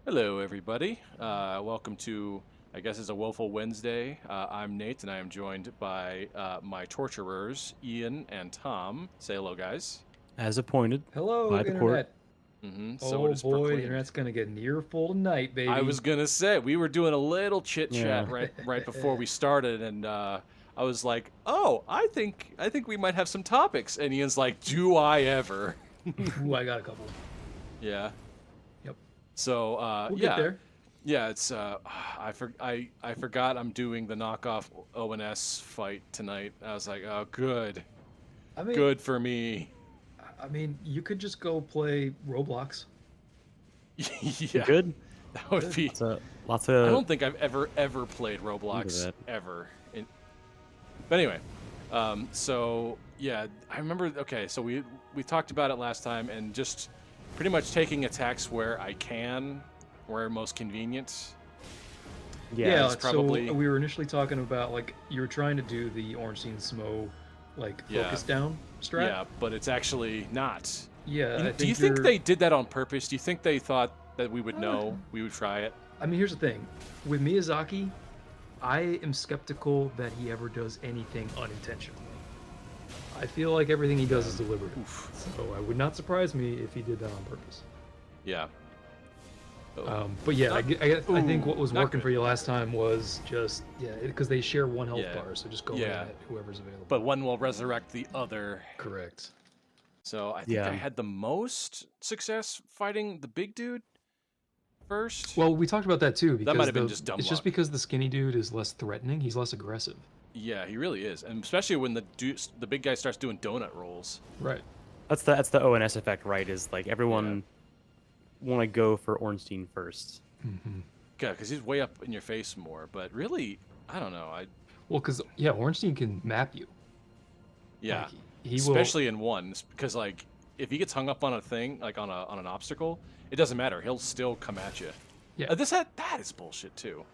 Hello, everybody. Welcome to, I guess it's a Woeful Wednesday. I'm Nate, and I am joined by my torturers, Ian and Tom. Say hello, guys. As appointed Hello, by the court. Internet. So it Oh is boy, the proclaimed. Internet's gonna get near full tonight, I baby. was gonna say we were doing a little chit chat Yeah. right before we started, and I was like, "Oh, I think we might have some topics." And Ian's like, "Do I ever?" Ooh, I got a couple. Yeah. Yep. So We'll yeah. get there. Yeah, it's I forgot I'm doing the knockoff ONS fight tonight. I was like, oh, good, I mean, good for me. you could just go play Roblox. Yeah, Good. that would be. Lots I of. don't think I've ever played Roblox that. ever. But anyway, so yeah, I remember. Okay, so we talked about it last time, and just pretty much taking attacks where I can, where most convenient. Yeah, it's probably- so we were initially talking about like you were trying to do the Ornstein and Smough like Yeah. focus down strat. Yeah, but it's actually not. Yeah. Do you think they did that on purpose? Do you think they thought that we would know, we would try it? I mean, here's the thing. With Miyazaki, I am skeptical that he ever does anything unintentionally. I feel like everything he does is deliberate. So it would not surprise me if he did that on purpose. Yeah. But yeah, I think what was not working good. for you last time was just, because they share one health Yeah. bar, so just go Yeah. at whoever's available. But one will resurrect the other. Correct. So I think Yeah. I had the most success fighting the big dude first. Well, we talked about that too, because might have been just dumb it's just luck. because the skinny dude is less threatening, he's less aggressive. Yeah, he really is, and especially when the big guy starts doing donut rolls. Right. That's the ONS effect, right? Is like everyone want to go for Ornstein first. Mm-hmm. Yeah, because he's way up in your face more. But really, I don't know. Well, because, Ornstein can map you. Yeah. Like, he Especially in one, because like if he gets hung up on a thing, like on an obstacle, it doesn't matter. He'll still come at you. Yeah. That is bullshit too.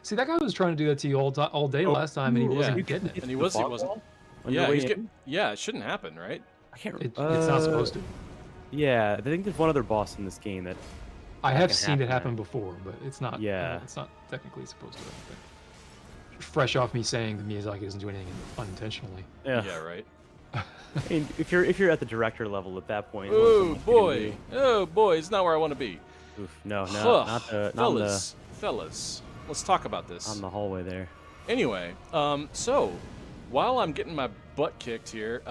See, that guy was trying to do that to you all day last time, and he wasn't getting it. And he wasn't. Yeah, yeah, it shouldn't happen, right? I can't. It's not supposed to. Yeah, I think there's one other boss in this game that. I have can seen it happen happen before, but it's not. Yeah. It's not technically supposed to. Fresh off me saying that Miyazaki doesn't do anything unintentionally. Yeah. Yeah, right. I mean, if you're at the director level at that point. Oh boy, it's not where I want to be. Oof, no, Ugh, not fellas, let's talk about this. on the hallway there. Anyway, so while I'm getting my butt kicked here,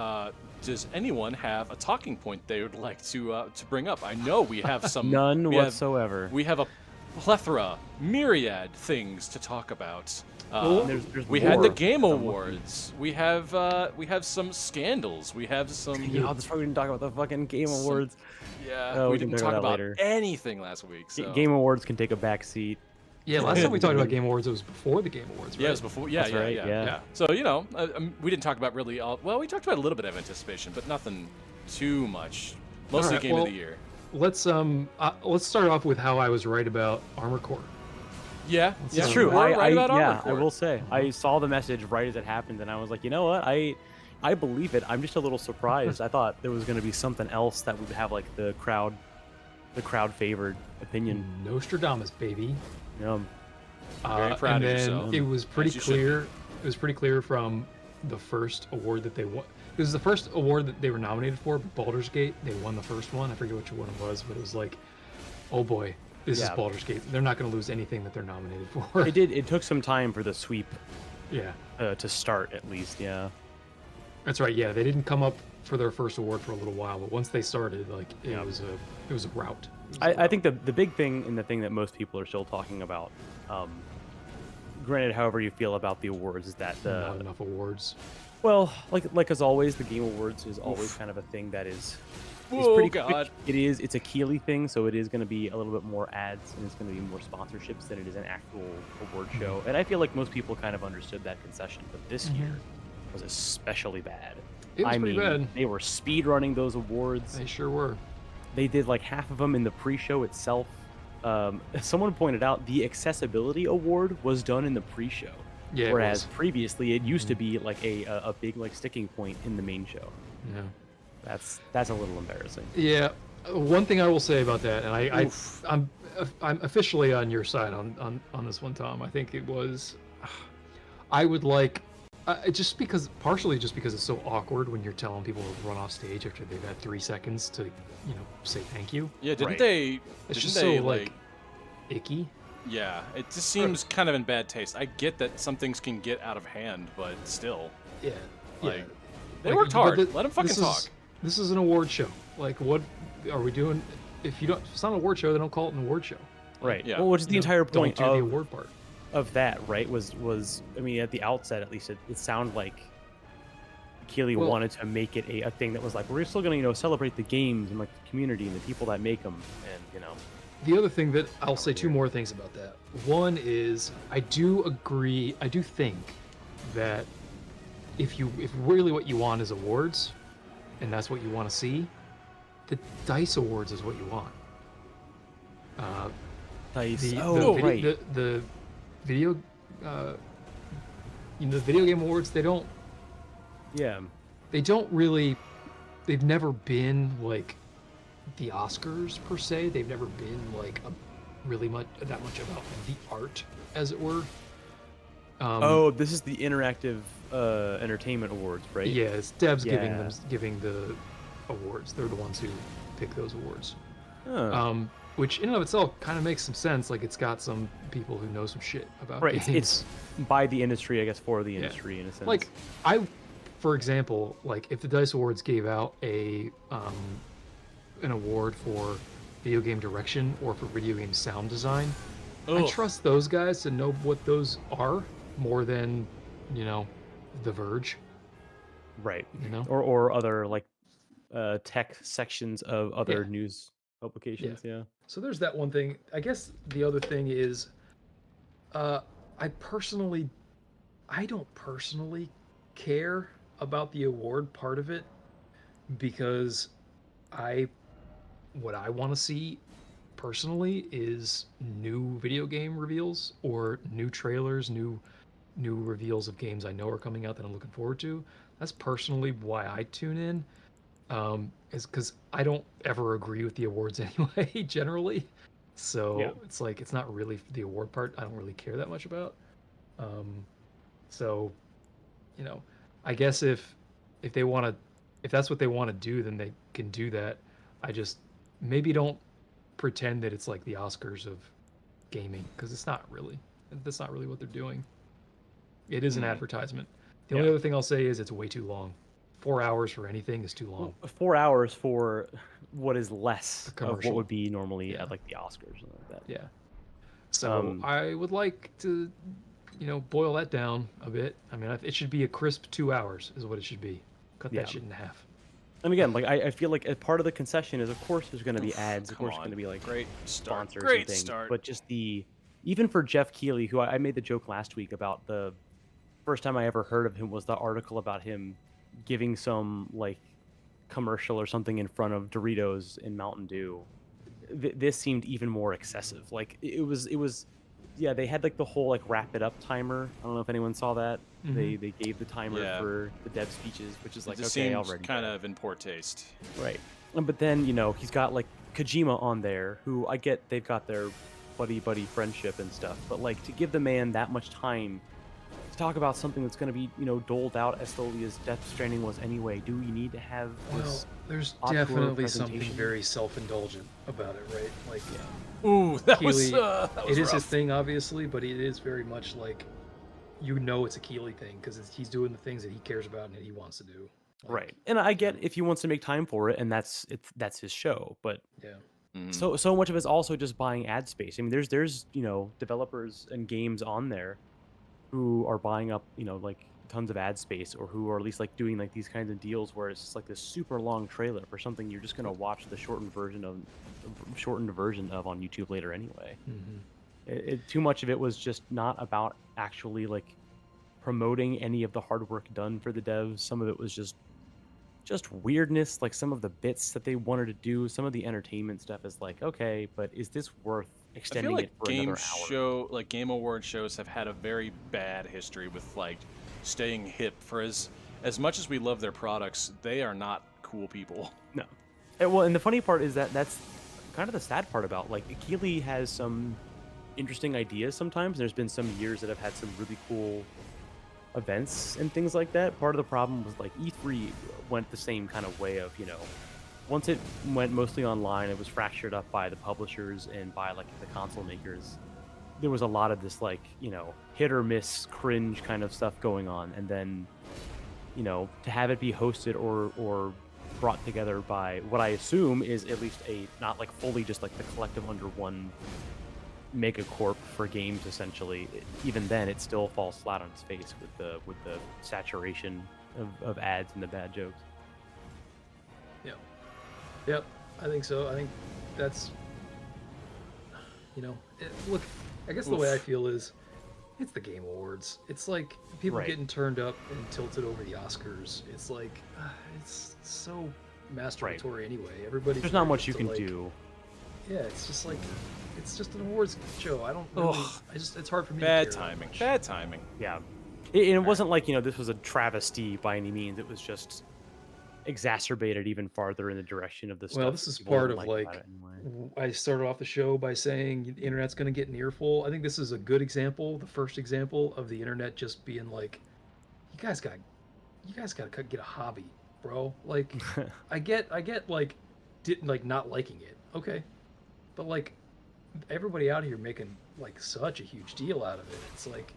does anyone have a talking point they would like to bring up? I know we have some. None we whatsoever. We have a plethora, myriad things to talk about. There's We had the more. Game Awards. We have some scandals. We have some. Yeah, that's why we didn't talk about the fucking Game Awards. Yeah, Oh, we we can didn't talk talk about that about later. anything last week. So. Game Awards can take a back seat. Yeah, last time we talked about Game Awards, it was before the Game Awards, right? Yeah, it was before. Yeah, That's yeah, right, yeah, yeah. So we didn't talk about really all. Well, we talked about a little bit of anticipation, but nothing too much. Mostly Alright, Game well, of the Year. Let's start off with how I was right about Armor Core. Yeah, It's yeah, It's Yeah, true. we were right about Armored I Core. will say I saw the message right as it happened, and I was like, you know what? I believe it. I'm just a little surprised. I thought there was going to be something else that would have like the crowd favored opinion. Nostradamus, baby. Very proud and of then yourself. it was pretty As you should clear. It was pretty clear from the first award that they won. It was the first award that they were nominated for, Baldur's Gate. They won the first one. I forget which one it was, but it was like, oh boy, this is Yeah. Baldur's Gate. They're not going to lose anything that they're nominated for. It took some time for the sweep Yeah, to start, at least. Yeah. that's right. Yeah, they didn't come up for their first award for a little while, but once they started, like it Yeah. was a rout. It was a I rout. think the big thing and the thing that most people are still talking about, granted, however you feel about the awards, is that Not enough awards. well, like as always, the Game Awards is always kind of a thing that is. It's Oh pretty God. It's a Keeley thing, so it is going to be a little bit more ads and it's going to be more sponsorships than it is an actual award show. And I feel like most people kind of understood that concession, but this year was especially bad. It was I pretty mean, bad. they were speed running those awards. They sure were. They did like half of them in the pre-show itself. Someone pointed out the accessibility award was done in the pre-show, Yeah, it whereas was. previously it used to be like a big like sticking point in the main show. Yeah. That's a little embarrassing. Yeah, one thing I will say about that, and I'm officially on your side on this one, Tom. I think it was. I would like, partially just because it's so awkward when you're telling people to run off stage after they've had 3 seconds to, say thank you. Yeah, didn't Right. they? It's Didn't just they so like icky. Yeah, it just seems kind of in bad taste. I get that some things can get out of hand, but still, Yeah. like yeah. they Like, worked but hard. the- Let them fucking this talk. is- This is an award show. Like, what are we doing? If it's not an award show, then don't call it an award show. Right. Yeah. Well, which is the entire point Don't do the of award part. that, right? Was I mean, at the outset, at least, it sounded like Keeley Well- wanted to make it a thing that was like, we're still going to, celebrate the games and like the community and the people that make them, and The other thing that I'll say two more things about that. One is I do think that if really what you want is awards, and that's what you want to see, the DICE Awards is what you want. Dice. The video, the video game awards, they don't really, they've never been like the Oscars per se. They've never been like that much about the art, as it were. This is the interactive entertainment awards, right? Yeah, it's devs Yeah. giving the awards. They're the ones who pick those awards. Oh. Which in and of itself kind of makes some sense. Like, it's got some people who know some shit about Right. games. It's by the industry, I guess, for the industry in a sense. Like, for example, like if the DICE Awards gave out an award for video game direction or for video game sound design, I Ugh. trust those guys to know what those are more than, The Verge. right. You know? Or other like tech sections of other Yeah. news publications. Yeah. So there's that one thing. I guess the other thing is, I don't personally care about the award part of it, because what I want to see personally is new video game reveals or new trailers, new reveals of games I know are coming out that I'm looking forward to. That's personally why I tune in. Is because I don't ever agree with the awards anyway, generally. So Yeah. it's like, it's not really the award part I don't really care that much about. So, I guess if that's what they want to do, then they can do that. I just maybe don't pretend that it's like the Oscars of gaming, because that's not really what they're doing. It is an advertisement. The only other thing I'll say is it's way too long. 4 hours for anything is too long. 4 hours for what is less A of commercial. what would be normally at like the Oscars and like that. Yeah. So I would like to, boil that down a bit. I mean, it should be a crisp 2 hours is what it should be. Cut Yeah. that shit in half. And again, like I feel like a part of the concession is, of course, there's going to be ads. Of Come course, on. going to be like Great start. sponsors Great and things. start. But just even for Jeff Keighley, who I made the joke last week about the first time I ever heard of him was the article about him giving some like commercial or something in front of Doritos and Mountain Dew. This seemed even more excessive. Like it was. Yeah, they had like the whole like wrap it up timer. I don't know if anyone saw that. Mhm. They gave the timer Yeah. for the dev speeches, which is It like, just okay, seems already kind of in poor taste. right. But then he's got like Kojima on there, who I get they've got their buddy friendship and stuff, but like to give the man that much time to talk about something that's going to be doled out as slowly as Death Stranding was anyway. Do we need to have Well, this? there's auteur definitely something presentation? very self-indulgent about it, right? Like, Ooh, that was Keighley, that was it is his rough. thing, obviously, but it is very much like, it's a Keighley thing because he's doing the things that he cares about and that he wants to do. Like, Right. And I get if he wants to make time for it, and that's his show, but Yeah. Mhm. so much of it's also just buying ad space. I mean, there's developers and games on there who are buying up like tons of ad space, or who are at least like doing like these kinds of deals where it's just like this super long trailer for something you're just gonna watch the shortened version of on YouTube later anyway. Mm-hmm. Too much of it was just not about actually like promoting any of the hard work done for the devs. Some of it was just weirdness, like some of the bits that they wanted to do. Some of the entertainment stuff is like, okay, but is this worth I extending feel like it for another hour? Game Award shows have had a very bad history with like staying hip. For as much as we love their products, they are not cool people. No. Well, and the funny part is that that's kind of the sad part about like Keeley has some interesting ideas sometimes. There's been some years that have had some really cool events and things like that. Part of the problem was like E3 went the same kind of way of, once it went mostly online, it was fractured up by the publishers and by like the console makers. There was a lot of this like, hit or miss cringe kind of stuff going on. And then, to have it be hosted or brought together by what I assume is at least a, not like fully just like the collective under one megacorp for games essentially, even then it still falls flat on its face with the saturation of ads and the bad jokes. Yep, I think so. I think that's, look, I guess the way I feel is, it's the Game Awards. It's like people getting turned up and tilted over the Oscars. It's like, it's so masturbatory anyway. Everybody. There's not much you can do. Yeah, it's just like, it's just an awards show. I don't really, it's hard for me Bad to care timing. much. Bad timing. Yeah. It wasn't like, this was a travesty by any means. It was just exacerbated even farther in the direction of the stuff. Well, this is part of like, I started off the show by saying the internet's going to get an earful. I think this is a good example, the first example of the internet just being like, you guys got to get a hobby, bro. Like, I get like, not liking it. Okay. But like, everybody out here making like such a huge deal out of it. It's like,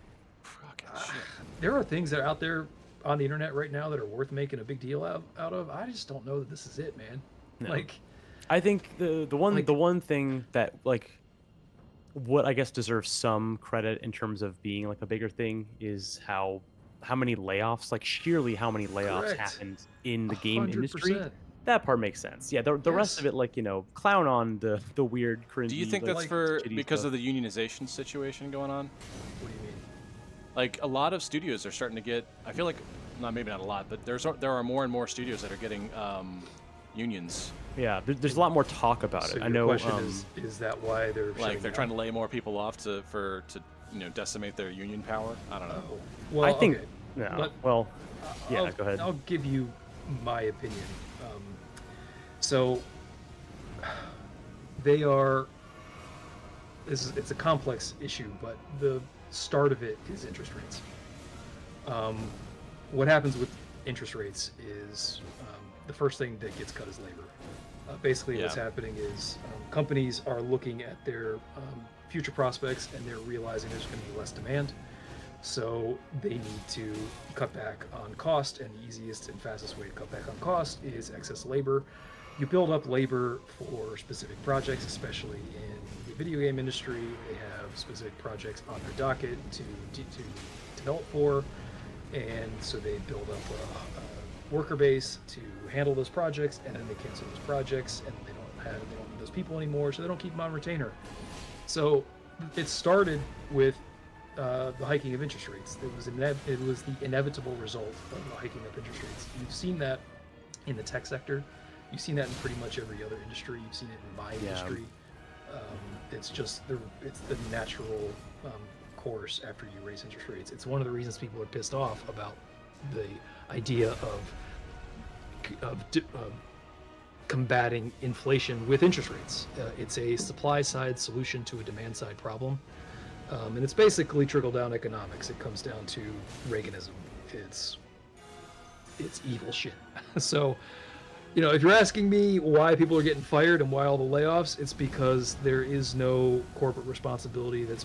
there are things that are out there on the internet right now that are worth making a big deal out of. I just don't know that this is it, man. No. Like, I think the one thing that like what I guess deserves some credit in terms of being like a bigger thing is how many layoffs, like sheerly how many layoffs happened in the game 100%. industry. That part makes sense. Yeah, the rest of it, like, clown on the weird, cringy. Do you think that's because of the unionization situation going on? What do you mean? Like, a lot of studios are starting to get, I feel like, maybe not a lot, but there are more and more studios that are getting unions. Yeah, there's a lot more talk about it. I know. Question is that why they're like they're trying to lay more people off to decimate their union power? I don't know. Well, I think. Okay. No. Well, yeah. Go ahead. I'll give you my opinion. So they are. It's a complex issue, but the start of it is interest rates. What happens with interest rates is the first thing that gets cut is labor. Basically, what's happening is companies are looking at their future prospects and they're realizing there's going to be less demand. So they need to cut back on cost, and the easiest and fastest way to cut back on cost is excess labor. You build up labor for specific projects, especially in the video game industry. They have specific projects on their docket to develop for, and so they build up a worker base to handle those projects, and then they cancel those projects, and they don't need those people anymore, so they don't keep them on retainer. So it started with the hiking of interest rates. It was the inevitable result of the hiking of interest rates. You've seen that in the tech sector. You've seen that in pretty much every other industry. You've seen it in my industry. It's just it's the natural course after you raise interest rates. It's one of the reasons people are pissed off about the idea of combating inflation with interest rates. It's a supply side solution to a demand side problem. And it's basically trickle-down economics. It comes down to Reaganism. It's evil shit. So, if you're asking me why people are getting fired and why all the layoffs, it's because there is no corporate responsibility that's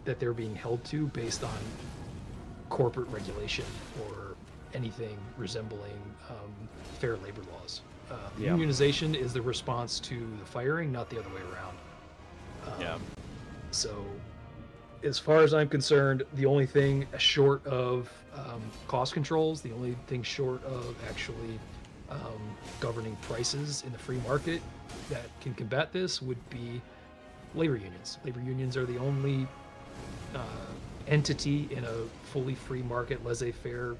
that they're being held to based on corporate regulation or anything resembling fair labor laws. Unionization is the response to the firing, not the other way around. So, as far as I'm concerned, the only thing short of cost controls, the only thing short of actually governing prices in the free market that can combat this would be labor unions. Labor unions are the only entity in a fully free market, laissez-faire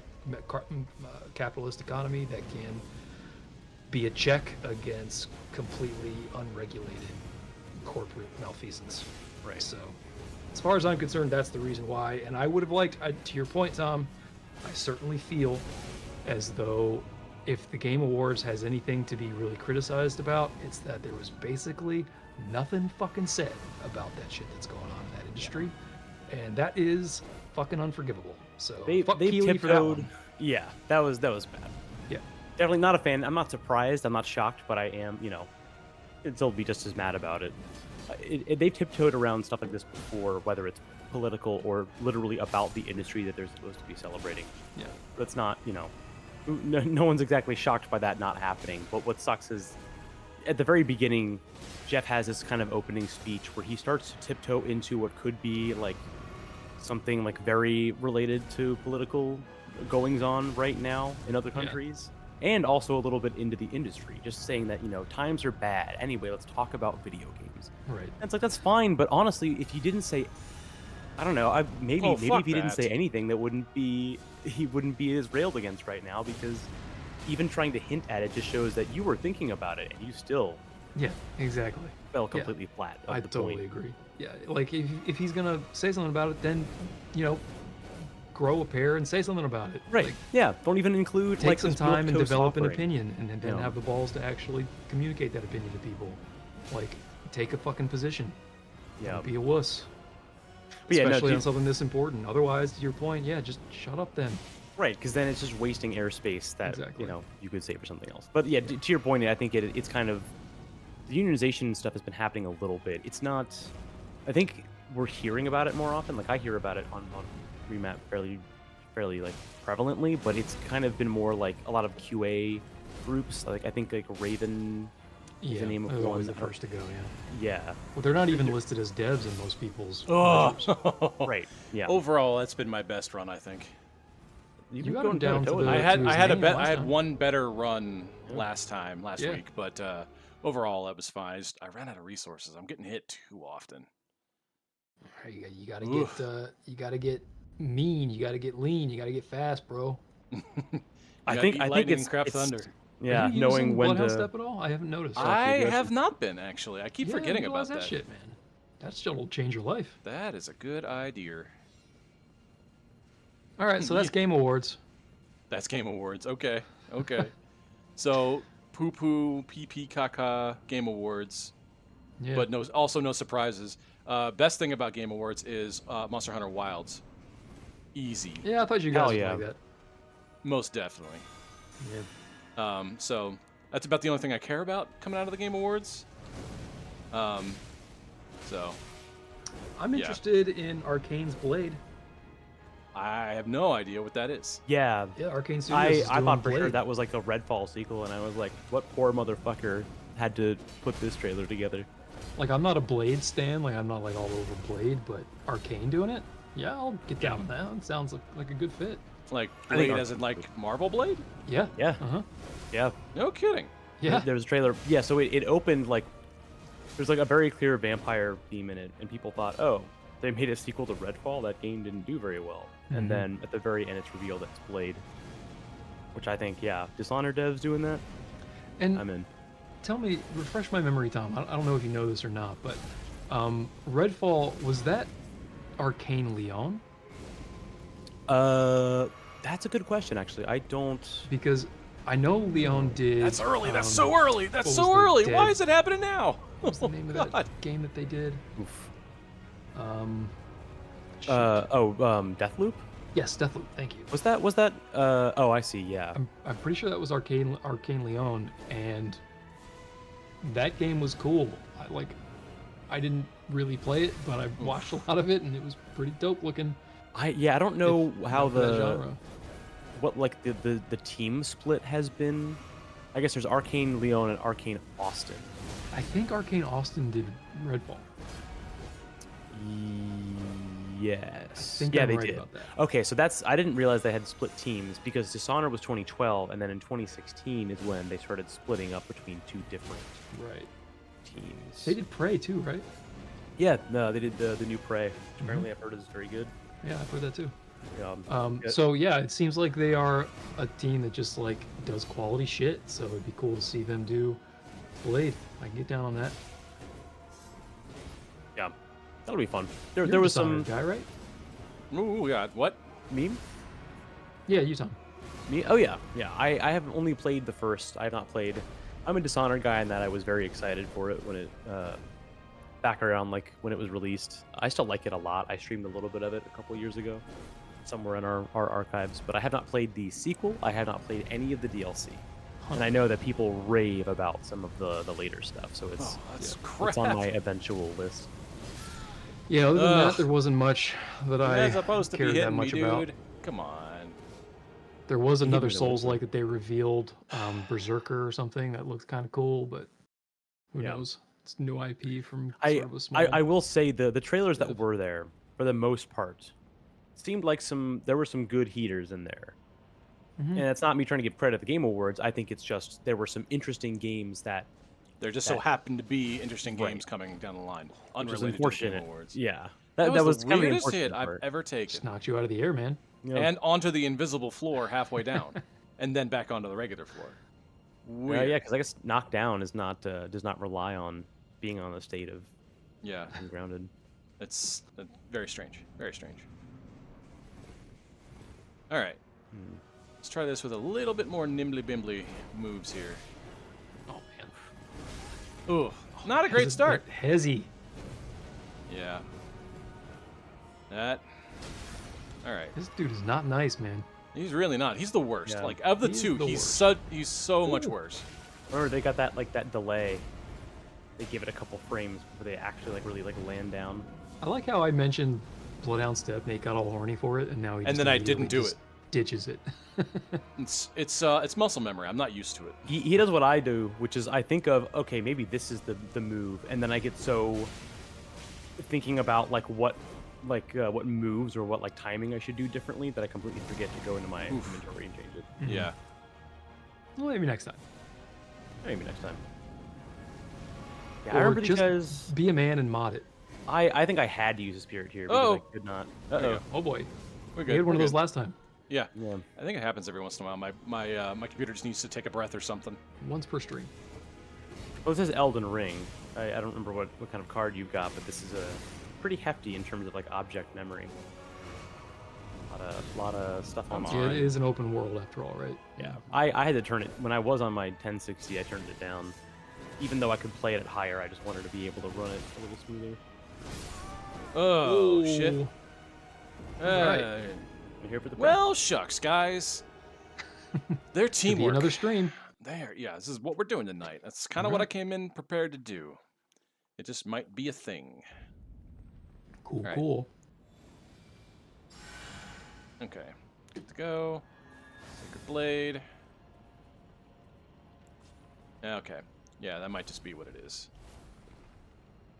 capitalist economy that can be a check against completely unregulated corporate malfeasance. Right. So, as far as I'm concerned, that's the reason why. And I would have liked, to your point, Tom, I certainly feel as though if the Game Awards has anything to be really criticized about, it's that there was basically nothing fucking said about that shit that's going on in that industry, and that is fucking unforgivable. So They fuck Keighley for that tiptoed. one. Yeah, that was bad. Yeah. Definitely not a fan. I'm not surprised. I'm not shocked, but I am, I'd still be just as mad about it. They've tiptoed around stuff like this before, whether it's political or literally about the industry that they're supposed to be celebrating. Yeah. That's not, no one's exactly shocked by that not happening. But what sucks is, at the very beginning, Jeff has this kind of opening speech where he starts to tiptoe into what could be like something like very related to political goings on right now in other countries. And also a little bit into the industry, just saying that, times are bad. Anyway, let's talk about video games. Right. And it's like, that's fine, but honestly, if you didn't say, I don't know, maybe if he didn't say anything, he wouldn't be as railed against right now, because even trying to hint at it just shows that you were thinking about it, and you still Yeah, exactly. fell completely flat. I totally agree. Yeah, like if he's gonna say something about it, then, grow a pair and say something about it. Right. Like, Yeah. Don't even include take some this time and milquetoast develop an offering. opinion, and then have the balls to actually communicate that opinion to people. Like, take a fucking position. Yeah. Don't be a wuss. But yeah, no, Especially to- on something this important. Otherwise, to your point, just shut up then. Right, because then it's just wasting airspace that Exactly. you could save for something else. But yeah, to your point, I think it's kind of the unionization stuff has been happening a little bit. It's not. I think we're hearing about it more often. Like, I hear about it on Remap fairly like prevalently, but it's kind of been more like a lot of QA groups. Like, I think like Raven is the name of they're one. always the first to go. Yeah. Well, they're not even listed as devs in most people's Oh. measures. Right. Yeah. Overall, that's been my best run, I think. You can got go him down to toe-to-toe. the- I had his I had a name bet. last I had time. one better run last Yeah. week, but overall that was fine. I ran out of resources. I'm getting hit too often. You gotta Oof. get mean. You gotta get lean. You gotta get fast, bro. I gotta think eat I think lightning it's and crap it's- thunder. Yeah, Are you knowing using when Bloodhound to. Step at all? I haven't noticed. I good. have not been actually. I keep forgetting about that that. shit, man. That shit will change your life. That is a good idea. All right, so that's Game Awards. That's Game Awards. Okay. So poo poo pee pee caca Game Awards, Yeah. but also no surprises. Best thing about Game Awards is Monster Hunter Wilds. Easy. Yeah, I thought you guys Hell would yeah. like that. Most definitely. Yeah. So that's about the only thing I care about coming out of the Game Awards. So I'm Yeah. interested in Arcane's Blade. I have no idea what that is. Yeah, Yeah, Arcane Studios is I doing thought for Blade. sure that was like a Redfall sequel, and I was like, what poor motherfucker had to put this trailer together? Like, I'm not a Blade stan. Like, I'm not like all over Blade, but Arcane doing it. Yeah, I'll get down with that. It sounds like a good fit. Like I think Blade as in like Marvel Blade? Yeah. Yeah. Uh-huh. Yeah, No kidding. Yeah. there was a trailer. Yeah, so it opened like there's like a very clear vampire theme in it, and people thought, oh, they made a sequel to Redfall. That game didn't do very well. Mhm. And then at the very end, it's revealed that it's Blade, which I think, yeah, Dishonored devs doing that. And I'm in. tell me, refresh my memory, Tom. I don't know if you know this or not, but Redfall, was that Arcane Leon? That's a good question, actually. I don't. Because I know Leon did. That's early. That's um, so early. That's what so was the early. Why dead- is it happening now? What was the name of that God. game that they did? Oof. Shit. Deathloop. Yes, Deathloop. Thank you. Was that? Oh, I see. Yeah. I'm pretty sure that was Arcane Leon, and that game was cool. I didn't really play it, but I watched a lot of it, and it was pretty dope looking. I don't know how for that the genre. what like the team split has been. I guess there's Arcane Leon and Arcane Austin. I think Arcane Austin did Redfall. Yes. I think yeah, I'm they right did. about that. Okay, so I didn't realize they had split teams because Dishonored was 2012, and then in 2016 is when they started splitting up between two different Right. teams. They did Prey too, right? Yeah, no, they did the new Prey, which Mm-hmm. apparently I've heard is very good. Yeah, I've heard that too. Yeah. So yeah, it seems like they are a team that just like does quality shit. So it'd be cool to see them do Blade. I can get down on that. Yeah, that'll be fun. There You're a was some Dishonored guy, right? Ooh, God, what? meme. Yeah, you, Tom. Me? Oh yeah, yeah. I have only played the first. I have not played. I'm a Dishonored guy in that I was very excited for it when it back around like when it was released. I still like it a lot. I streamed a little bit of it a couple years ago, somewhere in our archives. But I have not played the sequel. I have not played any of the DLC, and I know that people rave about some of the later stuff. So it's that's it's crap. on my eventual list. Yeah, other than Ugh. that, there wasn't much that I You're supposed to be cared that hitting me, much dude. about. Come on. There was You hit me another the Souls worst one. like that they revealed, Berserker or something that looked kind of cool, but who Yeah. knows? It's new IP from I, sort of a small. I will say the trailers that Dev. were there for the most part seemed like there were some good heaters in there. Mhm. And it's not me trying to give credit to the Game Awards. I think it's just there were some interesting games that There just so That- happened to be interesting Right. games coming down the line, which was unrelated to the Game unfortunate. Awards. Yeah, That was the kind of the weirdest hit unfortunate I've part. ever Just taken. knocked you out of the air, man. You know, And onto the invisible floor halfway down, and then back onto the regular floor. Weird. yeah, because I guess knockdown is not does not rely on being on a state of Yeah, being grounded. it's very strange. Very strange. All right. Hmm. Let's try this with a little bit more nimbly bimbly moves here. Oh man. Ooh, not a great start. Hezzy. Yeah. That. All right. This dude is not nice, man. He's really not. He's the worst. Yeah. Like of the He's two, the he's worst. so much Ooh. worse. Remember they got that delay. They give it a couple frames before they actually really land down. I like how I mentioned Bloodhound Step. Nate got all horny for it, and now he. And just then I immediately didn't do just it. Ditches it. It's muscle memory. I'm not used to it. He does what I do, which is I think of okay, maybe this is the move, and then I get so thinking about like what moves or what like timing I should do differently that I completely forget to go into my inventory and change it. Yeah. Well, maybe next time. Maybe next time. Yeah, I Or remember just because be a man and mod it. I think I had to use a spirit here because Oh. I could not. There you go. Oh boy, We're we good. had one we're of those good. last time. Yeah. Yeah. I think it happens every once in a while. My computer just needs to take a breath or something. Once per stream. Well, it says Elden Ring. I don't remember what kind of card you've got, but this is a pretty hefty in terms of like object memory. A lot of stuff on Come Yeah, on. it is an open world after all, right? Yeah, I had to turn it when I was on my 1060. I turned it down, even though I could play it at higher. I just wanted to be able to run it a little smoother. Oh shit. Alright. I'm here for the Well, shucks, guys. Their Could be teamwork. another stream. There, yeah. This is what we're doing tonight. That's kind of what I came in prepared to do. It just might be a thing. Cool, Alright. cool. Okay, good to go. Sacred Blade. Okay, yeah, that might just be what it is.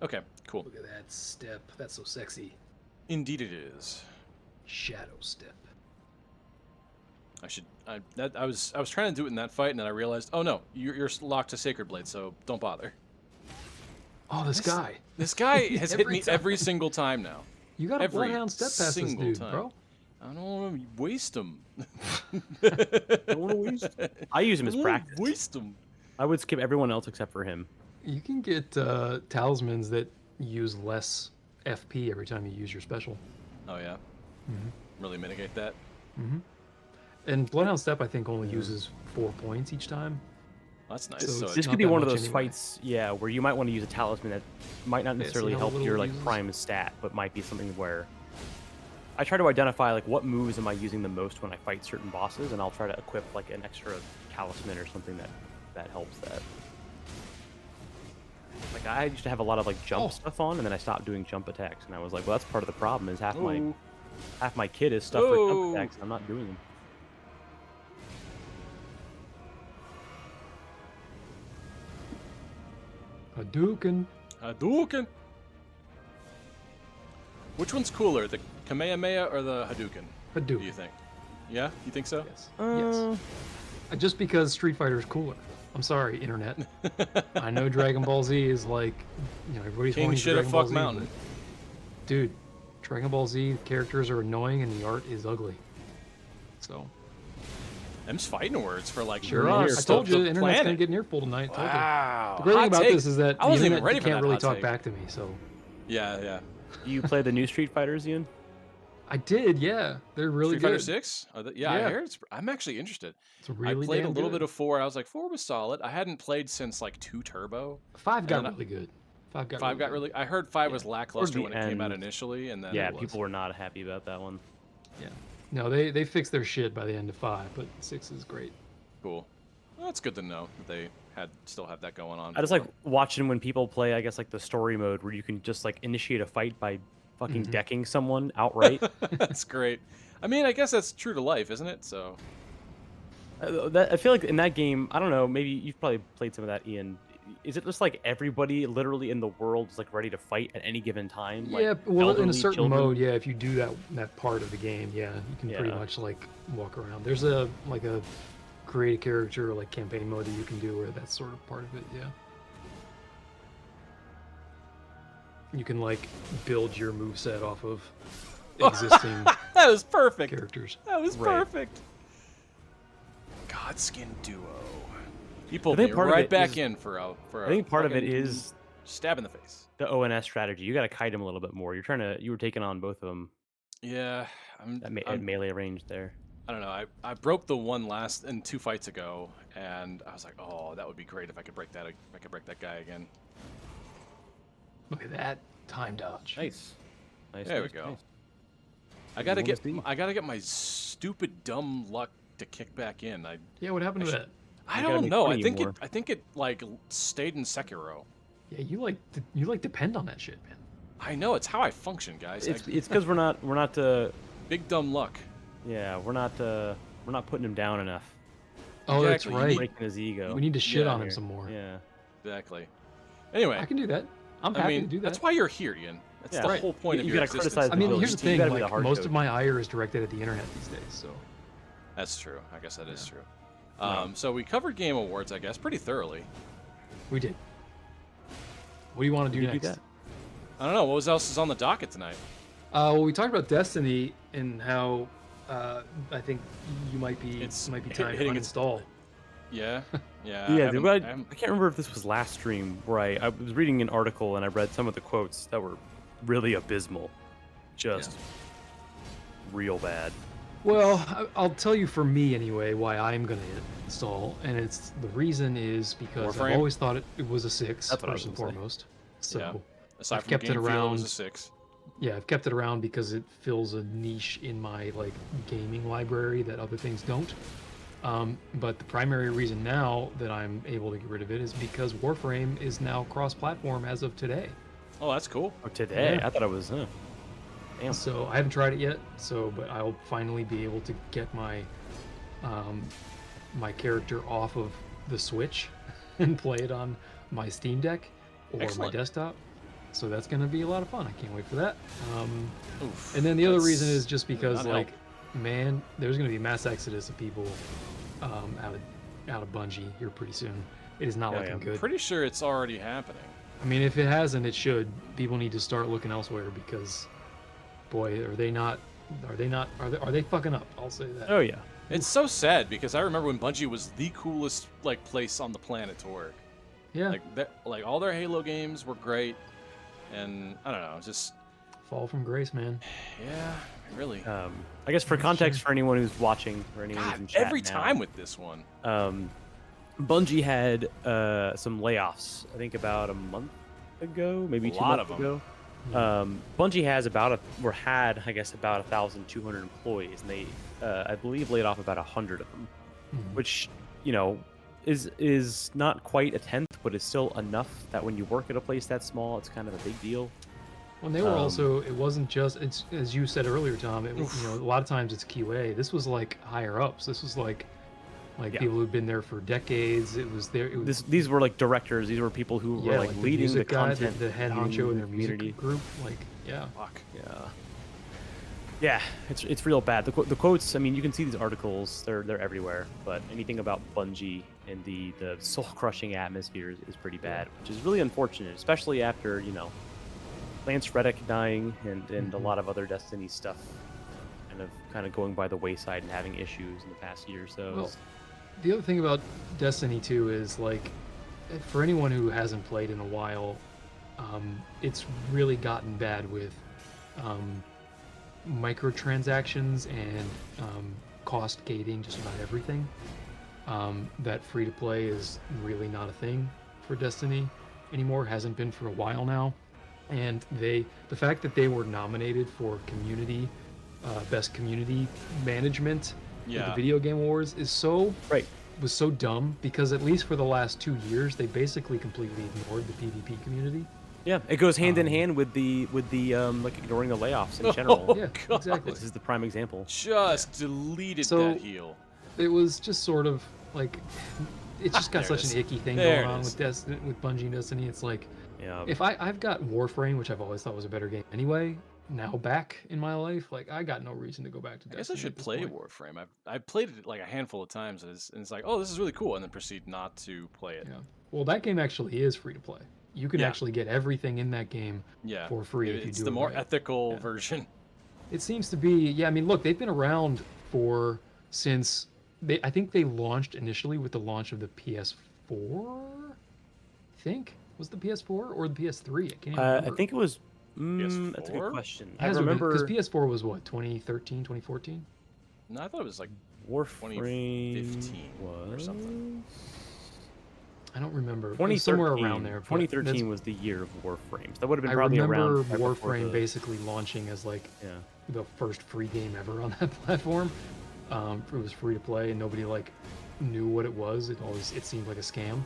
Okay, cool. Look at that step. That's so sexy. Indeed, it is. Shadow step. I was trying to do it in that fight, and then I realized, oh no, you're locked to Sacred Blade, so don't bother. Oh, this guy. This guy has hit Every me time. every single time now. You got a Every bloodhound step past this single dude, time. bro. I don't want to waste him. I use him as practice. Waste him. I would skip everyone else except for him. You can get talismans that use less FP every time you use your special. Oh yeah. Mm-hmm. Really mitigate that. And Bloodhound Step, I think, only uses 4 points each time. That's nice. So So it's This not could be that one of much those anyway. fights, yeah, where you might want to use a talisman that might not see necessarily how help little your it like uses? prime stat, but might be something where I try to identify like what moves am I using the most when I fight certain bosses, and I'll try to equip like an extra talisman or something that helps that. Like I used to have a lot of like jump stuff on, and then I stopped doing jump attacks, and I was like, well, that's part of the problem is half my kit is stuff for jump attacks, and I'm not doing them. Hadouken. Hadouken. Which one's cooler, the Kamehameha or the Hadouken? Do you Hadouken. think? Yeah, you think so? Yes. Yes. Just because Street Fighter is cooler. I'm sorry, internet. I know Dragon Ball Z is like, everybody's King horny for shit a Dragon Ball fuck Z, mountain. but, dude, Dragon Ball Z characters are annoying and the art is ugly. So, Them's fighting words for like. sure Here, are. I stuff told you, the the internet's planet. gonna get an earful tonight. I told you. Wow. The great thing Hot about take. this is that I the wasn't even internet ready for can't that really hot talk take. back to me. So, Yeah, yeah. Do you play the new Street Fighters, Ian? I did, yeah. They're really Street Fighter good. 6? Yeah, I Yeah. heard I'm actually interested. It's really I played a damn little good. bit of 4. I was like, 4 was solid. I hadn't played since like 2 Turbo. 5 And got then really good. 5 got 5 really got good. really. I heard 5 Yeah. was Towards lackluster the when it came out end, initially, and then yeah, it was. people were not happy about that one. Yeah. No, they fixed their shit by the end of 5, but 6 is great. cool. Well, that's good to know that they still have that going on. I just like watching when people play, I guess, like the story mode where you can just like initiate a fight by fucking decking someone outright. That's great. I mean, I guess that's true to life, isn't it? So I feel like in that game, I don't know, maybe you've probably played some of that, Ian. Is it just like everybody literally in the world is like ready to fight at any given time? Yeah, Like, well, in a elderly certain children? mode, yeah, if you do that part of the game, yeah, you can pretty Yeah. much like walk around. There's a create a character like campaign mode that you can do where that's sort of part of it, yeah. You can like build your moveset off of existing that was perfect. characters. That was Right. perfect. Godskin Duo. You pulled think me part of right it back is- in for a. I think part of it fucking is stab in the face. the ONS strategy. You got to kite him a little bit more. You were taking on both of them Yeah, at melee range there. I don't know. I broke the one last in 2 fights ago, and I was like, oh, that would be great if I could break that. If I could break that guy again. Look at that time dodge. Nice. There we nice, go. nice. I gotta wanna get see? my stupid dumb luck to kick back in. Yeah, what happened to that? I You gotta don't be know. funny more. I think it like stayed in Sekiro. Yeah, you like depend on that shit, man. I know it's how I function, guys. It's because we're not Big dumb luck. yeah, we're not putting him down enough. Oh, that's Exactly. right. Breaking his ego. We need to shit Yeah, on him here. some more. Yeah. Exactly. Anyway, I can do that. I'm I happy mean, to do that. that's why you're here, Ian. That's Yeah. the Right. whole point of You your gotta existence. criticize I mean, the here's the villains. You thing. gotta be the Like, hard most coach. of my ire is directed at the internet these days. So That's true. I guess that is Yeah. true. Yeah. So we covered Game Awards, I guess, pretty thoroughly. we did. What do you want to do You next? that. I don't know. What else is on the docket tonight? Well, we talked about Destiny and how I think you might be It's time to hitting its- uninstall. Yeah. Yeah. Yeah, dude, I haven't- can't remember if this was last stream where I was reading an article and I read some of the quotes that were really abysmal. Just real bad. Well, I'll tell you for me anyway why I'm gonna install, and the reason is because Warframe? I've always thought it was a 6 That's what I was first and gonna say. foremost. So Yeah. Aside I've from kept it game feel, it was around. a 6. yeah, I've kept it around because it fills a niche in my like gaming library that other things don't. But the primary reason now that I'm able to get rid of it is because Warframe is now cross-platform as of today. Oh, that's cool. Oh, today? Yeah. I thought it was. Damn. So I haven't tried it yet. But I'll finally be able to get my my character off of the Switch and play it on my Steam Deck or Excellent. my desktop. So that's going to be a lot of fun. I can't wait for that. Oof, And then the other that's- reason is just because, not help. like, man, there's going to be a mass exodus of people out of Bungie here pretty soon. It is not Yeah, looking yeah. good. Pretty sure it's already happening. I mean, if it hasn't, it should. People need to start looking elsewhere because, boy, are they fucking up? I'll say that. Oh, yeah. It's so sad because I remember when Bungie was the coolest like place on the planet to work. Yeah, Like all their Halo games were great, and I don't know, just fall from grace, man. yeah, really. I guess for Yeah, context sure. for anyone who's watching or anyone who's in God, chat every now, time with this one. Bungie had some layoffs. I think about a month ago, maybe A 2 lot months of 'em. ago. Bungie has had, I guess, about 1,200 employees, and they, I believe, laid off about 100 of them, Mhm. which, you know, is not quite a tenth, but it's still enough that when you work at a place that small, it's kind of a big deal. When they were Um, also, it wasn't just, it's as you said earlier, Tom. It was, a lot of times it's QA. This was like higher ups. This was like Yeah. people who'd been there for decades. It was there. It was These were like directors. These were people who were like the leading the music guy, content, the head leading honcho in the their music community. group. Like, yeah. Fuck. Yeah, it's real bad. The quotes. I mean, you can see these articles. They're everywhere. But anything about Bungie and the soul crushing atmosphere is pretty bad, which is really unfortunate, especially after Lance Reddick dying and a lot of other Destiny stuff kind of going by the wayside and having issues in the past year or so. Well, the other thing about Destiny 2 is like, for anyone who hasn't played in a while, it's really gotten bad with microtransactions and cost gating just about everything. That free to play is really not a thing for Destiny anymore. Hasn't been for a while now. And the fact that they were nominated for best community management at the Yeah. Video Game Awards is was so dumb, because at least for the last 2 years they basically completely ignored the PvP community. Yeah, it goes hand in hand with the like ignoring the layoffs in general. Yeah, God. exactly. This is the prime example. Just deleted So- that heal. It was just sort of like, it's just got There it such is. an icky thing There going it on is. with Bungie and Destiny. It's like, Yeah. if I've got Warframe, which I've always thought was a better game anyway, now back in my life, like, I got no reason to go back to I Destiny. guess I should at this play point. Warframe. I've played it like a handful of times, and it's like, oh, this is really cool, and then proceed not to play it. Yeah. Well, that game actually is free to play. You can Yeah. actually get everything in that game Yeah, for free if you it's do the it more right. ethical Yeah. version. It seems to be, yeah. I mean, look, they've been around since I think they launched initially with the launch of the PS4. I think was the PS4 or the PS3. I can't even I remember. think it was. That's a good PS4? question. It I has remember because PS4 was what, 2013, 2014. No, I thought it was like Warframe 2015 or was something. I don't remember. It was 2013. somewhere around there. but 2013 was the year of Warframes. That would have been I probably remember around right before Warframe the- basically launching as like Yeah. the first free game ever on that platform. It was free to play, and nobody like knew what it was. It seemed like a scam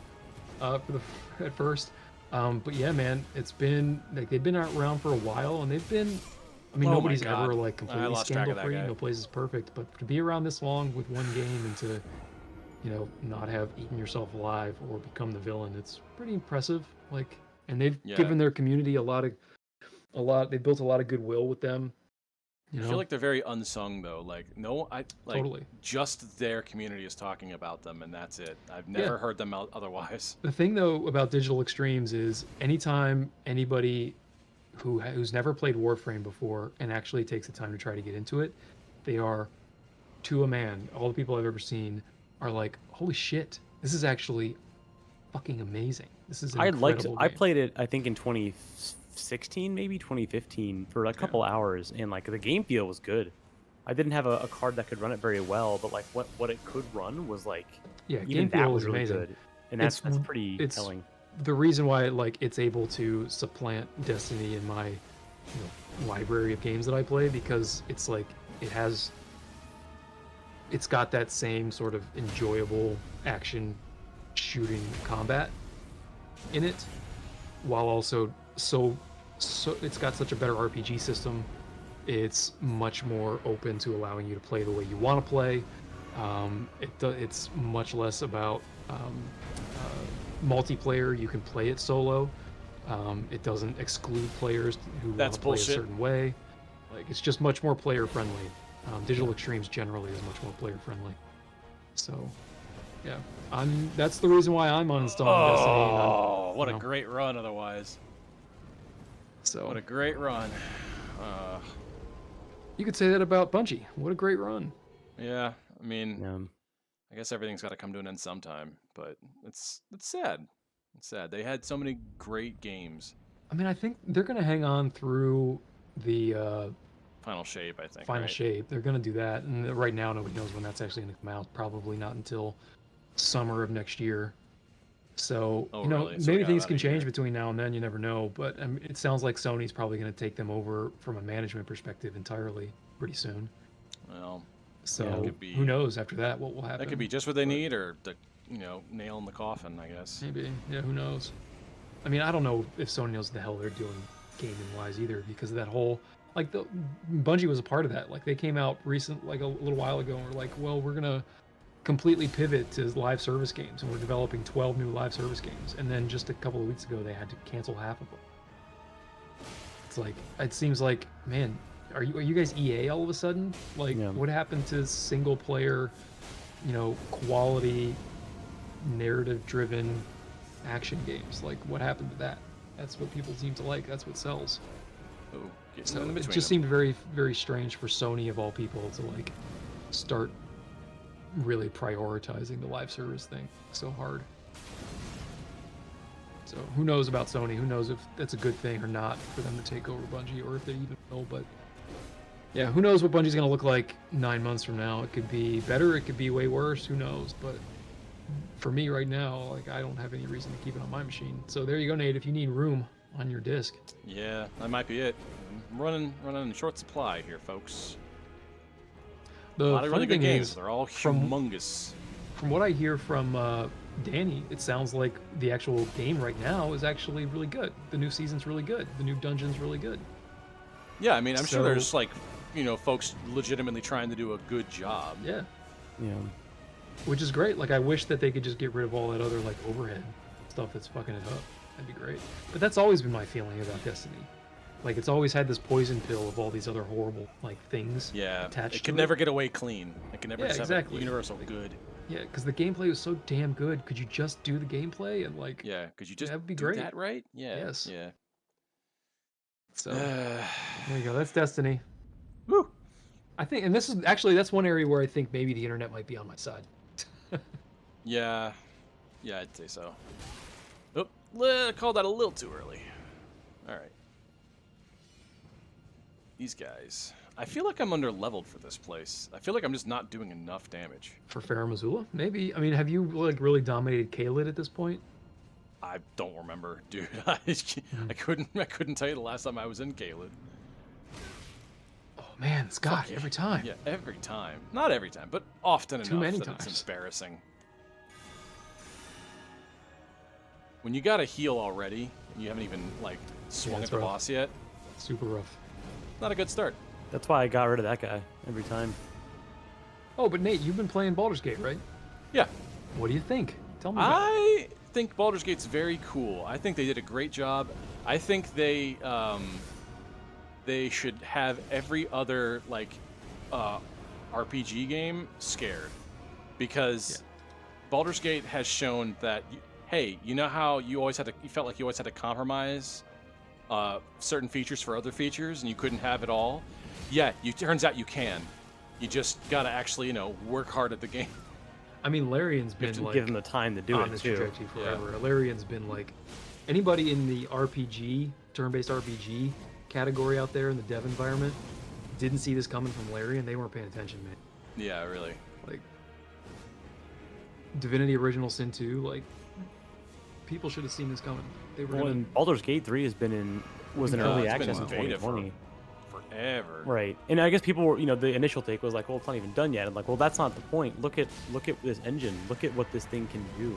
at first. But yeah, man, it's been like they've been around for a while, and they've been. I mean, Oh my nobody's God. ever like I completely lost track of scandal that free. guy. No place is perfect, but to be around this long with one game and to, not have eaten yourself alive or become the villain, it's pretty impressive. Like, and they've Yeah. given their community a lot. They built a lot of goodwill with them. You I know, feel like they're very unsung though. Like totally. just their community is talking about them, and that's it. I've never heard them out otherwise. The thing though about Digital Extremes is anytime anybody who's never played Warframe before and actually takes the time to try to get into it, they are, to a man, all the people I've ever seen are like, holy shit, this is actually fucking amazing. This is an incredible I game. played it, I think, in 2016, maybe 2015, for a couple hours, and like the game feel was good. I didn't have a card that could run it very well, but like what it could run was like Yeah, even game that feel was is really amazing. good, and that's pretty it's- telling. The reason why like it's able to supplant Destiny in my library of games that I play, because it's like it's got that same sort of enjoyable action shooting combat in it, while also so it's got such a better RPG system. It's much more open to allowing you to play the way you want to play. It's much less about multiplayer. You can play it solo. It doesn't exclude players who want That's to play bullshit. a certain way. Like, it's just much more player friendly. Digital Extremes generally is much more player friendly. So, yeah, that's the reason why I'm uninstalling Destiny. And Oh, what a know. great run otherwise. so What a great run. you could say that about Bungie. What a great run. Yeah, I mean, Yeah. I guess everything's got to come to an end sometime, but it's sad. It's sad. They had so many great games. I mean, I think they're gonna hang on through the Final Shape, I think. Final right? Shape. They're gonna do that, and right now nobody knows when that's actually gonna come out. Probably not until summer of next year. So Oh, you know, really? So we maybe got things about can a change year. between now and then. You never know. But I mean, it sounds like Sony's probably gonna take them over from a management perspective entirely pretty soon. Well, So it could be- who knows after that what will happen? that could be just what they but- need, or the nail in the coffin, I guess. Maybe. Yeah, who knows? I mean, I don't know if Sony knows what the hell they're doing gaming wise either, because of that whole Bungie was a part of that. Like, they came out like a little while ago and were like, well, we're gonna completely pivot to live service games, and we're developing 12 new live service games. And then just a couple of weeks ago they had to cancel half of them. It's like, it seems like, man, are you guys EA all of a sudden? Like, Yeah. what happened to single player, quality narrative driven action games? Like, what happened to that? That's what people seem to like. That's what sells. Oh, getting So in it between just them. seemed very, very strange for Sony of all people to like start really prioritizing the live service thing so hard. So who knows about Sony? Who knows if that's a good thing or not for them to take over Bungie, or if they even will. But Yeah, who knows what Bungie's gonna look like 9 months from now? It could be better, it could be way worse. Who knows? But for me right now, like I don't have any reason to keep it on my machine. So there you go, Nate. If you need room on your disk, Yeah, that might be it. I'm running in short supply here, folks. A the lot of really funny good thing games. is, They're all from humongous. from what I hear from Danny, it sounds like the actual game right now is actually really good. The new season's really good. The new dungeon's really good. Yeah, I mean, I'm sure So- there's like, folks legitimately trying to do a good job. Yeah, Yeah. which is great. Like I wish that they could just get rid of all that other like overhead stuff that's fucking it up. That'd be great. But that's always been my feeling about Destiny. Like it's always had this poison pill of all these other horrible like things. Yeah, attached it to could never get away clean. It can never Yeah, just exactly. have a universal good. Yeah, because the gameplay was so damn good. Could you just do the gameplay and like? Yeah, could you just That'd be do great. that right? Yeah. Yes. Yeah. So there you go. That's Destiny. Woo. I think, and this is actually that's one area where I think maybe the internet might be on my side. Yeah. Yeah, I'd say so. Oh, called that a little too early. All right. These guys. I feel like I'm under leveled for this place. I feel like I'm just not doing enough damage. For Farah Missoula, maybe. I mean, have you like really dominated Kaled at this point? I don't remember, dude. I couldn't tell you the last time I was in Galen. Oh man, Scott, Fuck yeah. every time. Yeah, every time. Not every time, but often Too enough many that times. it's embarrassing. When you got a heal already, and you haven't even like swung that's at the rough. boss yet, Super rough. not a good start. That's why I got rid of that guy every time. Oh, but Nate, you've been playing Baldur's Gate, right? Yeah, What do you think? Tell me. About it. I think Baldur's Gate's very cool. I think they did a great job. I think they should have every other like RPG game scared, because Baldur's Gate has shown that hey, you know how you felt like you always had to compromise certain features for other features and you couldn't have it all. Yeah, turns out you can. You just gotta actually work hard at the game. I mean, Larian's You have been to like give him the time to do on it this too. trajectory forever. Larian's been like anybody in the RPG, turn-based RPG category out there in the dev environment didn't see this coming from Larian. They weren't paying attention, man. Yeah, really. Like Divinity Original Sin 2, like people should have seen this coming. They were Well, gonna, and Baldur's Gate 3 was in early it's been access in in beta for 2020. forever. Right, and I guess people were, the initial take was like, well, it's not even done yet. I'm like, well, that's not the point. Look at this engine. Look at what this thing can do.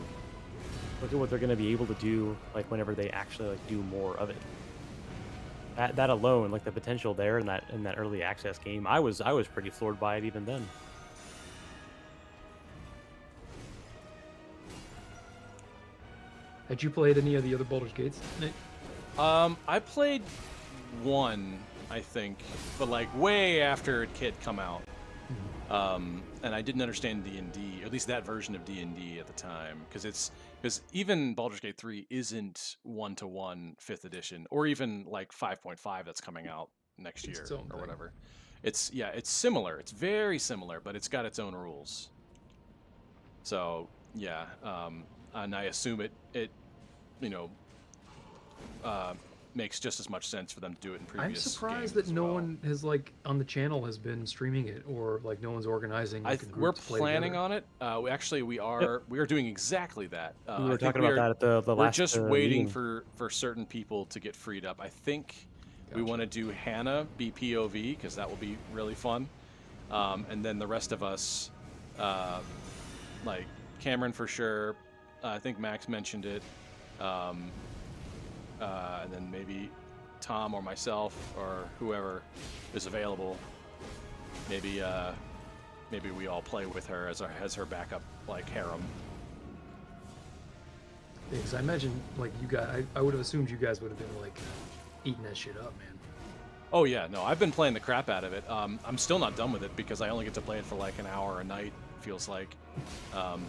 Look at what they're going to be able to do, like whenever they actually like do more of it. That alone, like the potential there in that early access game, I was pretty floored by it even then. had you played any of the other Baldur's Gates, Nate? I played one, I think, but like way after it had come out. And I didn't understand D&D, or at least that version of D&D at the time, because even Baldur's Gate 3 isn't 1-to-1 5th edition, or even like 5.5 that's coming out next It's year its own or thing. whatever. It's similar. It's very similar, but it's got its own rules. So yeah, and I assume it makes just as much sense for them to do it in I'm previous surprised games that as no well. one has like on the channel has been streaming it, or like no one's organizing. Like, a group We're to play planning together. on it. We are doing exactly that. We were I think talking about that at the we're last just waiting meeting. for certain people to get freed up. I think we want to do Hannah BPOV because that will be really fun, and then the rest of us, like Cameron for sure. I think Max mentioned it, and then maybe Tom or myself or whoever is available. Maybe we all play with her as her backup, like harem. Because I imagine like you guys, I would have assumed you guys would have been like eating that shit up, man. Oh yeah, no, I've been playing the crap out of it. I'm still not done with it because I only get to play it for like an hour a night. Feels like, and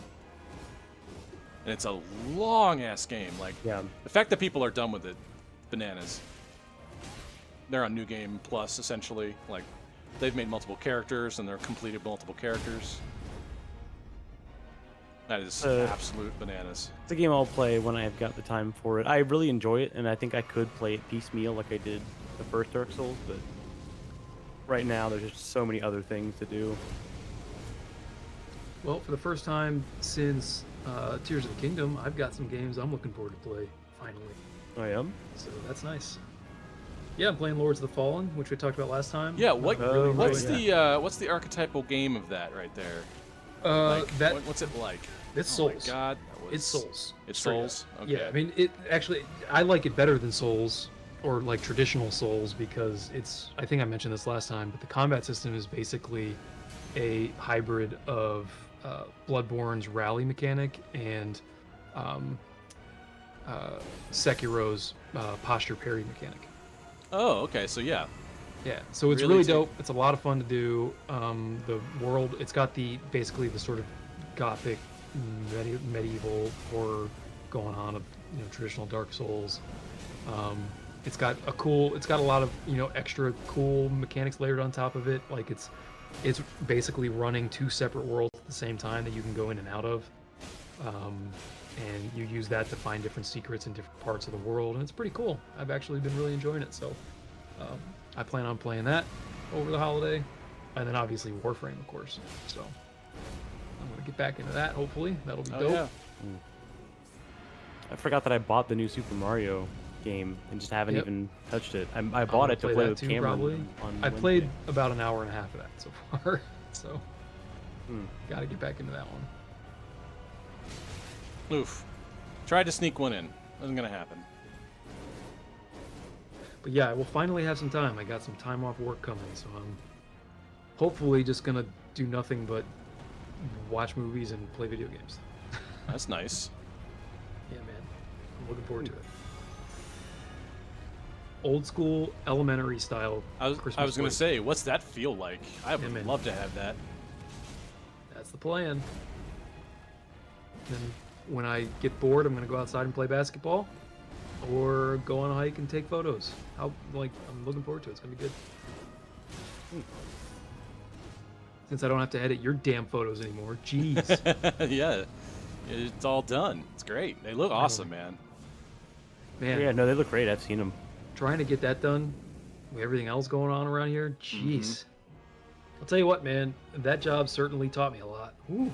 it's a long ass game. Like Yeah. the fact that people are done with it, bananas. They're on New Game Plus essentially. Like they've made multiple characters and they're completed multiple characters. That is absolute bananas. It's a game I'll play when I've got the time for it. I really enjoy it, and I think I could play it piecemeal like I did the first Dark Souls, but right now there's just so many other things to do. Well, for the first time since Tears of the Kingdom, I've got some games I'm looking forward to play, finally. I am. So that's nice. Yeah, I'm playing Lords of the Fallen, which we talked about last time. Yeah, I'm really what's enjoying what's the archetypal game of that right there? What's it like? It's Oh Souls. my God, It's Souls. It's straight Souls. up. Okay. Yeah, I mean, it actually, I like it better than Souls, or like traditional Souls, because it's, I think I mentioned this last time, but the combat system is basically a hybrid of Bloodborne's rally mechanic and Sekiro's posture parry mechanic. Oh, okay. So yeah. Yeah, so it's Really really take- dope. It's a lot of fun to do. The world, it's got basically the sort of gothic medieval horror going on of traditional Dark Souls. It's got a lot of extra cool mechanics layered on top of it. Like it's basically running two separate worlds at the same time that you can go in and out of, and you use that to find different secrets in different parts of the world, and it's pretty cool. I've actually been really enjoying it, so I plan on playing that over the holiday, and then obviously Warframe, of course. So I'm gonna get back into that. Hopefully, that'll be Oh, dope. yeah. I forgot that I bought the new Super Mario game and just haven't Yep. even touched it. I I'm bought gonna it to play that with too, Cameron probably. on I Wednesday. played about an hour and a half of that so far, so Hmm. gotta get back into that one. Oof. Tried to sneak one in. Wasn't gonna happen. But yeah, we'll finally have some time. I got some time off work coming, so I'm hopefully just gonna do nothing but watch movies and play video games. That's nice. Yeah, man. I'm looking forward to it. Old school elementary style I was Christmas gonna break. say, what's that feel like? I would man. love to have that. That's the plan. Then when I get bored, I'm gonna go outside and play basketball, or go on a hike and take photos. I'm looking forward to it. It's gonna be good. Since I don't have to edit your damn photos anymore. Jeez. Yeah, it's all done. It's great. They look awesome, man. Man, Yeah, no, they look great. I've seen them. trying to get that done with everything else going on around here. Jeez. I'll tell you what, man. That job certainly taught me a lot. Ooh.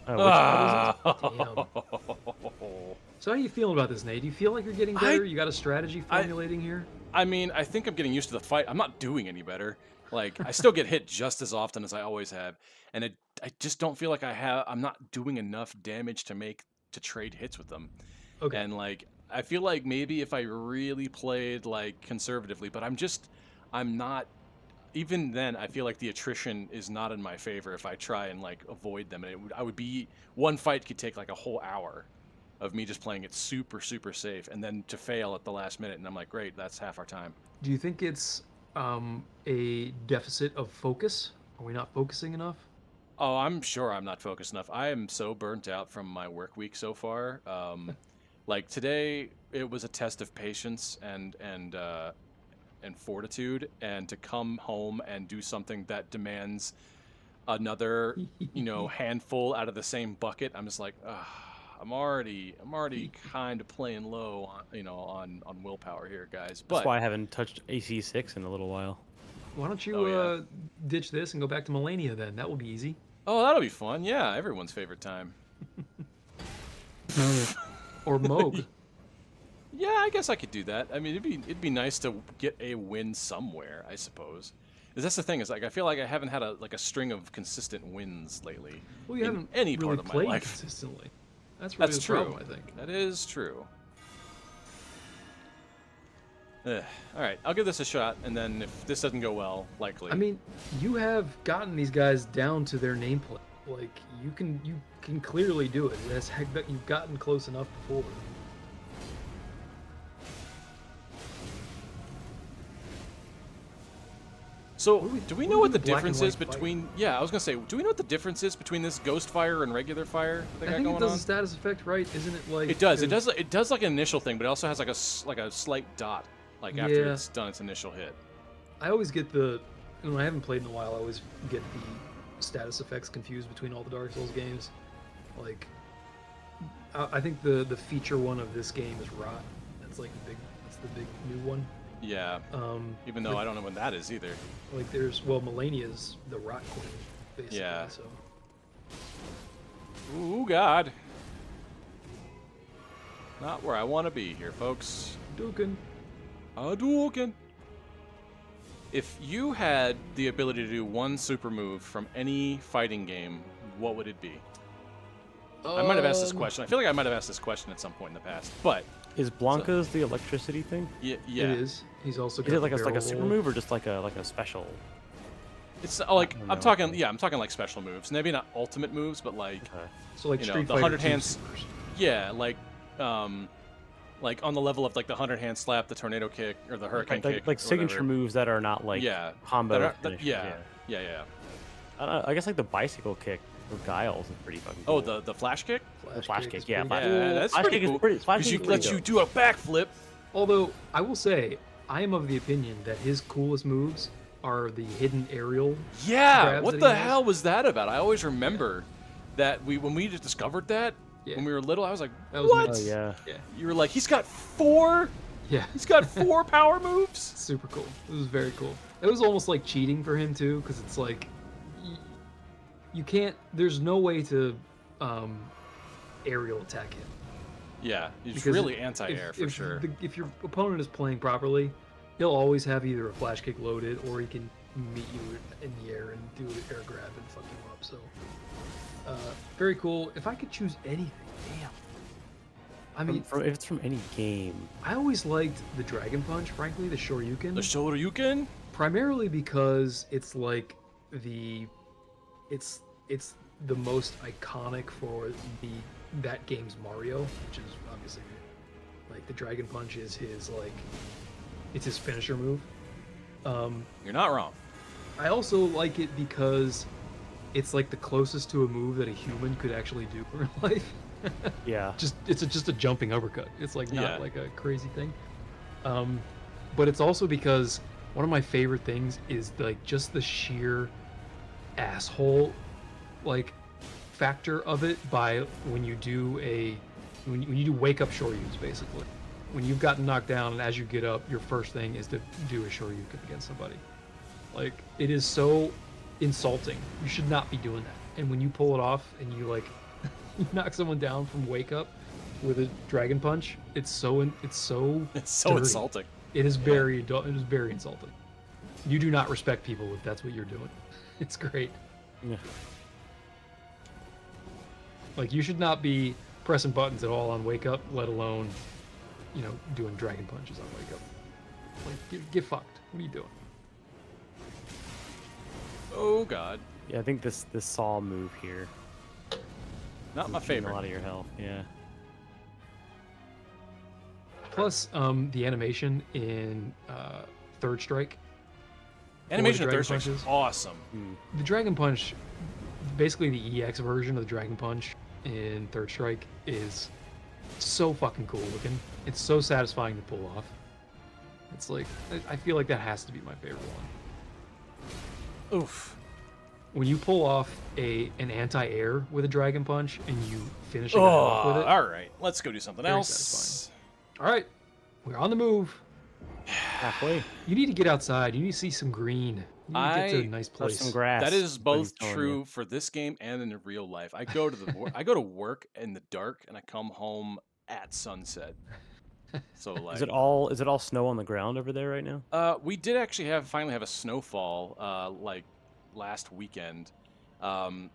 Damn. So how are you feeling about this, Nate? Do you feel like you're getting better? You got a strategy formulating here? I mean, I think I'm getting used to the fight. I'm not doing any better. Like, I still get hit just as often as I always have, and I just don't feel like I'm not doing enough damage to trade hits with them. Okay. And like, I feel like maybe if I really played like conservatively, but I'm not. Even then, I feel like the attrition is not in my favor if I try and like avoid them, and I would be one fight could take like a whole hour of me just playing it super super safe, and then to fail at the last minute, and I'm like, great, that's half our time. Do you think it's a deficit of focus? Are we not focusing enough? Oh, I'm sure I'm not focused enough. I am so burnt out from my work week so far. Like today, it was a test of patience and fortitude, and to come home and do something that demands another, handful out of the same bucket. I'm just like, ugh, I'm already kind of playing low, on willpower here, guys. But That's why I haven't touched AC6 in a little while. Why don't you Oh, yeah. ditch this and go back to Melania then? That will be easy. oh, that'll be fun. Yeah, everyone's favorite time. Or Moog. Yeah, I guess I could do that. I mean, it'd be nice to get a win somewhere, I suppose. 'Cause that's the thing, is like I feel like I haven't had a string of consistent wins lately. Well, you in haven't any really part of my played life. consistently. That's really That's the true. problem, I think. That is true. All right, I'll give this a shot, and then if this doesn't go well, likely. I mean, you have gotten these guys down to their nameplate. Like you can clearly do it. That's heck that you've gotten close enough before. so, what do we- do we what know do what the the black and difference is white fight? between? Yeah, I was gonna say, do we know what the difference is between this ghost fire and regular fire that they I got think it going does on? a status effect, right? Isn't it like It does. It does like an initial thing, but it also has like a slight dot, like after Yeah. it's done its initial hit. I always get when I haven't played in a while, I always get the status effects confused between all the Dark Souls games. Like, I think the feature one of this game is Rot. That's the big new one. Yeah. Even though with- I don't know when that is either. like there's Melania's the Rock Queen, basically. Yeah. So Ooh, God. Not where I want to be here, folks. Dukin. Hadouken. If you had the ability to do one super move from any fighting game, what would it be? I might have asked this question. I feel like I might have asked this question at some point in the past, but Is Blanca's the electricity thing? yeah. It is. He's also Is got it like the a barrel super roll. move or just like a special? It's like don't I'm know. talking. Yeah, I'm talking like special moves. Maybe not ultimate moves, but like So like you know, Street the Fighter 100 2 hands- supers. yeah, like on the level of like the 100-hand slap, the tornado kick, or the hurricane kick, Like or signature whatever. moves that are not like Yeah, combo. that are- finishes, yeah. I don't know, I guess like the bicycle kick with Guiles is pretty fucking cool. Oh, the flash kick. The flash kick, is yeah, pretty flash cool. Yeah, that's Flash pretty kick is cool. pretty- flash Because kick you is let pretty you dope. do a backflip. Although I will say, I am of the opinion that his coolest moves are the hidden aerial. Yeah, grabs what that the he has. hell was that about? I always remember that when we just discovered that Yeah. when we were little, I was like, That was what? Oh nice. yeah. Yeah. You were like, he's got four power moves. Super cool. It was very cool. It was almost like cheating for him too, because it's like you can't. There's no way to aerial attack him. Yeah, he's Because really if- anti-air for if sure. If your opponent is playing properly, he'll always have either a flash kick loaded or he can meet you in the air and do an air grab and fuck you up. So, very cool. If I could choose anything, damn. I mean, If it's from any game, I always liked the Dragon Punch, frankly, the Shoryuken. The Shoryuken? Primarily because it's like it's the most iconic for that game's Mario, which is obviously like the Dragon Punch is his it's his finisher move. You're not wrong. I also like it because it's like the closest to a move that a human could actually do in real life. yeah. It's just a jumping uppercut. It's like not Yeah. like a crazy thing. But it's also because one of my favorite things is like just the sheer asshole like factor of it by when you do wake up Shoryukens basically. When you've gotten knocked down and as you get up, your first thing is to do a Shoryuken against somebody. Like it is so insulting. You should not be doing that. And when you pull it off and you like you knock someone down from wake up with a Dragon Punch, it's so It's so dirty. insulting. It is very it is very insulting. You do not respect people if that's what you're doing. It's great. Yeah. Like you should not be pressing buttons at all on wake up, let alone, doing dragon punches on wake up. Like get fucked. What are you doing? Oh god, Yeah, I think this saw move here. not my is eating favorite. A lot of your health. Yeah. Plus, the animation in Third Strike. Animation of Dragon Third Strike is Punches. awesome. The Dragon Punch, basically the EX version of the Dragon Punch in Third Strike, is so fucking cool looking. It's so satisfying to pull off. It's like I feel like that has to be my favorite one. Oof. When you pull off an anti-air with a Dragon Punch and you finish it Oh, off with it. all right. Let's go do something Very else. All right, we're on the move. Halfway. You need to get outside. You need to see some green. You need to get to a nice Touch place. some grass. That is what he's both telling true you. for this game and in real life. I go to I go to work in the dark and I come home at sunset. So like, Is it all snow on the ground over there right now? we did actually finally have a snowfall like last weekend, and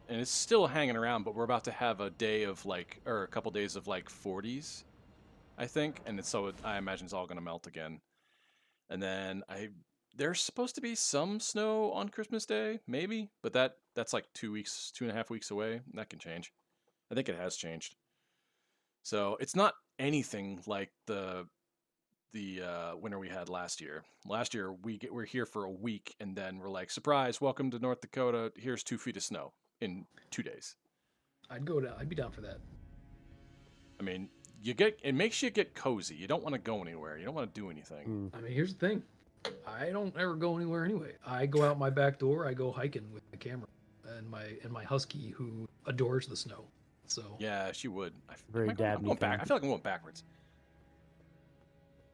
it's still hanging around. But we're about to have a day of a couple days of 40s, I think, and I imagine it's all gonna melt again. And then there's supposed to be some snow on Christmas Day, maybe, but that's like 2.5 weeks away. That can change. I think it has changed. So it's not anything like the winter we had last year. Last year we're here for a week and then we're like, surprise, welcome to North Dakota. Here's 2 feet of snow in 2 days. I'd go down. I'd be down for that. I mean, it makes you get cozy. You don't want to go anywhere. You don't want to do anything. I mean, here's the thing. I don't ever go anywhere anyway. I go out my back door. I go hiking with my camera and my husky who adores the snow. So Yeah, she would. Very I'm Dabney going back. fan. I feel like I'm going backwards.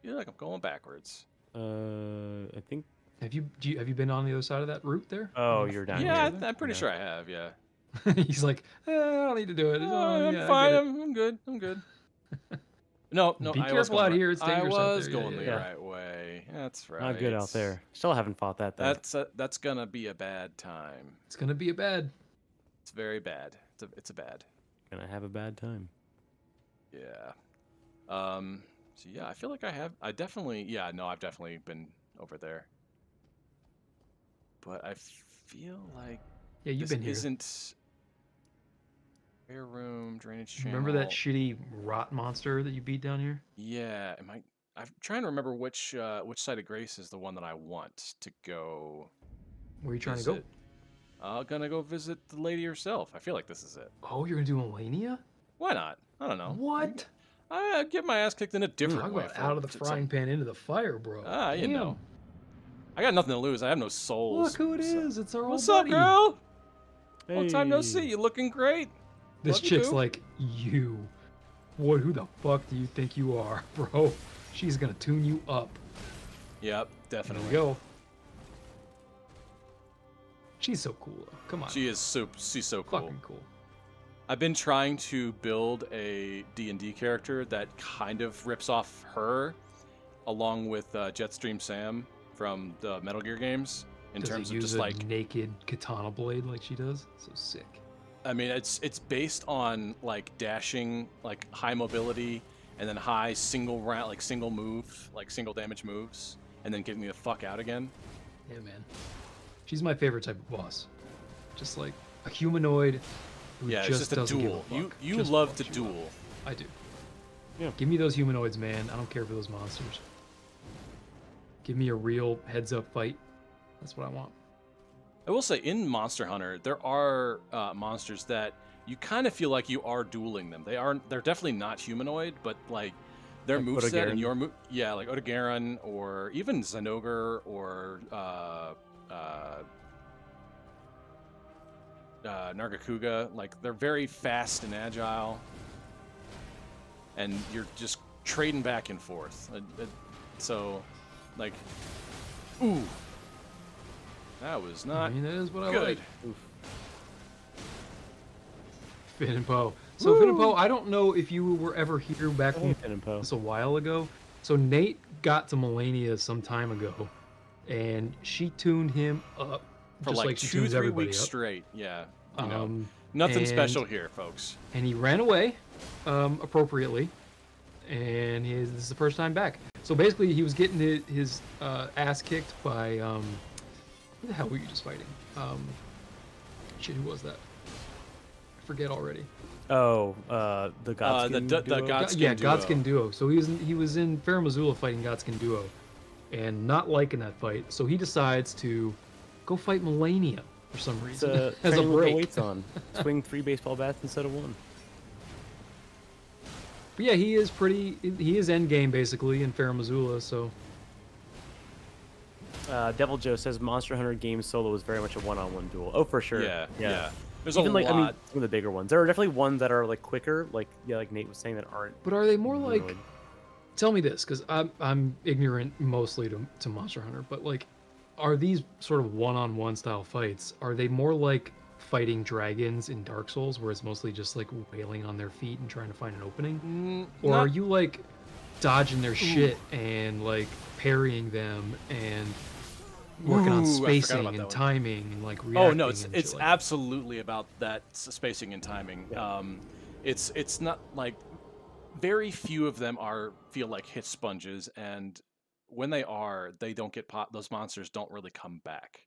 I feel like I'm going backwards. I think. Have you been on the other side of that route there? Oh, you're down Yeah, here. I'm pretty sure I have. Yeah. He's like, I don't need to do it. It's all- I'm yeah, I fine. get it. I'm good. I'm good. No, Be I was careful going out right. here. It's I dangerous out was there. Yeah, going yeah, the yeah. right way. That's right. Not good out there. Still haven't fought that thing. That's gonna be a bad time. It's gonna be a bad. It's very bad. It's a bad. Gonna have a bad time. Yeah. So yeah, I feel like I've definitely been over there. But I feel like Yeah, you've this been here. isn't air room, drainage channel. Remember that shitty rot monster that you beat down here? Yeah, I'm trying to remember which side of Grace is the one that I want to go Where are you trying to go? visit. Gonna go visit the lady herself. I feel like this is it. Oh, you're gonna do Melania? Why not? I don't know. What? I get my ass kicked in a different Talk way. about out of the frying pan into the fire, bro. You Damn. know. I got nothing to lose. I have no souls. Look who it so- is. It's our What's old up, buddy. girl? Long time no Hey. see. You looking great. This Love you, chick's boo. like, you. What? Who the fuck do you think you are, bro? She's gonna tune you up. Yep, There definitely. we go. She's so cool, though. Come on. She's so cool. Fucking cool. I've been trying to build a D&D character that kind of rips off her, along with Jetstream Sam from the Metal Gear games, in Does terms it of use just a like, naked katana blade like she does? So sick. I mean, it's based on like dashing, like high mobility, and then high single round, like single move, like single damage moves, and then getting the fuck out again. Yeah, man. She's my favorite type of boss. Just like a humanoid who Yeah, just it's just a doesn't give duel. a fuck. You Just love to fucks you up. duel. I do. Yeah. Give me those humanoids, man. I don't care for those monsters. Give me a real heads-up fight. That's what I want. I will say, in Monster Hunter, there are monsters that you kind of feel like you are dueling them. They're definitely not humanoid, but like their Like moveset Otogaron. and your move, yeah, like Otogaron or even Zenogre or Nargacuga. Like they're very fast and agile, and you're just trading back and forth. So, like, ooh, that was I not mean, that is what I good. like. Finn and Poe. So Finn and Poe, I don't know if you were ever here back when Finn and Poe. this a while ago. So Nate got to Melania some time ago, and she tuned him up For just like she 2-3 tunes everybody weeks up. straight. Yeah. You know, Um, nothing and- special here, folks. and he ran away appropriately, and this is the first time back. So basically, he was getting his ass kicked by who the hell were you just fighting? Shit, who was that? I forget already. Oh, the Godskin the duo? Godskin Yeah, duo. Godskin Duo. So he was in Fair Missoula fighting Godskin Duo, and not liking that fight. So he decides to go fight Melania for some It's reason a as a training with the break. weights on. Swing 3 baseball bats instead of 1. But yeah, he is end game basically in Fair Missoula. So Devil Joe says Monster Hunter game solo is very much a one-on-one duel. Oh, for sure. Yeah. There's Even a like lot. I mean, some of the bigger ones. There are definitely ones that are like quicker, like like Nate was saying, that aren't. but are they more like? humanoid. Tell me this, because I'm ignorant mostly to Monster Hunter, but like, are these sort of one-on-one style fights? Are they more like fighting dragons in Dark Souls, where it's mostly just like wailing on their feet and trying to find an opening, or not- are you like dodging their shit and like parrying them and working on Ooh, I forgot spacing about and that one. timing and like Oh reacting? no, it's and it's shit like absolutely about that spacing and timing. Yeah. It's not like very few of them feel like hit sponges, and when they are, they don't get those monsters don't really come back.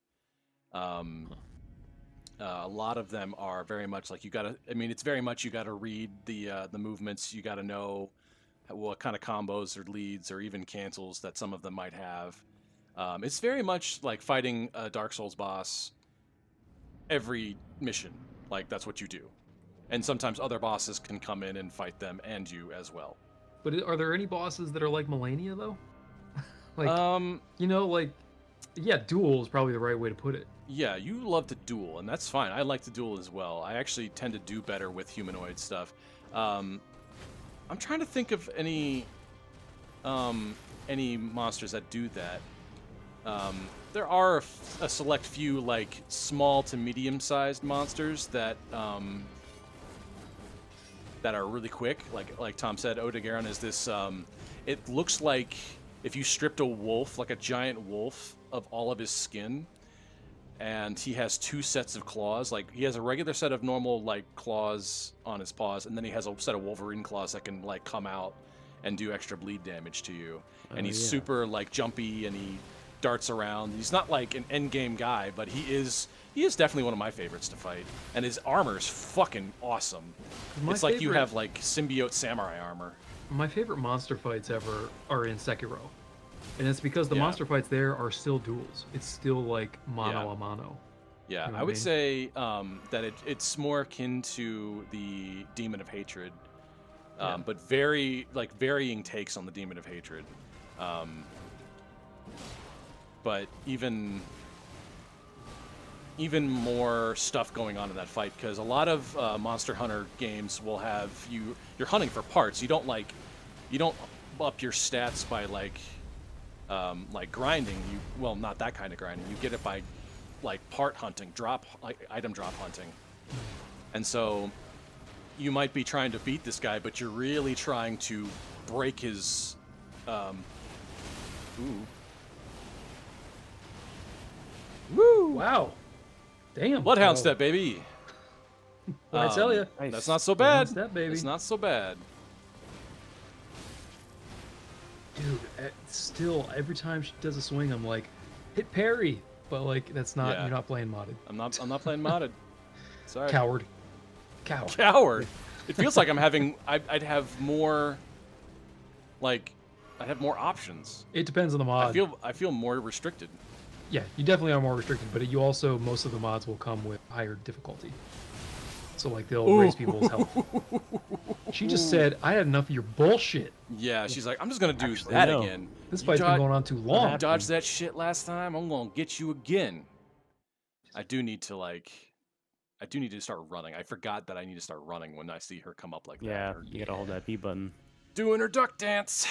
A lot of them are very much like you gotta. I mean, it's very much you gotta read the movements. You gotta know what kind of combos or leads or even cancels that some of them might have. It's very much like fighting a Dark Souls boss every mission. Like, that's what you do. And sometimes other bosses can come in and fight them and you as well. But are there any bosses that are like Melania though? Like Um, like yeah, duel is probably the right way to put it. yeah, you love to duel, and that's fine. I like to duel as well. I actually tend to do better with humanoid stuff. I'm trying to think of any any monsters that do that. There are a select few like small to medium-sized monsters that that are really quick. Like Tom said, Odegaron is this. It looks like if you stripped a wolf, like a giant wolf, of all of his skin, and he has 2 sets of claws. Like he has a regular set of normal like claws on his paws, and then he has a set of Wolverine claws that can like come out and do extra bleed damage to you. And he's super like jumpy, and he darts around. He's not like an end game guy, but he is definitely one of my favorites to fight. And his armor is fucking awesome. It's like you have like symbiote samurai armor. My favorite monster fights ever are in Sekiro. And it's because the monster fights there are still duels. It's still like mano a mano. Yeah, You know I would say that it's more akin to the Demon of Hatred, but very like varying takes on the Demon of Hatred. But even more stuff going on in that fight, because a lot of Monster Hunter games will have you're hunting for parts. You don't up your stats by like grinding. Well, not that kind of grinding. You get it by like part hunting, item drop hunting. And so you might be trying to beat this guy, but you're really trying to break his Woo! Wow. Damn. Bloodhound step, baby. I tell you. Nice. That's not so bad. Step, baby. It's not so bad. Dude, still, every time she does a swing, I'm like, hit parry. But like, that's not. Yeah. You're not playing modded. I'm not playing modded. Sorry. Coward. Coward. It feels like I'd have more. Like, I'd have more options. It depends on the mod. I feel more restricted. Yeah, you definitely are more restricted, but you also, most of the mods will come with higher difficulty. So like they'll raise people's health. She just said, I had enough of your bullshit. Yeah, she's like, I'm just gonna do Actually, that no. again. This You fight's been going on too long. dodged that shit last time. I'm gonna get you again. I do need to start running. I forgot that I need to start running when I see her come up like that. Yeah, Or you gotta hold that B button. doing her duck dance.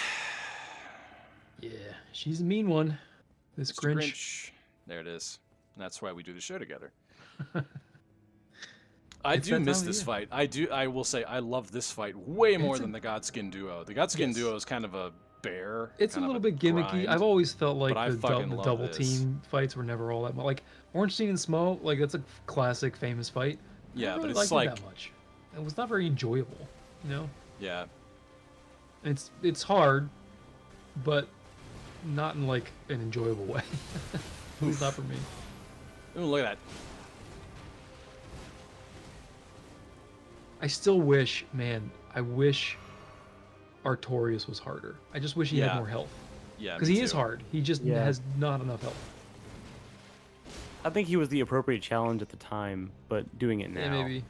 Yeah, she's a mean one. This Mr. Grinch. There it is. And that's why we do the show together. I It's do that miss time of this year. fight. I will say I love this fight way more than the Godskin duo. The Godskin duo is kind of a bear. It's a kind of little bit gimmicky. grind. I've always felt like but I the fucking love double this. team fights were never all that much. Like Ornstein and Smough, like that's a classic, famous fight. I Yeah, don't but really it's liked it like that much. It was not very enjoyable. You know, yeah. it's hard, but not in like an enjoyable way. At least not for me. Ooh, look at that. I still wish, man, I wish Artorias was harder. I just wish he had Yeah. more health. Yeah, Because me he is too. hard. He just Yeah. has not enough health. I think he was the appropriate challenge at the time, but doing it now. Yeah, maybe.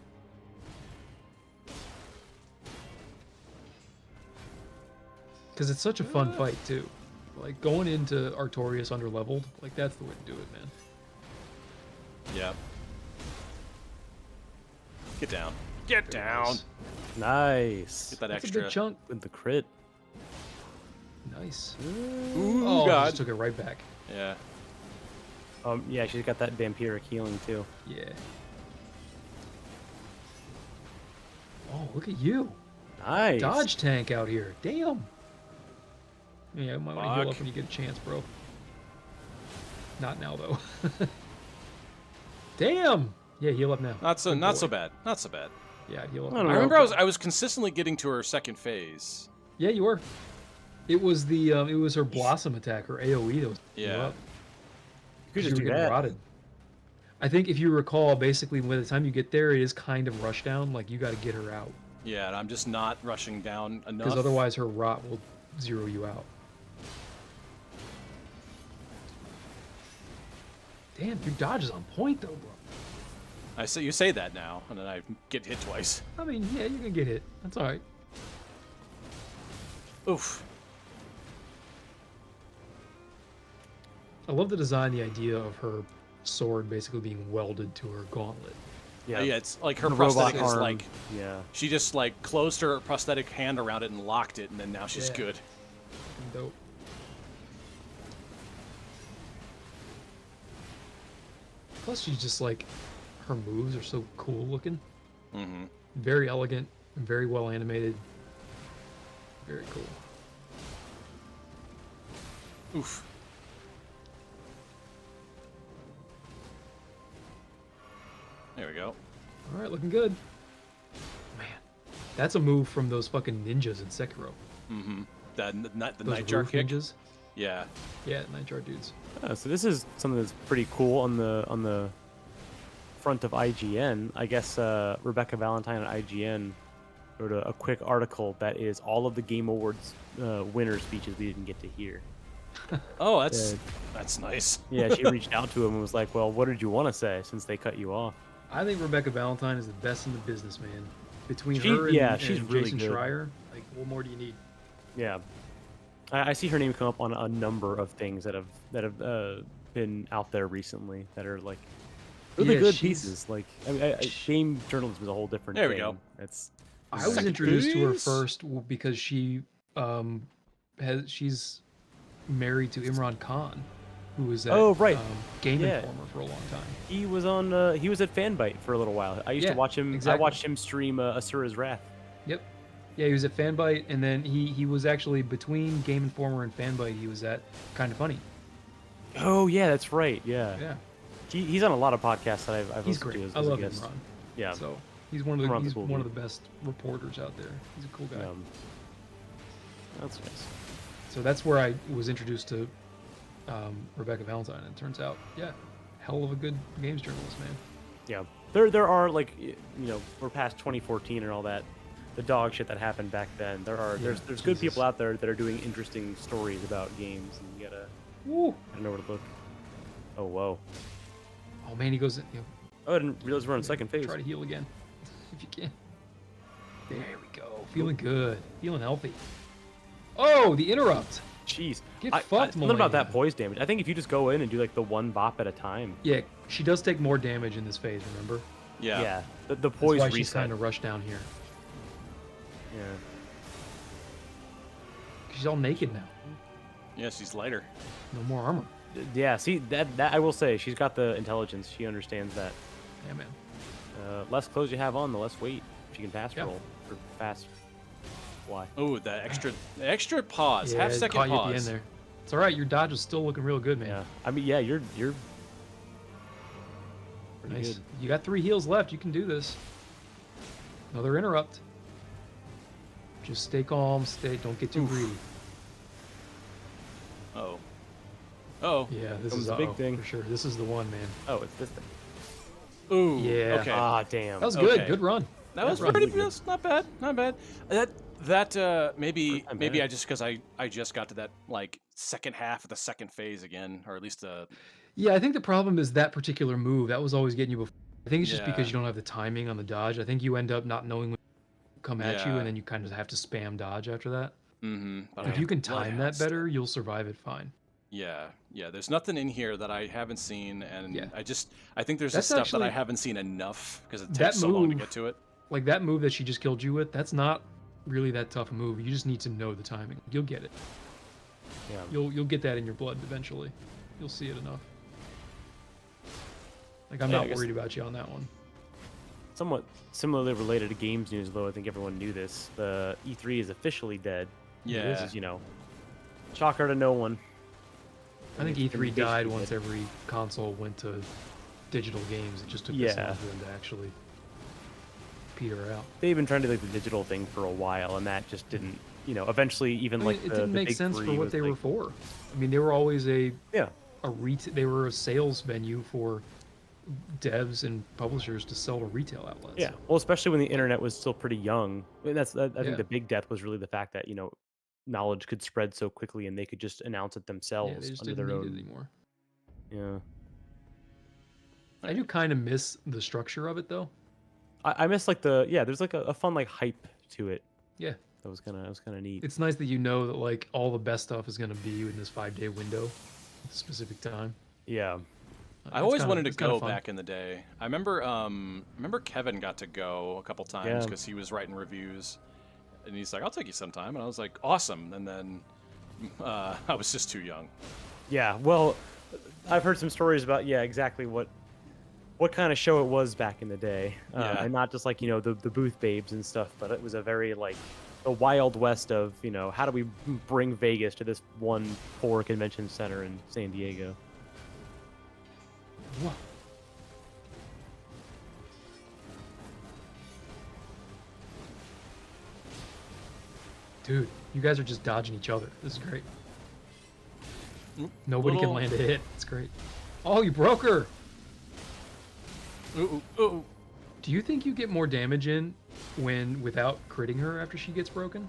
Because it's such a fun fight, too. Like, going into Artorias under-leveled, like, that's the way to do it, man. Yeah. Get down. Get Very down. nice. Nice. Get that That's a extra. good chunk. With the crit. Nice. Ooh, Oh, God. just took it right back. Yeah. Yeah, she's got that vampiric healing too. Yeah. Oh, look at you. Nice. Dodge tank out here. Damn. Yeah, you might want to heal Fuck. up when you get a chance, bro. Not now, though. Damn. Yeah, heal up now. Not so Good boy. bad. Not so bad. Yeah, heal up. I don't I know. remember I was consistently getting to her second phase. Yeah, you were. It was the it was her blossom attack, her AOE that was heal Yeah. up. You could You just were do getting that. rotted. I think if you recall, basically by the time you get there, it is kind of rush down. Like you got to get her out, Yeah, and I'm just not rushing down enough. because otherwise her rot will zero you out. Damn, your dodge is on point though, bro. You say that now, and then I get hit twice. I mean, yeah, you can get hit. That's all right. Oof. I love the design, the idea of her sword basically being welded to her gauntlet. Yeah, it's like her The robot prosthetic is arm. like Yeah. she just like closed her prosthetic hand around it and locked it, and then now she's Yeah. good. Dope. Plus, she's just like, her moves are so cool looking. Mm-hmm. Very elegant and very well animated. Very cool. Oof. There we go. All right, looking good. Man, that's a move from those fucking ninjas in Sekiro. Mm-hmm. The Those nightjar roof kick. ninjas. Yeah. Yeah, nightjar dudes. So this is something that's pretty cool on the front of IGN. I guess Rebecca Valentine at IGN wrote a quick article that is all of the Game Awards winner speeches we didn't get to hear. Oh, that's nice. Yeah, she reached out to him and was like, "Well, what did you want to say since they cut you off?" I think Rebecca Valentine is the best in the business, man. Between She- her and, yeah, and she's really Jason good. Schreier, like, what more do you need? Yeah, I see her name come up on a number of things that have been out there recently that are like really Yeah, good she's- pieces. Like game journalism is a whole different There we thing. go. It's I was Second introduced to her piece? first because she's married to Imran Khan, who was at Oh, right. Game Yeah. Informer for a long time. he was on he was at Fanbyte for a little while. I used Yeah, to watch him. exactly. I watched him stream Asura's Wrath. Yep. Yeah, he was at Fanbyte, and then he was actually between Game Informer and Fanbyte. He was at Kind of Funny. Oh yeah, that's right. Yeah, Yeah, he's on a lot of podcasts that I've he's listened great. to I as a love guest. Imran. Yeah. So he's one of the Imran's a cool one dude. of the best reporters out there. He's a cool guy. That's nice. So that's where I was introduced to Rebecca Valentine, and it turns out, yeah, hell of a good games journalist, man. Yeah, there are like we're past 2014 and all that, the dog shit that happened back then. There's good Jesus. people out there that are doing interesting stories about games, and you gotta Woo. know where to look. Oh whoa! Oh man, he goes. Oh, I didn't realize we're on second phase. Try to heal again, if you can. There we go. Feeling good. Feeling healthy. Oh, the interrupt. Jeez, Get fucked, Something about that Melania. poise damage. I think if you just go in and do like the one bop at a time. Yeah, she does take more damage in this phase. Remember? Yeah. the That's poise why reset. she's kind of rushed down here. Yeah. She's all naked now. Yeah, she's lighter. No more armor. Yeah, see that I will say she's got the intelligence. She understands that. Yeah, man. Less clothes you have on, the less weight she can fast Yeah. roll or fast fly. Oh, the extra pause. Yeah, Half it second caught you at the pause. end there. It's all right. Your dodge is still looking real good, man. Yeah, I mean, yeah, you're pretty Nice. good. You got 3 heals left. You can do this. Another interrupt. Just stay calm. Don't get too Oof. greedy. Oh. Oh. Yeah, this Comes is the big uh-oh, thing. for sure. This is the one, man. Oh, it's this thing. Ooh. Yeah. Okay. Ah, damn. That was good. Okay. Good run. That was run. pretty Really good. that's not bad. Not bad. Maybe Not maybe bad. I just because I just got to that like second half of the second phase again, or at least Yeah, I think the problem is that particular move. That was always getting you before. I think it's just because Yeah. you don't have the timing on the dodge. I think you end up not knowing when to come at you, Yeah. and then you kind of have to spam dodge after that. But If I you can blood time that hounds better, still. you'll survive it fine. Yeah. There's nothing in here that I haven't seen, and Yeah. I think there's That's stuff that I actually- haven't seen enough because it That takes so long to move- get to it. Like that move that she just killed you with, that's not really that tough a move. You just need to know the timing. You'll get it. Yeah. You'll get that in your blood eventually. You'll see it enough. Like I'm Yeah, I not guess- worried about you on that one. Somewhat similarly related to games news, though I think everyone knew this. The E3 is officially dead. Yeah. This is, shocker to no one. I think It's been E3 died basically once dead. every console went to digital games. It just took Yeah. this long for them to actually peter out. They've been trying to do like the digital thing for a while, and that just didn't. Eventually, even I mean, like it the didn't make big sense for three what was they were like- for. I mean, they were always a Yeah. they were a sales venue for devs and publishers to sell to retail outlets. Yeah, well, especially when the internet was still pretty young. I mean, I Yeah. think the big death was really the fact that knowledge could spread so quickly, and they could just announce it Yeah, themselves they just under didn't their need it own. anymore. Yeah, I do kind of miss the structure of it though. I miss like there's like a fun like hype to it. Yeah. That was kind of neat. It's nice that you know that like all the best stuff is going to be in this 5-day window at a specific time. Yeah, I always wanted to go back in the day. I remember Kevin got to go a couple times Yeah. because he was writing reviews, and he's like, "I'll take you sometime," and I was like, "Awesome!" And then I was just too young. yeah. Well, I've heard some stories about exactly what what kind of show it was back in the day, Yeah. and not just like the booth babes and stuff, but it was a very like the wild west of how do we bring Vegas to this one poor convention center in San Diego. Whoa. Dude, you guys are just dodging each other. This is great. Nobody can land a hit. It's great. Oh, you broke her. Ooh, ooh. Do you think you get more damage in without critting her after she gets broken?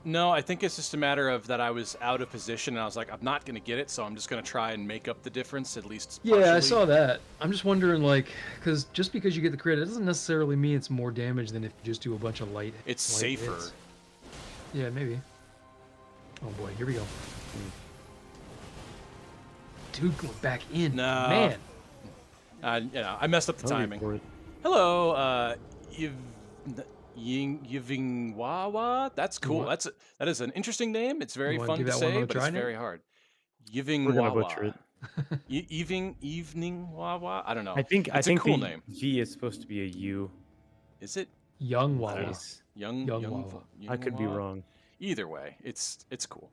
No, I think it's just a matter of that I was out of position and I was like, I'm not gonna get it, so I'm just gonna try and make up the difference at least. Yeah, I partially. saw that. I'm just wondering, like, because just because you get the crit, it doesn't necessarily mean it's more damage than if you just do a bunch of light. It's light safer. hits. Yeah, maybe. Oh boy, here we go. Dude, going back in. No. Man. I messed up the timing. Hello, Yiving Wawa. That's cool. What? That is an interesting name. It's very wanna fun give to that one say, another but try, it's Nick? very hard. Yiving We're gonna Wawa. butcher it. Evening Wawa. I don't know. I think it's a cool the name. V is supposed to be a U. Is it Young I Wawa. don't know. Young Wawa. I could be Wawa? wrong. Either way, it's cool.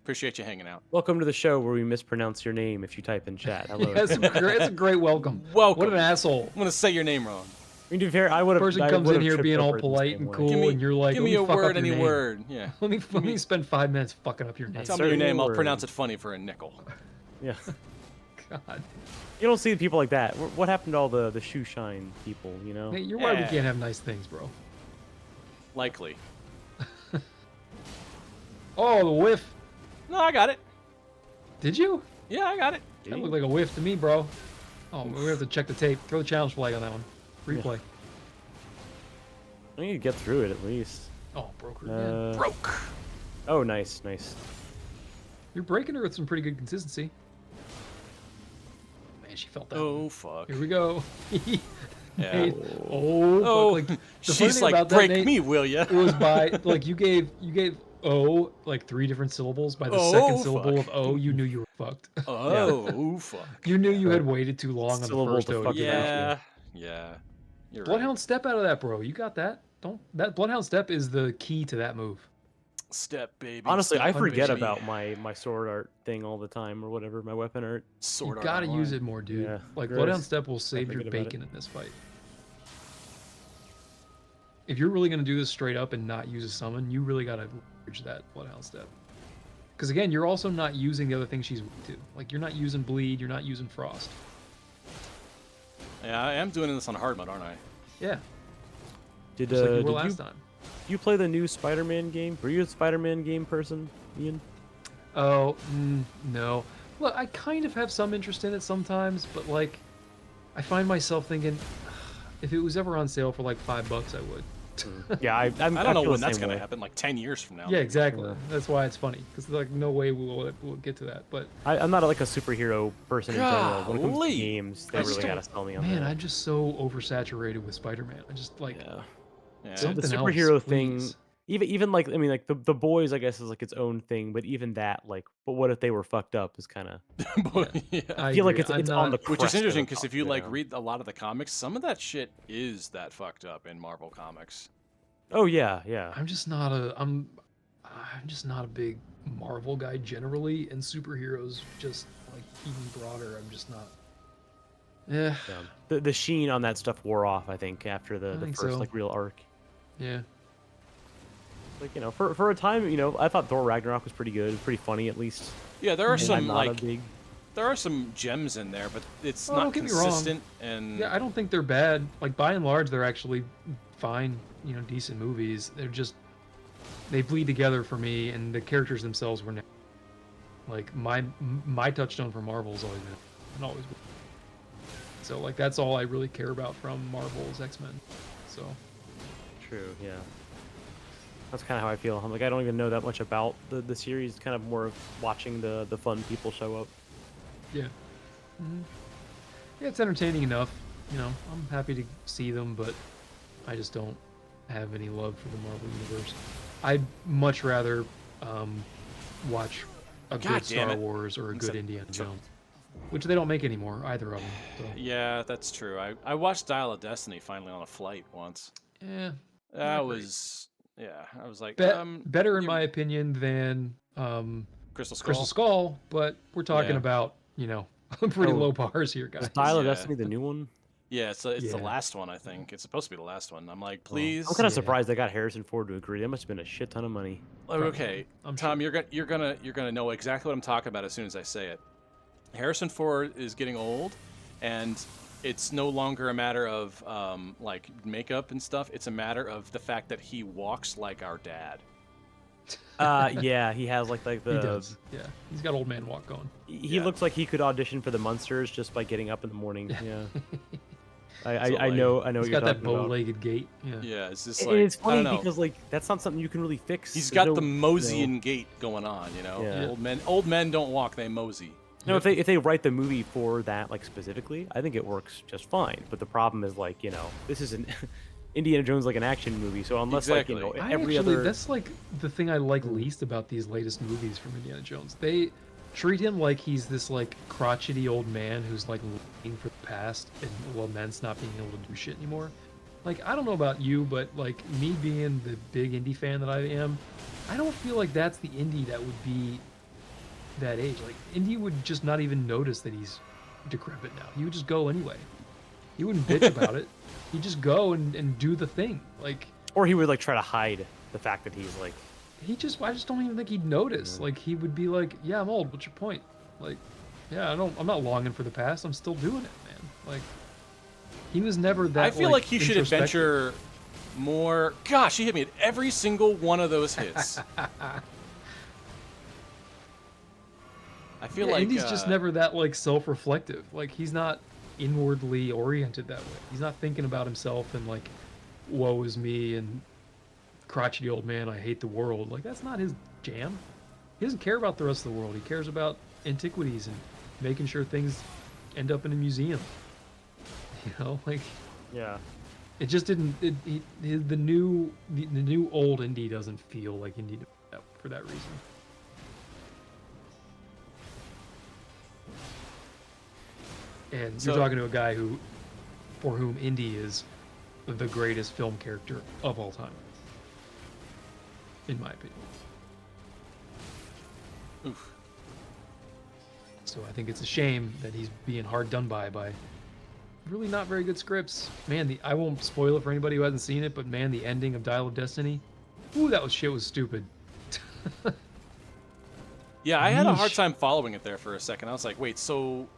Appreciate you hanging out. Welcome to the show where we mispronounce your name if you type in chat. Hello. Yeah, it's a great welcome. Welcome. What an asshole. I'm gonna say your name wrong. I mean, to be fair, I would have. Person comes in here being all polite and cool, and you're like, give "Let me me a fuck up word, your any name. word. Yeah. Let me spend 5 minutes fucking up your name. Tell me your certainly name. a I'll word. pronounce it funny for a nickel. Yeah. God. You don't see people like that. What happened to all the shoe shine people? Hey, you're why we Yeah. can't have nice things, bro. Likely. Oh, the whiff. No, I got it. Did you? Yeah, I got it. That looked like a whiff to me, bro. Oh, we have to check the tape. Throw the challenge flag on that one. Replay. I need to get through it at least. Oh, broke her again. Broke. Oh, nice. You're breaking her with some pretty good consistency. Man, she felt that. Oh fuck. Here we go. Yeah. Nate. Oh, Oh, fuck, like, the funny she's thing like, about that, break Nate, me, will ya? It was by like you gave O like 3 different syllables. By the Oh, second syllable fuck. of O, you knew you were fucked. Oh, fuck. You knew you had waited too long on the Syllable first to O. fuck to get out. Yeah. Yeah. You're right. Bloodhound step out of that, bro. You got that. That Bloodhound step is the key to that move. Step, baby. Honestly, step, I forget baby. about my sword art thing all the time, or whatever, my weapon art. Sword You art gotta use online. it more, dude. Yeah, Like gross. Bloodhound step will save your forget about it. bacon in this fight. If you're really gonna do this straight up and not use a summon, you really gotta leverage that Bloodhound step. Because again, you're also not using the other things she's weak to. Like you're not using bleed, you're not using frost. Yeah, I am doing this on hard mode, aren't I? Yeah, Did just like you were did last time. you play the new Spider-Man game? Were you a Spider-Man game person, Ian? Oh, no. Look, I kind of have some interest in it sometimes, but like, I find myself thinking, if it was ever on sale for like $5, I would. Yeah, I I don't know feel when the that's same gonna way. happen. Like 10 years from now. Yeah, exactly. Yeah. That's why it's funny, because like no way we'll get to that. But I'm not like a superhero person in general. When it comes to Golly. games, they I just really don't- gotta sell me on man, that. I'm just so oversaturated with Spider-Man. I just like Yeah. Yeah. The something superhero else, thing, please. even like I mean, like the boys, I guess, is like its own thing. But even that, like, but what if they were fucked up? Is kind of. Yeah. I feel like agree. it's I'm on the not- Which crest is of interesting the because top, if you like know? read a lot of the comics, some of that shit is that fucked up in Marvel comics. Oh yeah. I'm just not a big Marvel guy generally, and superheroes just like even broader. I'm just not. Yeah, Yeah. The sheen on that stuff wore off, I think, after the think first so. like real arc. yeah. Like for a time, I thought Thor Ragnarok was pretty good, pretty funny at least. Yeah, there are And I'm some not like a big. there are some gems in there, but it's Oh, not don't get me wrong. consistent. And Yeah, I don't think they're bad. Like by and large, they're actually fine. Decent movies. They're just they bleed together for me, and the characters themselves were never, like my touchstone for Marvel's always been and always been. So like that's all I really care about from Marvel's X-Men. So True, yeah. That's kind of how I feel. I'm like, I don't even know that much about the series. It's kind of more of watching the fun people show up. yeah, yeah, it's entertaining enough. I'm happy to see them, but I just don't have any love for the Marvel universe. I'd much rather watch a God good damn Star it. Wars or a good Except- Indiana Jones. which they don't make anymore, either of them. So, Yeah, that's true. I watched Dial of Destiny finally on a flight once. yeah, That not great. was yeah. I was like, Better in you- my opinion than Crystal Skull. Crystal Skull, but we're talking Yeah. about pretty Oh, low bars here, guys. Style of Yeah. Destiny, the new one. Yeah, it's the Yeah. last one. I think it's supposed to be the last one. I'm like, Well, please. I'm kind of Yeah. surprised they got Harrison Ford to agree. That must have been a shit ton of money. Oh, okay, I'm Tom, sure. you're gonna know exactly what I'm talking about as soon as I say it. Harrison Ford is getting old, and it's no longer a matter of like makeup and stuff. It's a matter of the fact that he walks like our dad. Yeah, he has like the. He does. Yeah, he's got old man walk going. He Yeah. looks like he could audition for the Munsters just by getting up in the morning. Yeah. I So, know like, I know what He's you're got that talking about. bow-legged gait. Yeah. Yeah, it's just And like it's I funny don't know. because like that's not something you can really fix. He's There's got the no, Moseian gait going on. Yeah. Old men don't walk; they mosey. No, if they write the movie for that like specifically, I think it works just fine. But the problem is like this is an Indiana Jones like an action movie, so unless Exactly. I every actually, other that's like the thing I like least about these latest movies from Indiana Jones. They treat him like he's this like crotchety old man who's like looking for the past and laments not being able to do shit anymore. Like, I don't know about you, but like me being the big indie fan that I am, I don't feel like that's the indie that would be that age. Like, indie would just not even notice that he's decrepit now. He would just go anyway. He wouldn't bitch about it. He'd just go and do the thing. Like, or he would like try to hide the fact that he's like I just don't even think he'd notice. Like, he would be like, yeah, I'm old. What's your point? Like, yeah, I'm not longing for the past. I'm still doing it, man. Like, he was never that. I feel like he should introspective. adventure more. Gosh, he hit me at every single one of those hits. I feel like Indy's just never that like self-reflective. Like, he's not inwardly oriented that way. He's not thinking about himself and like, woe is me and crotchety old man, I hate the world. Like, that's not his jam. He doesn't care about the rest of the world. He cares about antiquities and making sure things end up in a museum. Like, yeah. it just didn't. The new old Indy doesn't feel like Indy for that reason. And So- you're talking to a guy for whom Indy is the greatest film character of all time, in my opinion. Oof. So I think it's a shame that he's being hard done by really not very good scripts. Man, I won't spoil it for anybody who hasn't seen it, but man, the ending of Dial of Destiny, ooh, that shit was stupid. Yeah, I had a hard Yeesh. time following it there for a second. I was like, wait, so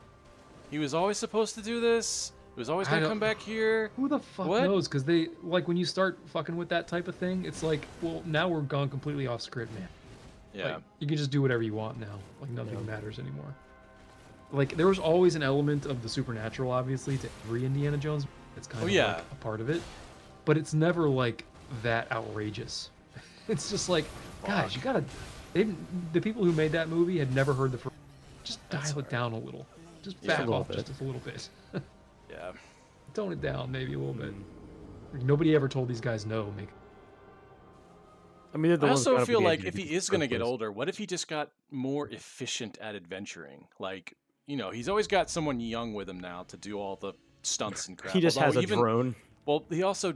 he was always supposed to do this? He was always I going to don't- come back here? Who the fuck What? knows? Because they, like, when you start fucking with that type of thing, it's like, well, now we're gone completely off script, man. Yeah. Like, you can just do whatever you want now. Like, nothing matters anymore. Like, there was always an element of the supernatural, obviously, to every Indiana Jones. It's kind of yeah. like a part of it. But it's never, like, that outrageous. It's just like, guys, you gotta... The people who made that movie had never heard the first... Just That's dial it down a little. Just Yeah. back A little off bit. just a little bit. Yeah. Tone it down maybe a little bit. Nobody ever told these guys no. I mean, they're the I ones who also got up feel with the like idea if he in the is going to first get place. older, what if he just got more efficient at adventuring? Like, he's always got someone young with him now to do all the stunts and crap. He just has Although a drone. Well, he also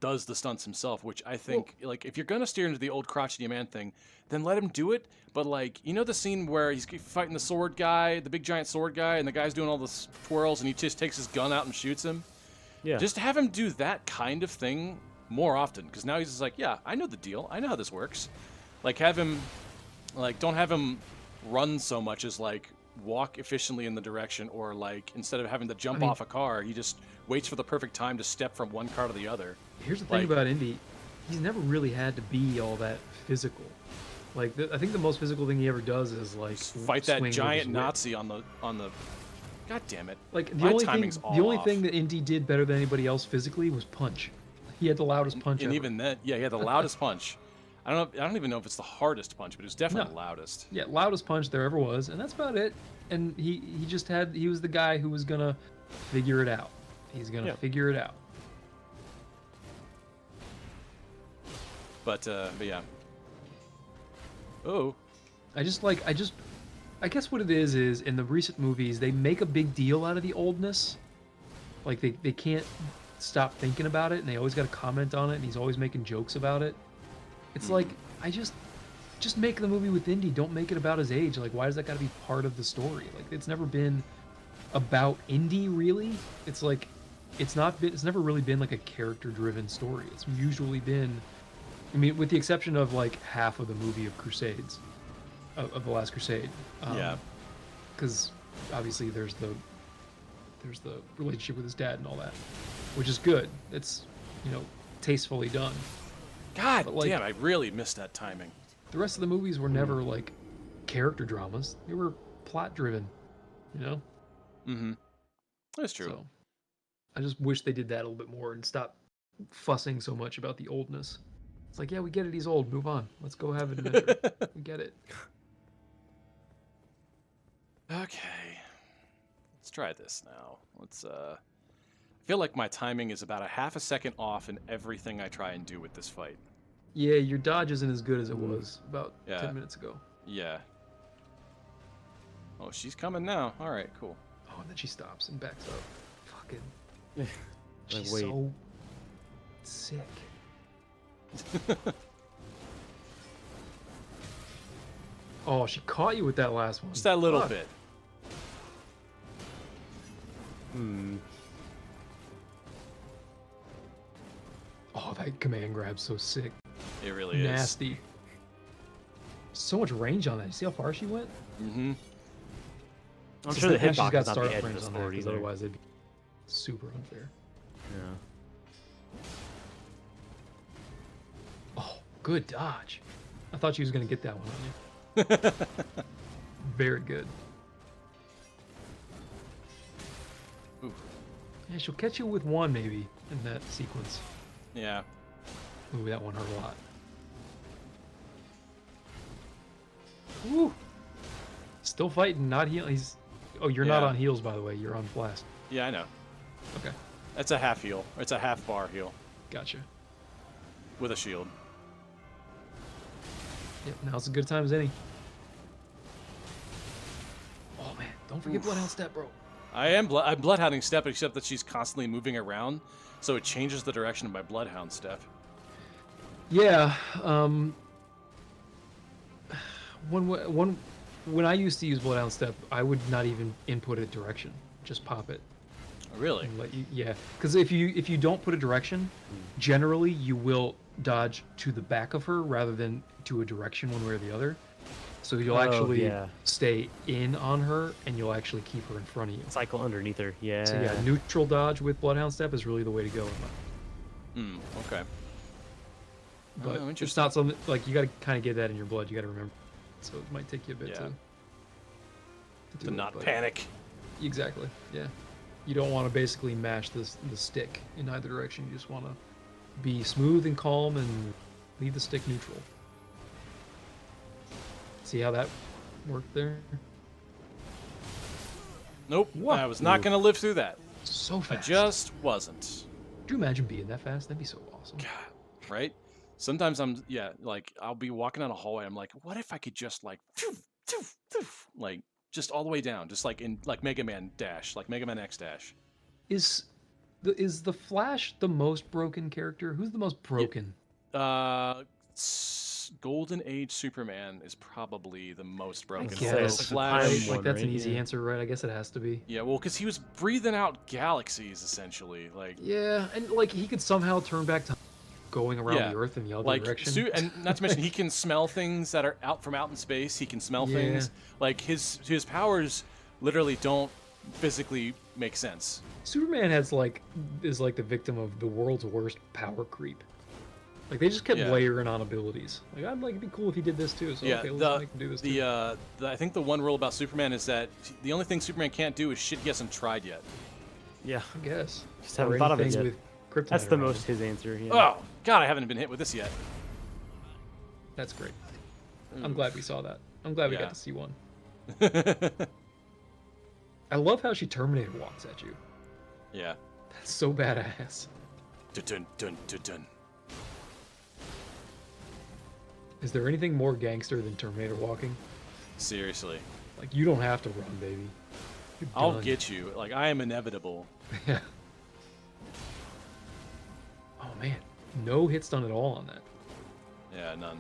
does the stunts himself, which I think, like, if you're gonna steer into the old crotchety man thing, then let him do it. But like, the scene where he's fighting the sword guy, the big giant sword guy, and the guy's doing all the twirls, and he just takes his gun out and shoots him. Yeah. Just have him do that kind of thing more often, because now he's just like, yeah, I know the deal. I know how this works. Like, don't have him run so much as like walk efficiently in the direction, or like instead of having to jump off a car, he just waits for the perfect time to step from one car to the other. Here's the thing Like- about Indy. He's never really had to be all that physical. Like, I think the most physical thing he ever does is like Fight swing that with giant his whip. Nazi on the. God damn it! Like, My timing's all the only off. thing that Indy did better than anybody else physically was punch. He had the loudest punch And ever. even then, yeah, he had the loudest punch. I don't even know if it's the hardest punch, but it was definitely No. the loudest. Yeah, loudest punch there ever was, and that's about it. And he was the guy who was gonna figure it out. He's gonna Yeah. figure it out. But yeah. Oh, I just I guess what it is in the recent movies they make a big deal out of the oldness. Like they can't stop thinking about it, and they always got to comment on it, and he's always making jokes about it. It's like I just make the movie with Indy. Don't make it about his age. Like, why does that got to be part of the story? Like, it's never been about Indy really. It's like it's never really been like a character-driven story. It's usually been, I mean, with the exception of like half of the movie of Crusades, of the Last Crusade. Yeah. Because obviously there's the relationship with his dad and all that, which is good. It's, you know, tastefully done. God But, like, damn, I really missed that timing. The rest of the movies were never like character dramas. They were plot driven, you know? Mm-hmm. That's true. So I just wish they did that a little bit more and stop fussing so much about the oldness. It's like, yeah, we get it, he's old. Move on. Let's go have an adventure. We get it. Okay. Let's try this now. Let's I feel like my timing is about a half a second off in everything I try and do with this fight. Yeah, your dodge isn't as good as it was about Yeah. 10 minutes ago. Yeah. Oh, she's coming now. All right, cool. Oh, and then she stops and backs up. Fucking. Like, She's wait. so sick. Oh, she caught you with that last one. Just that little Fuck. bit. Oh, that command grab's so sick. It really is. Nasty. So much range on that. You see how far she went? Mm-hmm. I'm It's sure the just that hitbox she's got is not star the edge of frames the on that, sword 'cause either. otherwise it'd be super unfair. Yeah. Oh, good dodge. I thought she was gonna get that one on you. Very good. Ooh. Yeah, she'll catch you with one maybe in that sequence. Yeah. Ooh, that one hurt a lot. Woo! Still fighting, not heal. He's. Oh, you're not Yeah. on heals, by the way. You're on blast. Yeah, I know. Okay, That's a half heal. It's a half bar heal gotcha. with a shield. Yep, now's as good a time as any. Oh man, don't forget Bloodhound Step, bro. I'm bloodhounding step, except that she's constantly moving around, so it changes the direction of my bloodhound step. Yeah. When I used to use Bloodhound Step, I would not even input a direction. Just pop it. Really? And let you, yeah, because if you don't put a direction, generally you will dodge to the back of her rather than to a direction one way or the other. So you'll Oh, actually yeah. stay in on her, and you'll actually keep her in front of you. Cycle underneath her. Yeah. So yeah, neutral dodge with Bloodhound Step is really the way to go. Okay. But Oh, it's interesting. not something like you got to kind of get that in your blood. You got to remember. So it might take you a bit Yeah. to To do it, not but- panic. Exactly. Yeah. You don't want to basically mash the stick in either direction. You just want to be smooth and calm and leave the stick neutral. See how that worked there? Nope. What? I was not going to live through that. So I fast. just wasn't. Could you imagine being that fast? That'd be so awesome. God, right? Sometimes like I'll be walking down a hallway. I'm like, what if I could just like, like just all the way down, just like in like Mega Man Dash, like Mega Man X Dash. Is the Flash the most broken character? Who's the most broken? Golden Age Superman is probably the most broken. guess. although It's a Flash, time Like one, that's an right? easy Yeah. answer, right? I guess it has to be. yeah, well, because he was breathing out galaxies essentially, like Yeah, and like he could somehow turn back to going around Yeah, the Earth in the other like direction. and not to mention he can smell things that are out in space. He can smell Yeah. things. Like his powers literally don't physically make sense. Superman is like the victim of the world's worst power creep. Like they just kept Yeah. layering on abilities. Like I'm like it'd be cool if he did this too. So Yeah, okay, let's make him do this too. I think the one rule about Superman is that the only thing Superman can't do is shit he hasn't tried yet. Yeah. I guess. Just haven't Or thought of it anything yet. with kryptonite That's the around most him. his answer. Yeah. Oh God, I haven't been hit with this yet. That's great. I'm glad we saw that. I'm glad we Yeah. got to see one. I love how she Terminator walks at you. Yeah. That's so badass. Dun dun dun dun. Is there anything more gangster than Terminator walking? Seriously. Like, you don't have to run, baby. You're I'll done. get you. Like, I am inevitable. Yeah. Oh, man. No hits done at all on that. Yeah, none.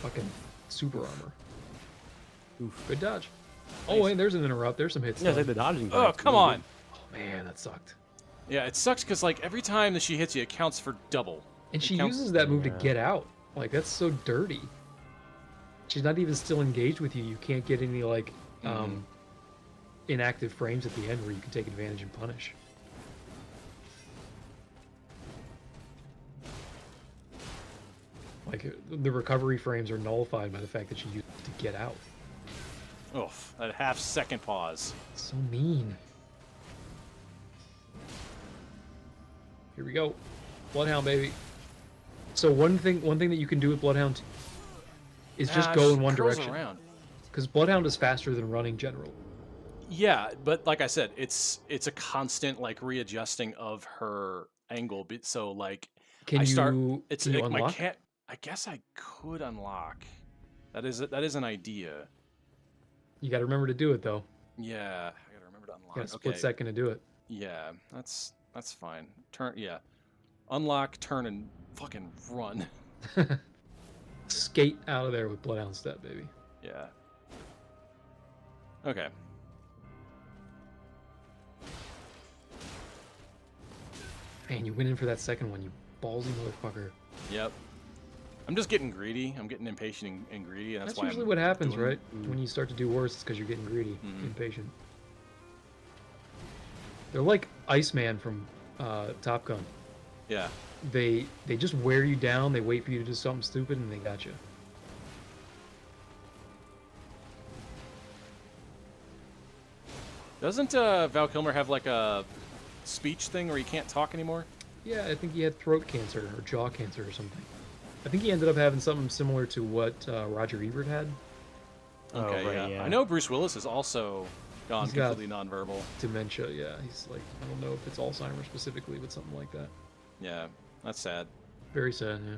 Fucking super armor. Oof. Good dodge. Oh, Nice. and there's an interrupt. There's some hits. Yeah, it's like done. the dodging. Oh, part's come really on. Oh, man, that sucked. Yeah, it sucks because, like, every time that she hits you, it counts for double. And It she counts- uses that move to Yeah. get out. Like, that's so dirty. She's not even still engaged with you. You can't get any, like, inactive frames at the end where you can take advantage and punish. Like, the recovery frames are nullified by the fact that she used it to get out. Oof, that half-second pause. So mean. Here we go. Bloodhound, baby. So one thing that you can do with Bloodhound is just go in one curls direction. around. Because Bloodhound is faster than running general. Yeah, but like I said, it's a constant like readjusting of her angle. So like Can I you start, it's can you like my unlock? cat. I guess I could unlock. That is an idea. You got to remember to do it though. Yeah, I gotta remember to unlock. You got a split Okay. second to do it. Yeah, that's fine. Turn. Yeah, unlock, turn, and fucking run. Skate out of there with Bloodhound step, baby. Yeah. Okay. Man, you went in for that second one, you ballsy motherfucker. Yep. I'm just getting greedy. I'm getting impatient and greedy, and that's, That's why usually I'm what happens, doing- right? When you start to do worse, it's because you're getting greedy, Mhm. impatient. They're like Iceman from Top Gun. Yeah. They just wear you down. They wait for you to do something stupid, and they got you. Doesn't Val Kilmer have like a speech thing where he can't talk anymore? Yeah, I think he had throat cancer or jaw cancer or something. I think he ended up having something similar to what Roger Ebert had. Okay, right, yeah. yeah. I know Bruce Willis has also gone He's got- completely nonverbal. Dementia, yeah. He's like, I don't know if it's Alzheimer's specifically, but something like that. Yeah, that's sad. Very sad, yeah.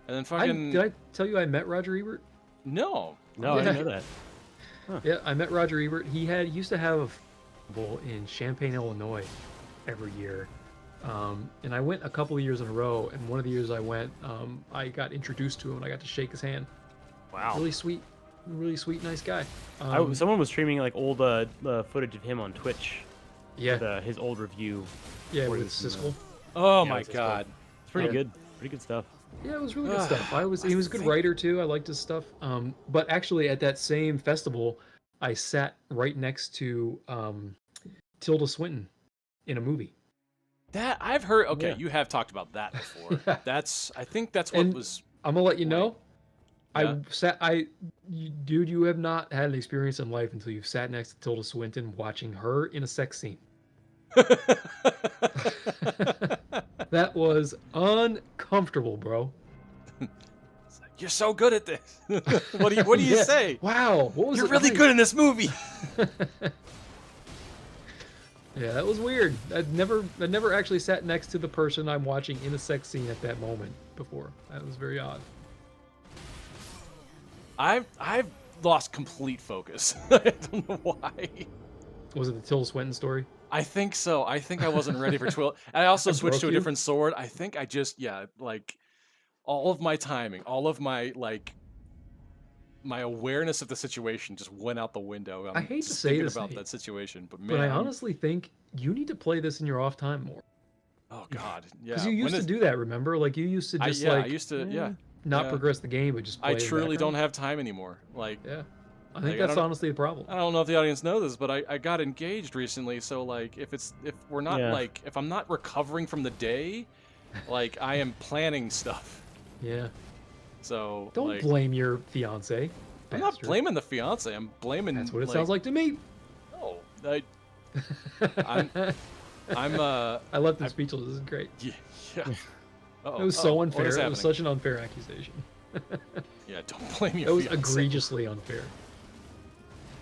And then fucking Did I tell you I met Roger Ebert? no. No, I Yeah. didn't know that. Yeah, I met Roger Ebert. He used to have a festival in Champaign, Illinois, every year, and I went a couple of years in a row. And one of the years I went, I got introduced to him and I got to shake his hand. Wow. Really sweet, nice guy. Someone was streaming like old footage of him on Twitch. Yeah, With, his old review. yeah, what with is it, Siskel. Oh Yeah, my it's just god. It's pretty Yeah. good. Pretty good stuff. Yeah, it was really good stuff. I He was a good think- writer too. I liked his stuff. But actually, at that same festival, I sat right next to Tilda Swinton in a movie. That I've heard. Okay, Yeah. you have talked about that before. Yeah. I think that's what And- was. I'm gonna let you know. Yeah. Dude, you have not had an experience in life until you've sat next to Tilda Swinton watching her in a sex scene. That was uncomfortable, bro. You're so good at this. what do you Yeah. say? Wow, what was You're it really like? good in this movie. Yeah, that was weird. I'd never actually sat next to the person I'm watching in a sex scene at that moment before. That was very odd. I've lost complete focus. I don't know why. Was it the Tilda Swinton story? I think so. I think I wasn't ready for 12. I also I switched to a broke you? different sword. I think I just like all of my timing, all of my my awareness of the situation just went out the window. I'm I hate to just say thinking this, about Nate, that situation, but man, But I honestly think you need to play this in your off time more. oh god, yeah. Because you used when to is- do that, remember? Like you used to just I like used to, yeah. not yeah. progress the game, but just play I in the truly don't background. have time anymore. Like, Yeah, I Like, think I that's don't- honestly the problem. I don't know if the audience knows this, but I got engaged recently. So like, if we're not Yeah. like, if I'm not recovering from the day, like I am planning stuff. Yeah, So don't like, blame your fiance. I'm not blaming the fiance. I'm blaming. That's what it sounds like to me. No, I'm I left him speechless. This is great. yeah. Uh-oh. It was so What unfair. is It was happening? such an unfair accusation. Yeah, don't blame your It was fiance. egregiously unfair.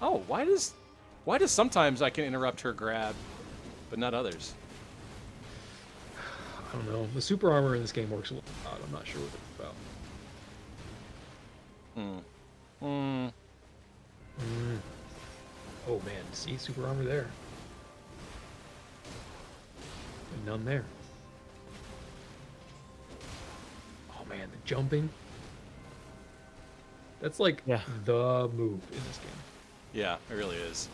Oh, why does sometimes I can interrupt her grab, but not others? I don't know. The super armor in this game works a little odd. I'm not sure what it's about. Oh man, see super armor there. But none there. Oh man, the jumping. That's like Yeah. the move in this game. Yeah, it really is.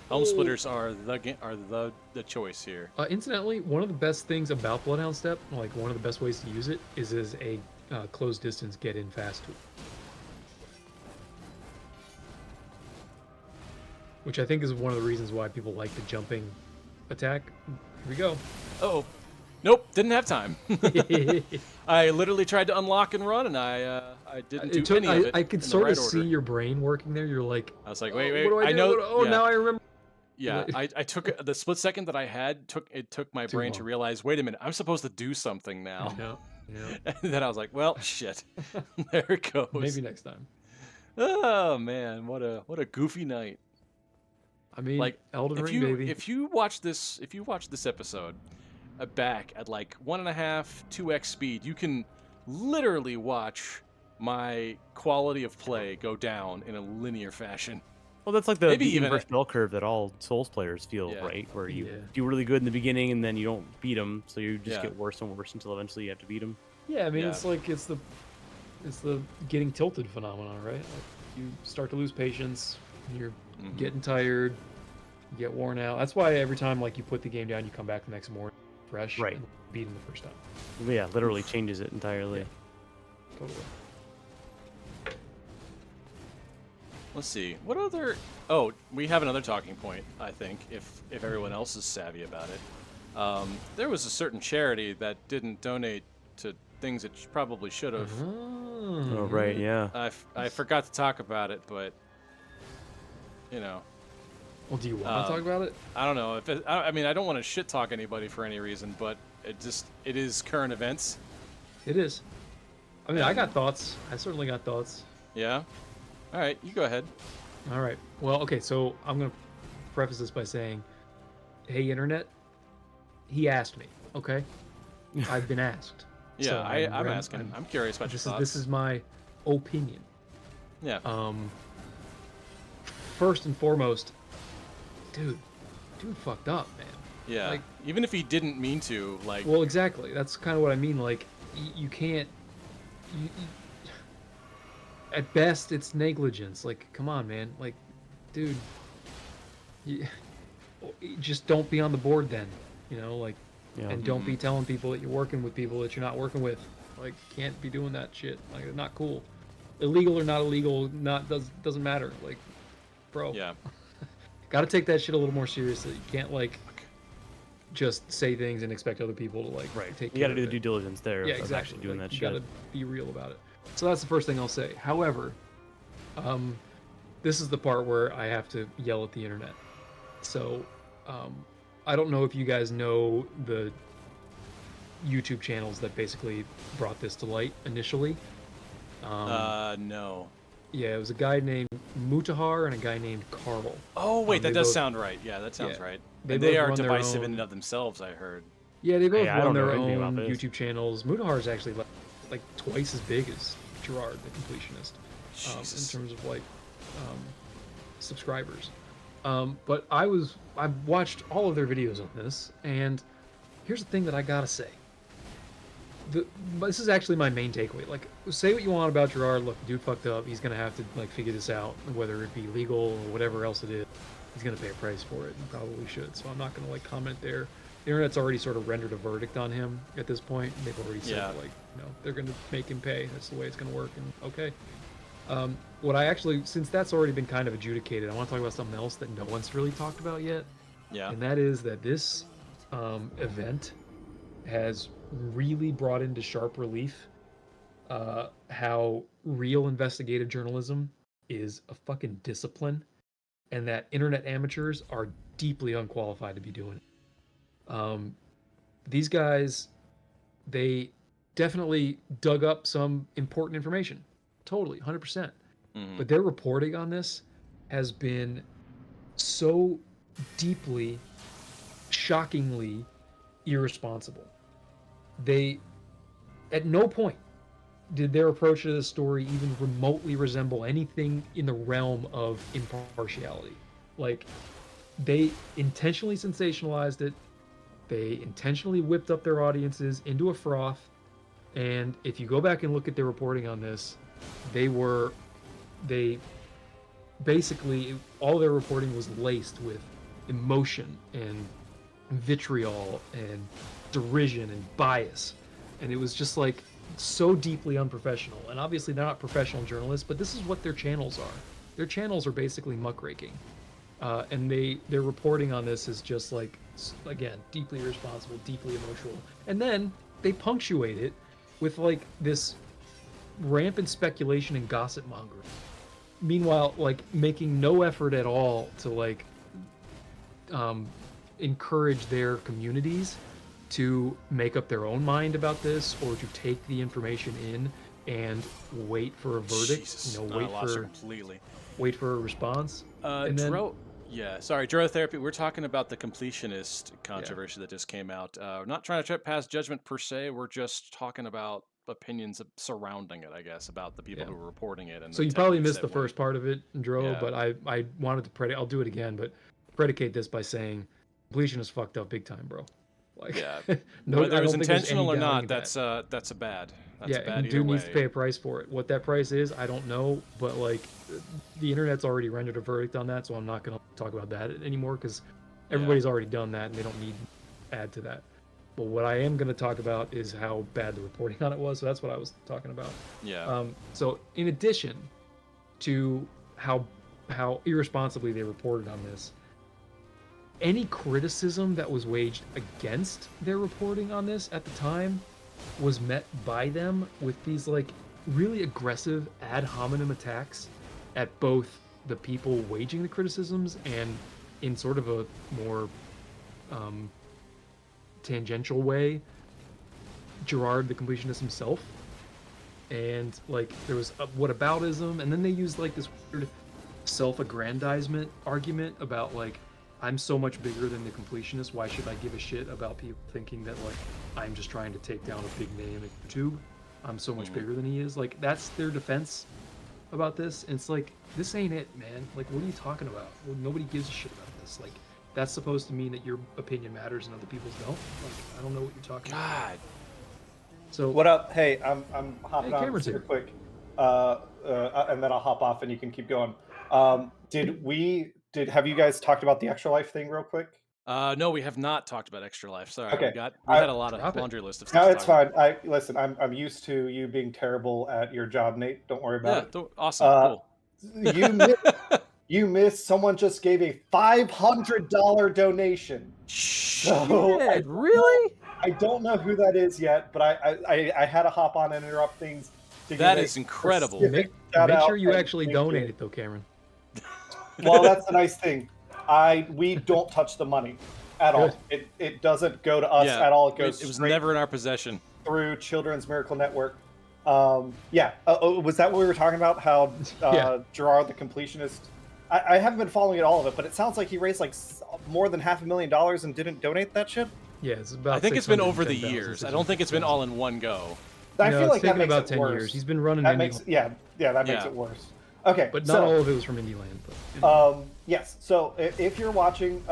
Helm splitters are the choice here. Incidentally, one of the best things about Bloodhound Step, like one of the best ways to use it, is as a close distance get in fast tool. Which I think is one of the reasons why people like the jumping attack. Here we go. Oh, nope, didn't have time. I literally tried to unlock and run, and I didn't do any of it. I could in the sort right of see order. your brain working there. You're like, I was like, "Oh, wait, wait, what do I do? know. Oh, yeah. now I remember. Yeah, I took the split second that I had. It took my Too brain to long. realize, wait a minute, I'm supposed to do something now. Yeah. And then I was like, well, shit. There it goes. Maybe next time. Oh man, what a goofy night. I mean, Like, Elden if Ring, you baby. if you watch this episode back at like 1.5, 2x speed, you can literally watch my quality of play go down in a linear fashion. Well, that's like the Maybe even inverse bell curve that all Souls players feel, Yeah. right? Where you Yeah. do really good in the beginning and then you don't beat them, so you just Yeah. get worse and worse until eventually you have to beat them. Yeah, I mean, Yeah. it's the getting tilted phenomenon, right? Like you start to lose patience, you're Mhm. getting tired, you get worn out. That's why every time like you put the game down, you come back the next morning fresh, Right. and beat him the first time. Yeah, literally changes it entirely. Yeah. Totally. Let's see. What other? Oh, we have another talking point. I think if everyone else is savvy about it, there was a certain charity that didn't donate to things it probably should have. Oh, right, yeah. I forgot to talk about it, but you know, Well, do you want to talk about it? I don't know if I mean I don't want to shit talk anybody for any reason, but it is current events. It is. I mean, I got thoughts. I certainly got thoughts. Yeah. All right, you go ahead. All right. Well, okay. So I'm gonna preface this by saying, "Hey, internet." He asked me. Okay. I've been asked. Yeah, So I'm asking. I'm curious about your thoughts. This is my opinion. Yeah. First and foremost, dude fucked up, man. Yeah. like- Even if he didn't mean to, like. Well, exactly. That's kind of what I mean. Like, you can't. At best, it's negligence. Like, come on, man. Like, dude, you just don't be on the board then. You know, like, Yeah. and don't be telling people that you're working with people that you're not working with. Like, can't be doing that shit. Like, it's not cool. Illegal or not illegal, doesn't matter. Like, bro. Yeah. Got to take that shit a little more seriously. You can't like just say things and expect other people to like take You got care to do of the it. due diligence there Yeah, of exactly. actually doing Like, that you shit. got to be real about it. So that's the first thing I'll say. However, this is the part where I have to yell at the internet. So, I don't know if you guys know the YouTube channels that basically brought this to light initially. No. Yeah, it was a guy named Mutahar and a guy named Carl. Oh wait, they that does both- sound right. Yeah, that sounds yeah. right. They And they both are run their divisive in own- and of themselves. I heard. Yeah, they both Hey, I run don't know their anything own about this. YouTube channels. Mutahar is actually like twice as big as Gerard, the completionist, Jesus. in terms of like subscribers. But I watched all of their videos on this, and here's the thing that I gotta say. This is actually my main takeaway. Like, say what you want about Gerard. Look, the dude fucked up. He's gonna have to like figure this out, whether it be legal or whatever else it is. He's gonna pay a price for it, and probably should. So I'm not gonna like comment there. The internet's already sort of rendered a verdict on him at this point. They've already said Yeah. like, they're gonna make him pay. That's the way it's gonna work. And okay. What I actually, since that's already been kind of adjudicated, I want to talk about something else that no one's really talked about yet. Yeah. And that is that this event has really brought into sharp relief how real investigative journalism is a fucking discipline, and that internet amateurs are deeply unqualified to be doing it. These guys, they definitely dug up some important information. Totally, 100%. Mhm. But their reporting on this has been so deeply, shockingly irresponsible. They, at no point did their approach to this story even remotely resemble anything in the realm of impartiality. Like, they intentionally sensationalized it. They intentionally whipped up their audiences into a froth. And if you go back and look at their reporting on this, they basically, all their reporting was laced with emotion and vitriol and derision and bias. And it was just like so deeply unprofessional. And obviously they're not professional journalists, but this is what their channels are. Their channels are basically muckraking. And their reporting on this is just like, again, deeply irresponsible, deeply emotional. And then they punctuate it with like this rampant speculation and gossip mongering. Meanwhile, like making no effort at all to like encourage their communities to make up their own mind about this, or to take the information in and wait for a verdict. Jesus. You know, No, I lost her completely. wait for a response. And then, Yeah, sorry, Drone Therapy. We're talking about the completionist controversy that just came out. We're not trying to pass judgment per se. We're just talking about opinions surrounding it, I guess, about the people who were reporting it. And so you probably missed the first part of it, Dro, Yeah. but I wanted to predicate. I'll do it again, but predicate this by saying completion is fucked up big time, bro. Like, Yeah. no, Whether I it was don't think there's intentional any or not, doubting that. that's a bad. That's Yeah, a bad and either dude needs way. to pay a price for it. What that price is, I don't know, but like the internet's already rendered a verdict on that, so I'm not going to talk about that anymore because everybody's already done that and they don't need to add to that. But what I am going to talk about is how bad the reporting on it was, so that's what I was talking about. Yeah. So in addition to how irresponsibly they reported on this, any criticism that was waged against their reporting on this at the time was met by them with these like really aggressive ad hominem attacks at both the people waging the criticisms and in sort of a more tangential way, Gerard the completionist himself. And like there was a whataboutism, and then they used like this weird self-aggrandizement argument about like, I'm so much bigger than the completionist, why should I give a shit about people thinking that like I'm just trying to take down a big name at YouTube? I'm so much bigger than he is. Like that's their defense about this. And it's like, this ain't it, man. Like, what are you talking about? Well, nobody gives a shit about this. Like, that's supposed to mean that your opinion matters and other people's don't. Like, I don't know what you're talking about. God. So What up? Hey, I'm hopping on Cameron's super here. quick, and then I'll hop off and you can keep going. Have you guys talked about the extra life thing real quick? No, we have not talked about Extra Life. Sorry, Okay. we had a lot Drop of it. laundry list of stuff. No, to it's talk about. fine. Listen. I'm used to you being terrible at your job, Nate. Don't worry about it. Awesome. Cool. You missed. Someone just gave a $500 donation. So Really? I don't know who that is yet, but I had to hop on and interrupt things. That is incredible. make Shout out sure you and actually thank donate you. it though, Cameron. Well, that's the nice thing. We don't touch the money at all. It doesn't go to us at all. It goes. It was straight never in our possession. through Children's Miracle Network. Was that what we were talking about? How Gerard the completionist? I haven't been following all of it, but it sounds like he raised like more than $500,000 and didn't donate that shit. Yeah, it's about. I think it's been over the 610,000, years. I don't think it's been all in one go. I No, feel it's like that taken makes about it 10 worse. years. He's been running That indie, makes that makes it worse. Okay, but not all of it was from Indieland. But yes. So if you're watching,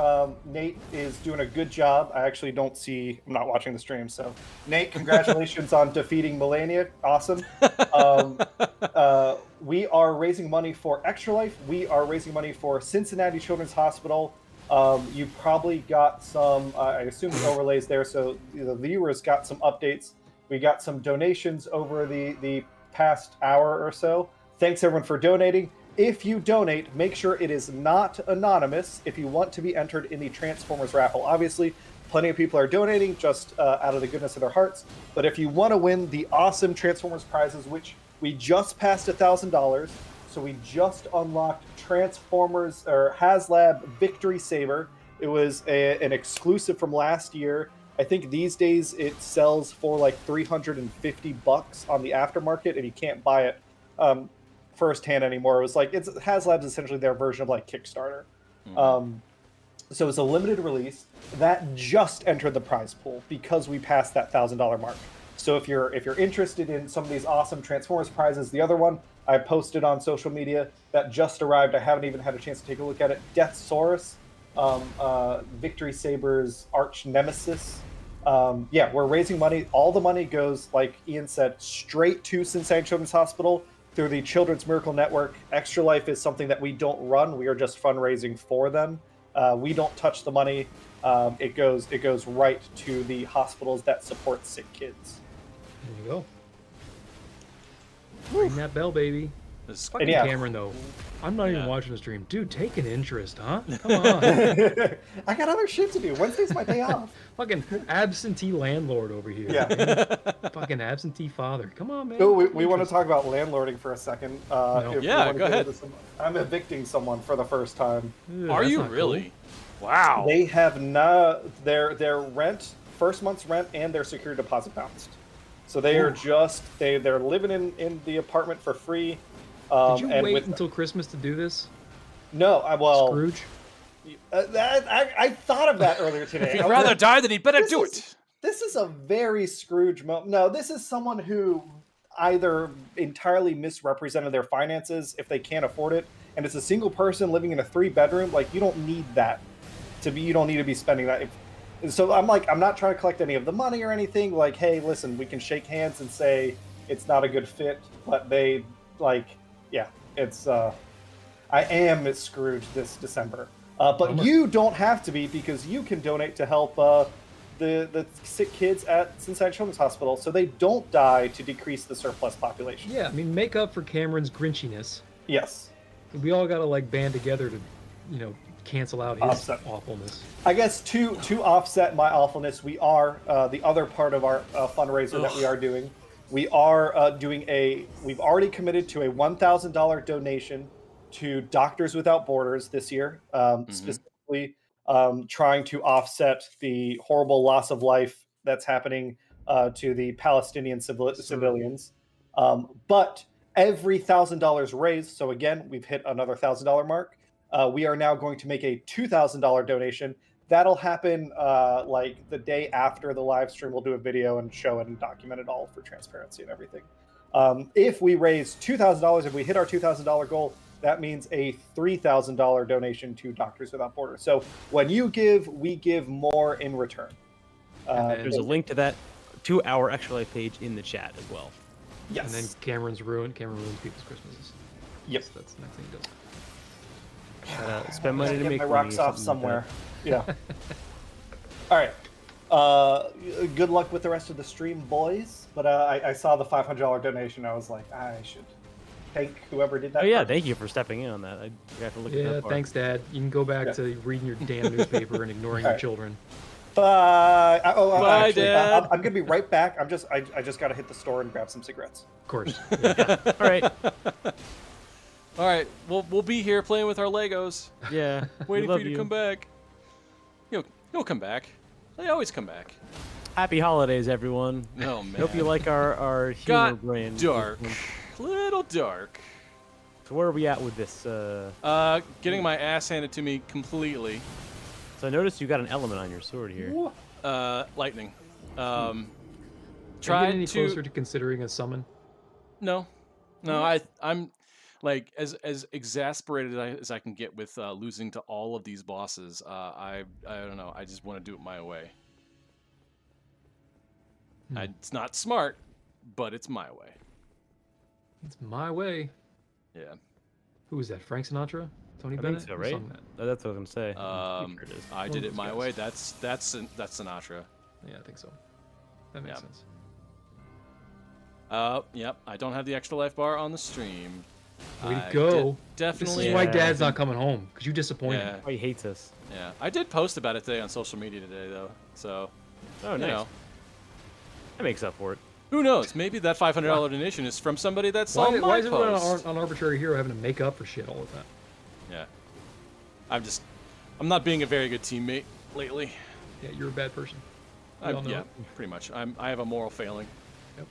Nate is doing a good job. I'm not watching the stream. So Nate, congratulations on defeating Melania. Awesome. We are raising money for Extra Life. We are raising money for Cincinnati Children's Hospital. You probably got some, I assume, overlays there. So the viewers got some updates. We got some donations over the past hour or so. Thanks everyone for donating. If you donate, make sure it is not anonymous if you want to be entered in the Transformers raffle. Obviously, plenty of people are donating just out of the goodness of their hearts. But if you want to win the awesome Transformers prizes, which we just passed $1,000, so we just unlocked Transformers or HasLab Victory Saber. It was an exclusive from last year. I think these days it sells for like $350 on the aftermarket, and you can't buy it firsthand anymore. It was like HasLab's essentially their version of like Kickstarter. So it's a limited release that just entered the prize pool because we passed that $1,000 mark. So if you're interested in some of these awesome Transformers prizes, the other one I posted on social media that just arrived, I haven't even had a chance to take a look at it. Deathsaurus Victory Saber's arch nemesis. Yeah, we're raising money. All the money goes, like Ian said, straight to Cincinnati Children's Hospital through the Children's Miracle Network. Extra Life is something that we don't run. We are just fundraising for them. We don't touch the money. It goes right to the hospitals that support sick kids. There you go. Ring that bell, baby. This Fucking yeah. Cameron, though. I'm not even Yeah. watching the stream. Dude, take an interest, huh? Come on. I got other shit to do. Wednesday's my day off. Fucking absentee landlord over here. Yeah. man. Fucking absentee father. Come on, man. So we want to talk about landlording for a second. If we Yeah, wanna go get ahead. into I'm evicting someone for the first time. Ugh, Are that's you not really? Wow. They have not their rent, first month's rent, and their security deposit bounced. So they are they're living in the apartment for free. Cool. Did you and wait with, until Christmas to do this, No, Scrooge? I thought of that earlier today. If he'd rather die, then he'd better This do is- it. This is a very Scrooge moment. No, this is someone who either entirely misrepresented their finances if they can't afford it, and it's a single person living in a 3-bedroom. Like, you don't need that to be. You don't need to be spending that. So I'm like, I'm not trying to collect any of the money or anything. Like, hey, listen, we can shake hands and say it's not a good fit, but they like, yeah, it's. I am Scrooge this December, but you don't have to be, because you can donate to help the sick kids at Cincinnati Children's Hospital so they don't die, to decrease the surplus population. Yeah, I mean, make up for Cameron's grinchiness. Yes. We all gotta like band together to, cancel out his Offset. awfulness. I guess to offset my awfulness, we are the other part of our fundraiser that we are doing. We are we've already committed to a $1,000 donation to Doctors Without Borders this year, specifically trying to offset the horrible loss of life that's happening to the Palestinian civilians. But every $1,000 raised, so again, we've hit another $1,000 mark. We are now going to make a $2,000 donation. That'll happen like the day after the live stream. We'll do a video and show it and document it all for transparency and everything. If we raise $2,000, if we hit our $2,000 goal, that means a $3,000 donation to Doctors Without Borders. So when you give, we give more in return. There's a link to that, to our Extra Life page in the chat as well. Yes. And then Cameron ruins people's Christmases. Yep. So that's the next thing he does. Spend money to Get make my money rocks or off something like somewhere. Yeah. All right. Good luck with the rest of the stream, boys. But I saw the $500 donation. I was like, I should thank whoever did that. Oh yeah, first. thank you for stepping in on that. I forgot to look at Yeah, that part. thanks, Dad. You can go back to reading your damn newspaper and ignoring your Alright. children. Bye. Bye, Actually, Dad. I'm gonna be right back. I just gotta hit the store and grab some cigarettes. Of course. All right. All right, we'll be here playing with our Legos, Yeah. waiting we for love you to come back. You'll come back. They always come back. Happy holidays, everyone. Oh man. Hope you like our humor Got brand. dark. Little dark. So where are we at with this? Getting my ass handed to me completely. So I noticed you got an element on your sword here. Lightning. Can you Tried get any to. closer to considering a summon? No. I'm like as exasperated as I can get with losing to all of these bosses. I don't know. I just want to do it my way. It's not smart, but it's my way. It's my way. Yeah. Who was that? Frank Sinatra? Tony I Bennett? think so, Who right? sung that? That's what I was gonna say. Pretty sure it is. I One did of it those my guys. way. That's Sinatra. Yeah, I think so. That makes Yeah. sense. Yep. I don't have the extra life bar on the stream. Way to I go. did- This definitely. is why Yeah. Dad's not coming home, because you disappointed Yeah. him. Oh, he hates us. Yeah. I did post about it today on social media today, though. So, Oh, you nice. know, That makes up for it. who knows? Maybe that $500 donation is from somebody that saw Why my is everyone post. on Arbitrary Hero having to make up for shit all the time? Yeah. I'm not being a very good teammate lately. Yeah, you're a bad person. We all know Yeah, it. pretty much. I have a moral failing. Yep.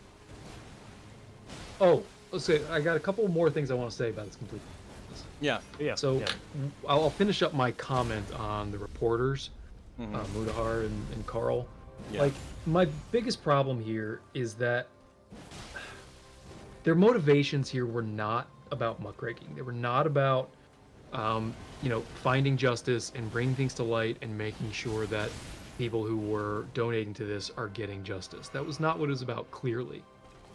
Oh, let's say I got a couple more things I want to say about this complete. Yeah. Yeah. So yeah. I'll finish up my comment on the reporters, Mudahar and Carl. Yeah. Like, my biggest problem here is that their motivations here were not about muckraking. They were not about finding justice and bringing things to light and making sure that people who were donating to this are getting justice. That was not what it was about, clearly.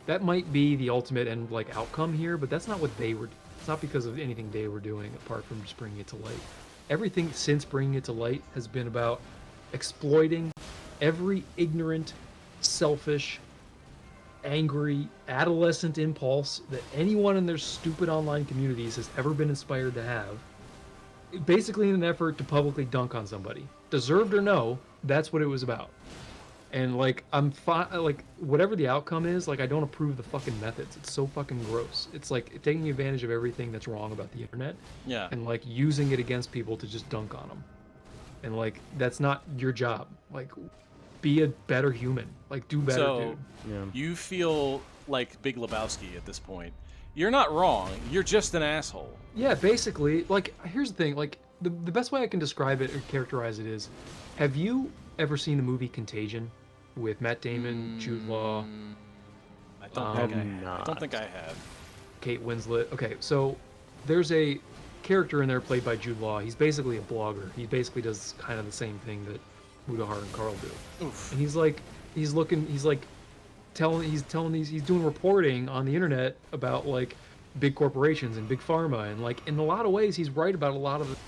That might be the ultimate end outcome here, but that's not what they were. It's not because of anything they were doing apart from just bringing it to light. Everything since bringing it to light has been about exploiting every ignorant, selfish, angry, adolescent impulse that anyone in their stupid online communities has ever been inspired to have, basically in an effort to publicly dunk on somebody. Deserved or no, that's what it was about. And I'm fine, whatever the outcome is, I don't approve the fucking methods. It's so fucking gross. It's taking advantage of everything that's wrong about the internet. Yeah. And using it against people to just dunk on them. And that's not your job. Be a better human. Do better, So, dude. Yeah. you feel like Big Lebowski at this point. You're not wrong. You're just an asshole. Yeah, basically, here's the thing, the best way I can describe it or characterize it is, have you ever seen the movie Contagion with Matt Damon, Jude Law, I don't think I have. Kate Winslet? Okay, so there's a character in there played by Jude Law. He's basically a blogger. He basically does kind of the same thing that Mudahar and Carl do. Oof. And he's doing reporting on the internet about big corporations and big pharma, and in a lot of ways he's right about a lot of it,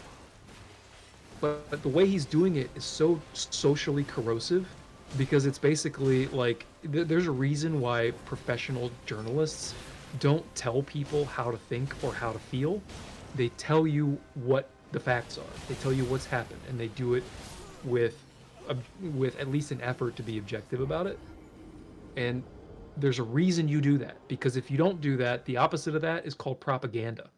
but the way he's doing it is so socially corrosive, because it's basically there's a reason why professional journalists don't tell people how to think or how to feel. They tell you what the facts are. They tell you what's happened, and they do it with at least an effort to be objective about it. And there's a reason you do that, because if you don't do that, the opposite of that is called propaganda.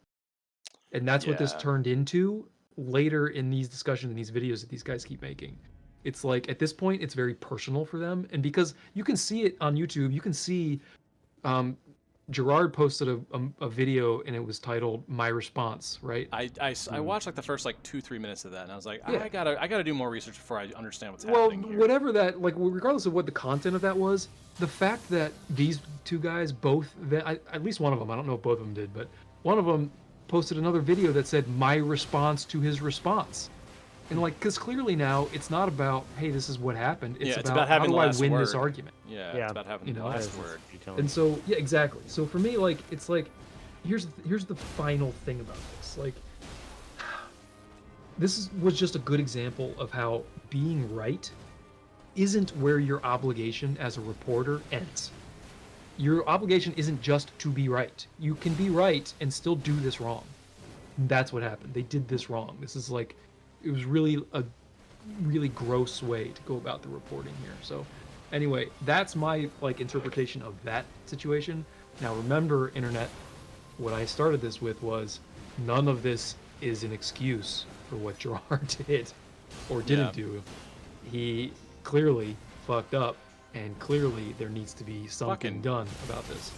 And that's what this Yeah. turned into later in these discussions and these videos that these guys keep making. It's at this point, it's very personal for them. And because you can see it on YouTube, you can see Gerard posted a video, and it was titled "My Response," right? I watched the first 2-3 minutes of that, and I was like, Yeah. I gotta do more research before I understand what's Well, happening here. whatever that, regardless of what the content of that was, the fact that these two guys both, at least one of them, I don't know if both of them did, but one of them posted another video that said "My response to his response," and because clearly now it's not about, hey, this is what happened. It's it's about about having how do the I last win this word. argument. Yeah, Yeah. it's about having You the know, last word. And so, yeah, exactly. So for me, it's here's the final thing about this. Was just a good example of how being right isn't where your obligation as a reporter ends. Your obligation isn't just to be right. You can be right and still do this wrong. And that's what happened. They did this wrong. This is it was really a really gross way to go about the reporting here. So anyway, that's my interpretation of that situation. Now remember, internet, what I started this with was none of this is an excuse for what Gerard did or didn't do. He clearly fucked up, and clearly there needs to be something done about this.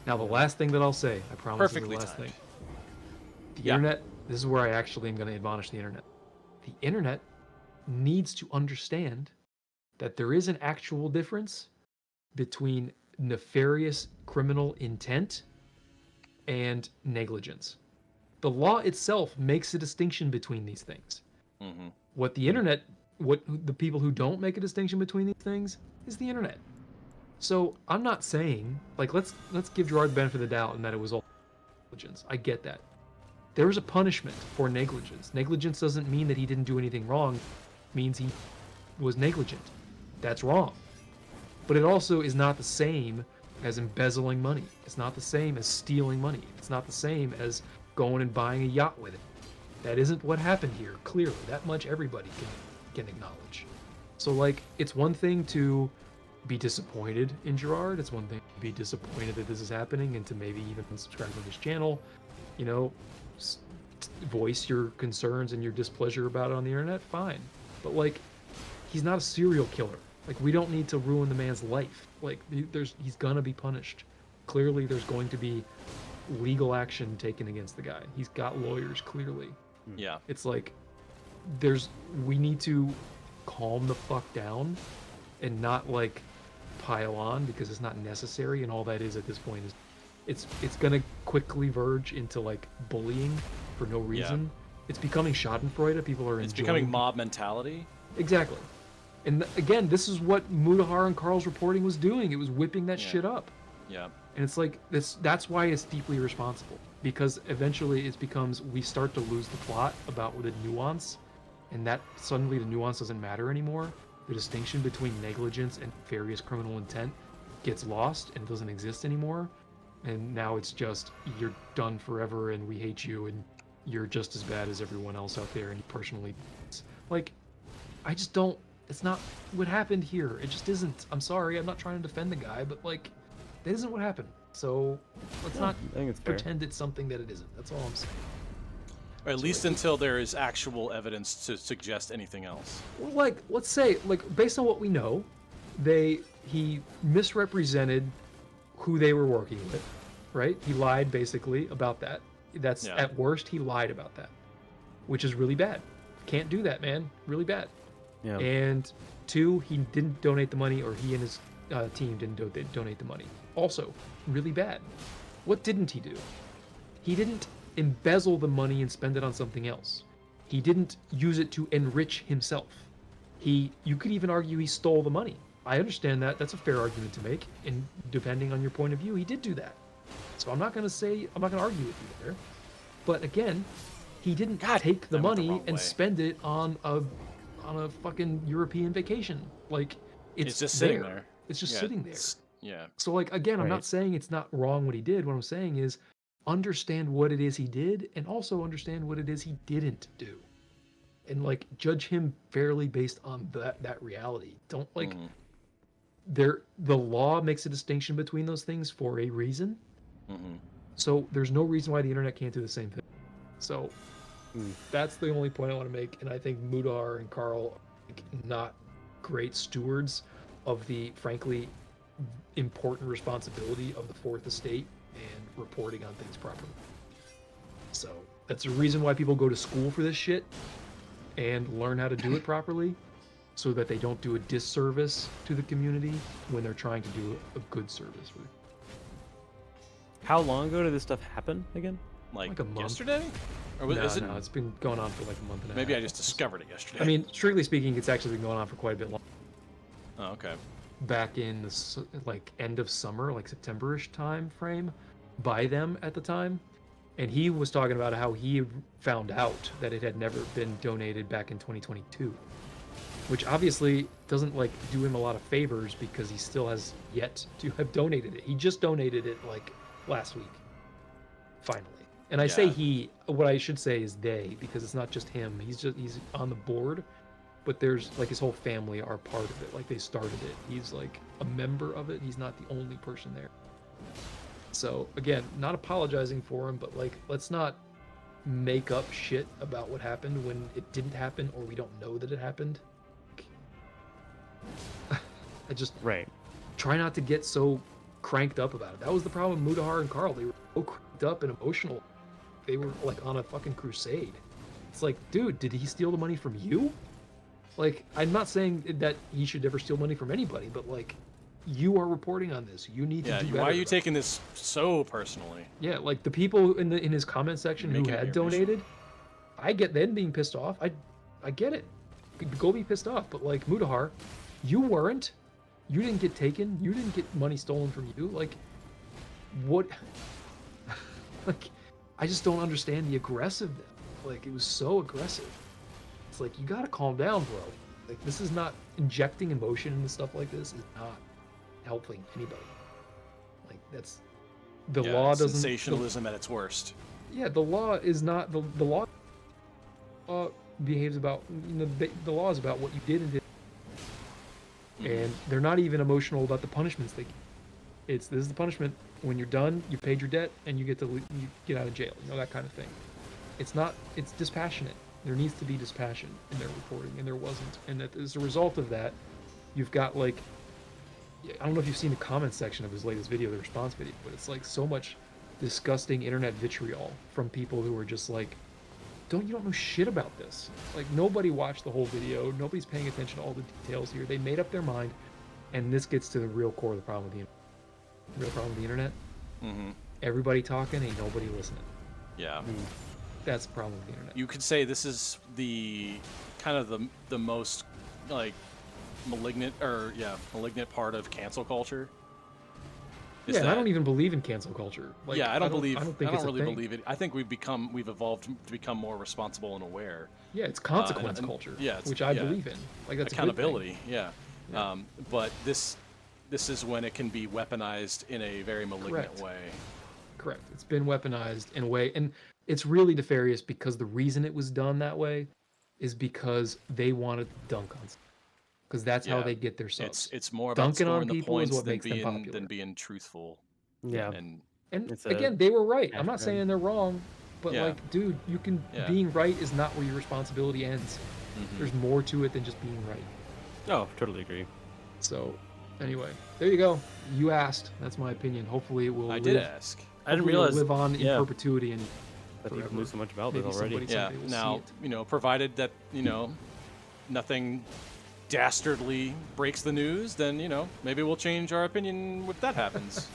Now the last thing that I'll say, I promise, Perfectly is the last timed. thing. The internet, this is where I actually am going to admonish the internet. The internet needs to understand that there is an actual difference between nefarious criminal intent and negligence. The law itself makes a distinction between these things. Mm-hmm. What the people who don't make a distinction between these things is the internet. So I'm not saying let's give Gerard the benefit of the doubt and that it was all negligence. I get that. There is a punishment for negligence. Negligence doesn't mean that he didn't do anything wrong. It means he was negligent. That's wrong. But it also is not the same as embezzling money. It's not the same as stealing money. It's not the same as going and buying a yacht with it. That isn't what happened here, clearly. That much everybody can acknowledge. So it's one thing to be disappointed in Gerard. It's one thing to be disappointed that this is happening and to maybe even subscribe to his channel. Voice your concerns and your displeasure about it on the internet, fine. But he's not a serial killer. We don't need to ruin the man's life. He's gonna be punished. Clearly there's going to be legal action taken against the guy. He's got lawyers, clearly. Yeah. It's we need to calm the fuck down and not pile on, because it's not necessary, and all that is at this point is it's gonna quickly verge into bullying for no reason. It's becoming Schadenfreude. People are It's enjoying becoming mob mentality. Exactly. And again, this is what Mudahar and Carl's reporting was doing. It was whipping that Yeah. shit up. Yeah. And it's like that's why it's deeply irresponsible. Because eventually it becomes we start to lose the plot about the nuance, and that suddenly the nuance doesn't matter anymore. The distinction between negligence and various criminal intent gets lost and doesn't exist anymore. And now it's just you're done forever and we hate you and you're just as bad as everyone else out there and you personally like I just don't it's not what happened here. It just isn't. I'm sorry, I'm not trying to defend the guy, but like that isn't what happened. So let's not I think it's fair. pretend it's something that it isn't. That's all I'm saying. Or at least until there is actual evidence to suggest anything else. Well, like let's say like based on what we know, he misrepresented who they were working with, right? He lied basically about that. That's at worst he lied about that, which is really bad. Can't do that, man. Really bad. Yeah. And 2, he didn't donate the money, or he and his team didn't donate the money. Also, really bad. What didn't he do? He didn't embezzle the money and spend it on something else. He didn't use it to enrich himself. You could even argue he stole the money. I understand that. That's a fair argument to make. And depending on your point of view, he did do that. So I'm not going to argue with you there. But again, he didn't take the I went the money wrong and way. spend it on a fucking European vacation. Like it's just sitting there. It's just Yeah, sitting there. Yeah. So like again, I'm Right. not saying it's not wrong what he did. What I'm saying is understand what it is he did and also understand what it is he didn't do. And like judge him fairly based on that reality. Don't like the law makes a distinction between those things for a reason. So there's no reason why the internet can't do the same thing. So that's the only point I want to make. And I think Mudahar and Carl are like, not great stewards of the frankly important responsibility of the Fourth Estate and reporting on things properly. So that's the reason why people go to school for this shit and learn how to do it properly, so that they don't do a disservice to the community when they're trying to do a good service. How long ago did this stuff happen again? Like a month. yesterday? Or was, No, is it? no, it's been going on for like a month and a half. Maybe I just discovered it yesterday. I mean, strictly speaking, it's actually been going on for quite a bit long. Oh, okay. Back in the like end of summer, like September-ish time frame, by them at the time, and he was talking about how he found out that it had never been donated back in 2022, which obviously doesn't like do him a lot of favors because he still has yet to have donated it. He just donated it like last week, finally. And I say Yeah. he, what I should say is they, because it's not just him. He's on the board, but there's like his whole family are part of it. Like they started it. He's like a member of it. He's not the only person there. So again, not apologizing for him, but like let's not make up shit about what happened when it didn't happen or we don't know that it happened. I just Right. try not to get so cranked up about it. That was the problem with Mudahar and Carl. They were so cranked up and emotional. They were like on a fucking crusade. It's like, dude, did he steal the money from you? Like, I'm not saying that he should never steal money from anybody, but like, you are reporting on this. You need to do better. Why are you about it. taking this so personally? Yeah, like the people in his comment section who Making it had your mission. donated, I get them being pissed off. I get it. Go be pissed off, but like Mudahar, you weren't. You didn't get taken. You didn't get money stolen from you. Like, what? Like, I just don't understand the aggressiveness. Like, it was so aggressive. It's like, you gotta calm down, bro. Like, this is not injecting emotion into stuff like this is not helping anybody. Like, that's the Yeah, law doesn't. sensationalism at its worst. Yeah, the law is not the law. Behaves about the law is about what you did and did, and they're not even emotional about the punishments they give. This is the punishment. When you're done, you paid your debt, and you get out of jail. You know, that kind of thing. It's not. It's dispassionate. There needs to be dispassion in their reporting, and there wasn't. And that as a result of that, you've got like, I don't know if you've seen the comment section of his latest video, the response video, but it's like so much disgusting internet vitriol from people who are just like, you don't know shit about this. Like, nobody watched the whole video. Nobody's paying attention to all the details here. They made up their mind, and this gets to the real core of the problem with the internet. The real problem with the internet. Mm-hmm. Everybody talking, ain't nobody listening. Yeah. That's the problem with the internet. You could say this is the kind of the most like malignant part of cancel culture. Is Yeah, and I that- don't even believe in cancel culture. Like, yeah, I don't think really it's a thing. believe it. I think we've evolved to become more responsible and aware. Yeah, it's consequence and- culture. yeah, it's- which I yeah. believe in. Like that's Accountability, yeah. Yeah. But this is when it can be weaponized in a very malignant Correct. way. Correct. It's been weaponized in a way, and it's really nefarious because the reason it was done that way is because they wanted to dunk on, because that's how Yeah. they get their subs. It's more about Dunking on scoring the people is points what than makes them popular. being truthful. Yeah. And And It's a again, they were right. I'm cash not grab. saying they're wrong, but Yeah. like, dude, you can Yeah. being right is not where your responsibility ends. mhm. There's more to it than just being right. Oh, totally agree. So, anyway, there you go. You asked. That's my opinion. Hopefully, it will. I live, did ask. I didn't hopefully it'll realize live on in yeah. perpetuity and that people forever. knew so much about this Maybe already. somebody- Yeah. someday we'll see Now, it. provided that nothing dastardly breaks the news, then maybe we'll change our opinion if that happens.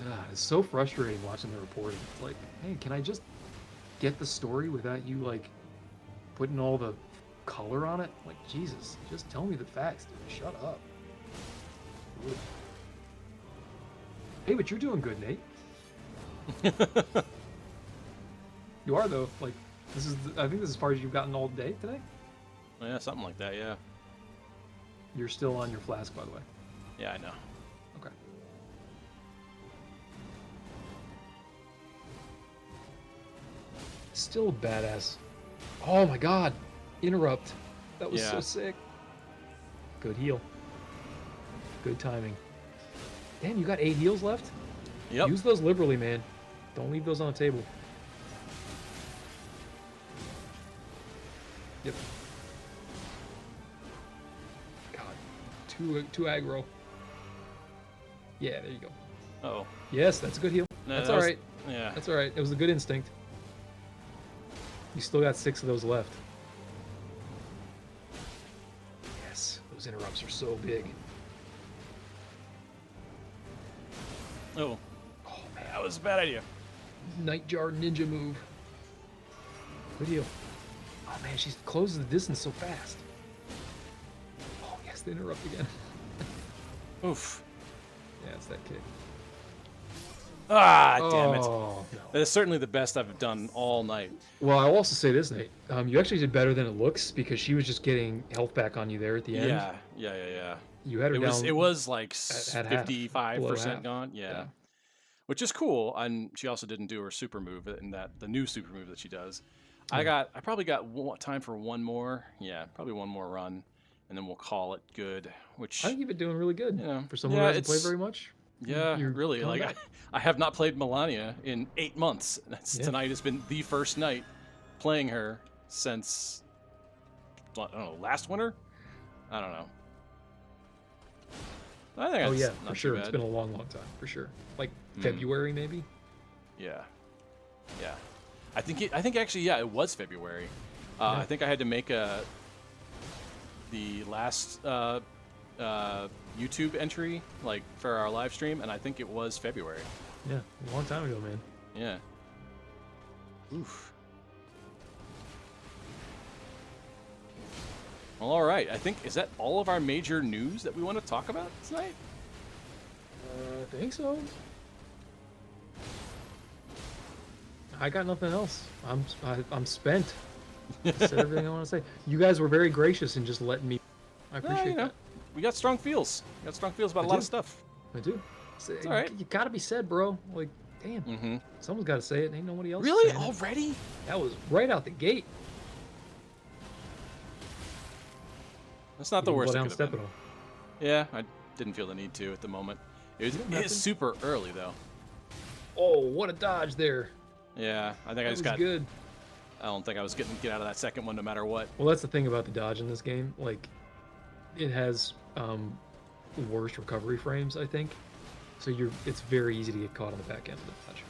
God, it's so frustrating watching the reporting. It's like, hey, can I just get the story without you like putting all the color on it? Like, Jesus, just tell me the facts, dude. Shut up. Ugh. Hey, but you're doing good, Nate. You are though. Like, this is. I think this is as far as you've gotten all day today. Yeah, something like that. Yeah. You're still on your flask, by the way. Yeah, I know. Okay. Still badass. Oh my god. Interrupt. That was so Yeah. sick. Good heal. Good timing. Damn, you got 8 heals left? Yep. Use those liberally, man. Don't leave those on the table. Yep. God. Too aggro. Yeah, there you go. Oh. Yes, that's a good heal. No, That's that was- alright. Yeah. That's alright. It was a good instinct. You still got 6 of those left. Yes, those interrupts are so big. Oh. Oh man, That was a bad idea. Nightjar ninja move. Good deal. Oh man, she closes the distance so fast. Oh yes, the interrupt again. Oof. Yeah, it's that kick. Ah, damn it. Oh, no. That is certainly the best I've done all night. Well, I'll also say this, Nate. You actually did better than it looks because she was just getting health back on you there at the end. Yeah. You had her down. It was like at half, 55% below half. gone. Yeah. Yeah. Which is cool. And she also didn't do her super move in the new super move that she does. Hmm. I probably got time for one more. Yeah, probably one more run, and then we'll call it good. Which I think you've been doing really good for someone yeah, who hasn't played it's- very much. yeah, You're really. coming Like back. I have not played Melania in 8 months. Yeah. Tonight has been the first night playing her since I don't know, last winter. I don't know. I think Oh it's yeah, not for too sure. It's bad. been a long time, for sure. Like Hmm. February maybe. Yeah. I think actually it was February. Yeah. I think I had to make the last YouTube entry like for our live stream, and I think it was February. Yeah, a long time ago, man. Yeah. Oof. Well, all right. I think is that all of our major news that we want to talk about tonight? I think so. I got nothing else. I'm spent. Said everything I want to say. You guys were very gracious in just letting me. I appreciate that. We got strong feels. We got strong feels about I a lot do. of stuff. I do. all right. You gotta be said, bro. Like, damn. Mm-hmm. Someone's got to say it. Ain't nobody else. Really? saying it. Already? That was right out the gate. That's not You the didn't worst. blow It down could have step been. at all. Yeah, I didn't feel the need to at the moment. It It is happened. super early though. Oh, what a dodge there. Yeah, I think I That just was got. good. I don't think I was getting get out of that second one no matter what. Well, that's the thing about the dodge in this game. Like, it has worse recovery frames, I think. So it's very easy to get caught on the back end of the dodge.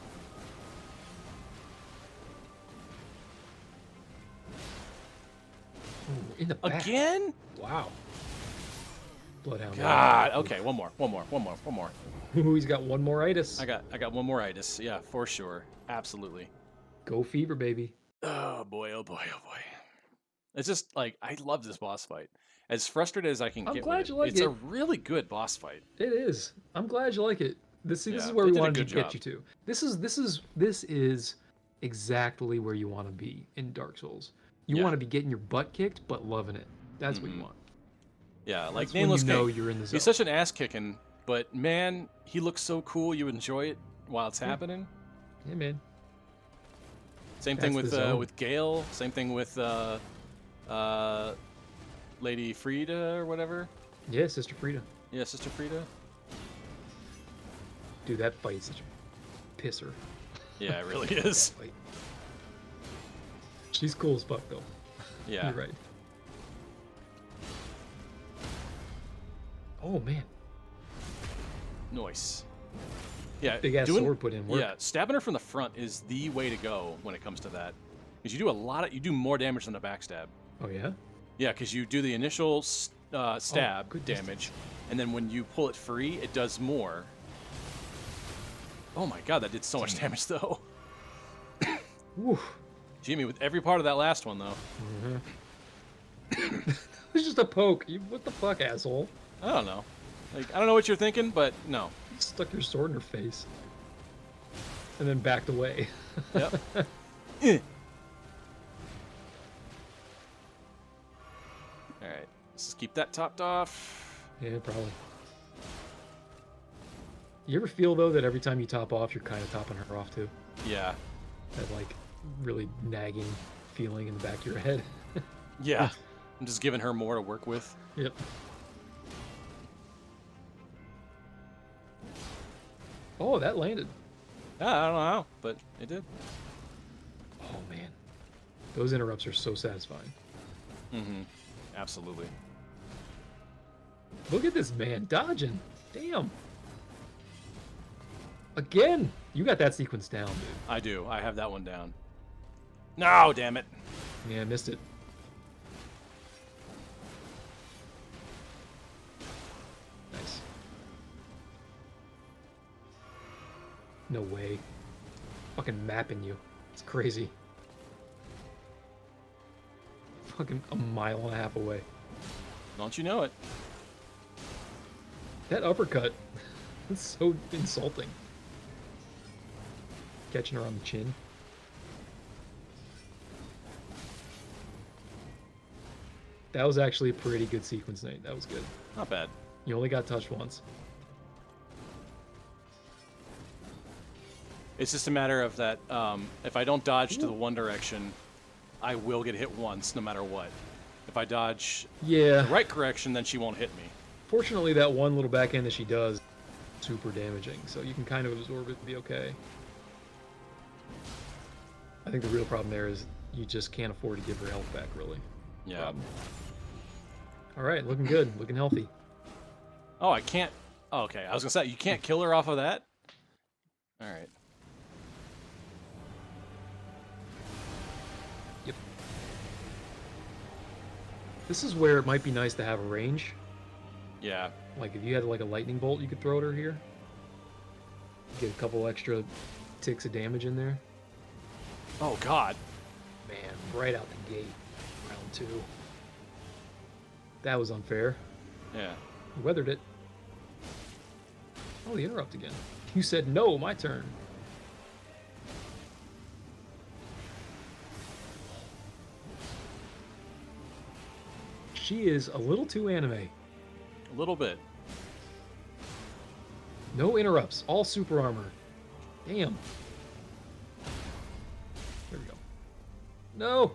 Ooh, in the back. Again? Wow. Bloodhound. God. Okay, one more. Ooh, he's got one more itis. I got one more itis. Yeah, for sure. Absolutely. Go Fever, baby. Oh boy, oh boy, oh boy. It's just like I love this boss fight. As frustrated as I can I'm get glad with you it, like it's a it. really good boss fight. It is. I'm glad you like it. This Yeah, is where they we did a wanted to good get job. you to. This is exactly where you want to be in Dark Souls. You Yeah. want to be getting your butt kicked, but loving it. That's what you want. Yeah, like That's when you Nameless know King. you're in the zone. He's such an ass kicking, but man, he looks so cool. You enjoy it while it's happening. Yeah, man. Same thing That's the zone. with Gale. Same thing with Lady Frida or whatever. Yeah, Sister Frida. Yeah, Sister Frida. Dude, that fight is such a pisser. Yeah, it really is. That fight. She's cool as fuck, though. Yeah. You're right. Oh, man. Nice. Yeah, Big ass sword put in work. Yeah, stabbing her from the front is the way to go when it comes to that, because you do more damage than a backstab. Oh, yeah? Yeah, because you do the initial stab good damage, and then when you pull it free, it does more. Oh my god, that did so much damage though. Woo. Jimmy, with every part of that last one though. It's just a poke. What the fuck, asshole? I don't know. Like, I don't know what you're thinking, but no. You stuck your sword in her face. And then backed away. Yep. Eh. All right, let's just keep that topped off. Yeah, probably. You ever feel, though, that every time you top off, you're kind of topping her off, too? Yeah. That, like, really nagging feeling in the back of your head. Yeah. I'm just giving her more to work with. Yep. Oh, that landed. I don't know how, but it did. Oh, man. Those interrupts are so satisfying. Mm-hmm. Absolutely. Look at this man dodging. Damn. Again. You got that sequence down, dude. I do. I have that one down. No, damn it. Yeah, I missed it. Nice. No way. Fucking mapping you. It's crazy. Fucking a mile and a half away. Don't you know it? That uppercut. It's so insulting. Catching her on the chin. That was actually a pretty good sequence, Nate. That was good. Not bad. You only got touched once. It's just a matter of that. If I don't dodge to the one direction, I will get hit once, no matter what. If I dodge Yeah. the right direction, then she won't hit me. Fortunately, that one little backhand that she does, super damaging. So you can kind of absorb it and be okay. I think the real problem there is you just can't afford to give her health back, really. Yeah. All right, looking good, looking healthy. Oh, I can't. Oh, okay, I was gonna say you can't kill her off of that. All right. Yep. This is where it might be nice to have a range. Yeah. Like if you had like a lightning bolt, you could throw at her here. Get a couple extra ticks of damage in there. Oh God. Man, right out the gate, round 2. That was unfair. Yeah. You weathered it. Oh, the interrupt again. You said no, my turn. She is a little too anime. A little bit. No interrupts, all super armor. Damn. There we go. No!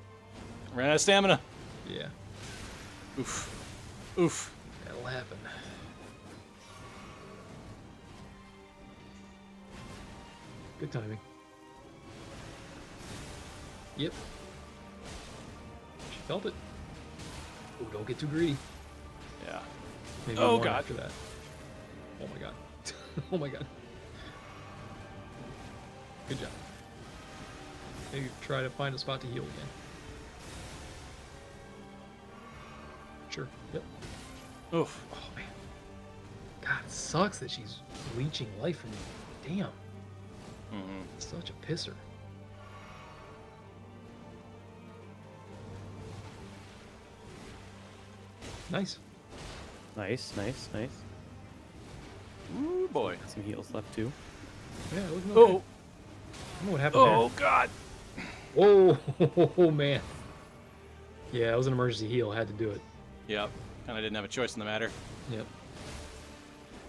Ran out of stamina. Yeah, Oof. Oof. that'll happen. Good timing. Yep. She felt it. Oh, don't get too greedy. Yeah. Maybe Oh, one God. after that. Oh my god. Oh my god. Good job. Maybe try to find a spot to heal again. Sure. Yep. Oof. Oh man. God, it sucks that she's leeching life from me. Damn. Mm-hmm. Such a pisser. Nice. Nice. Ooh, boy. Some heals left too. Yeah, looking okay. Oh, I don't know what happened oh, God. there. Whoa, man. Yeah, it was an emergency heal. Had to do it. Yep. Kind of didn't have a choice in the matter. Yep.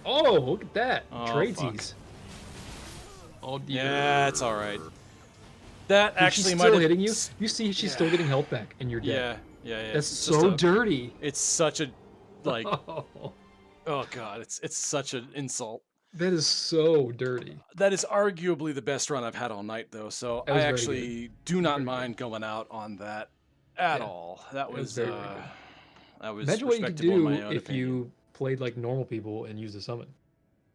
Oh, look at that. Oh, Tradesies. Oh, dear. Yeah, it's all right. That Dude, actually she's might still have... hitting you. You see, she's still Yeah. getting health back, and you're dead. Yeah. That's It's just so dirty. It's such a, like... Oh, Oh, God. It's such an insult. that is so dirty. That is arguably the best run I've had all night, though. So That I was very actually do not Very mind going out on that at Yeah. all. That was very, very good. that was Imagine what you could respectable in do my own if opinion. you played like normal people and used a summon.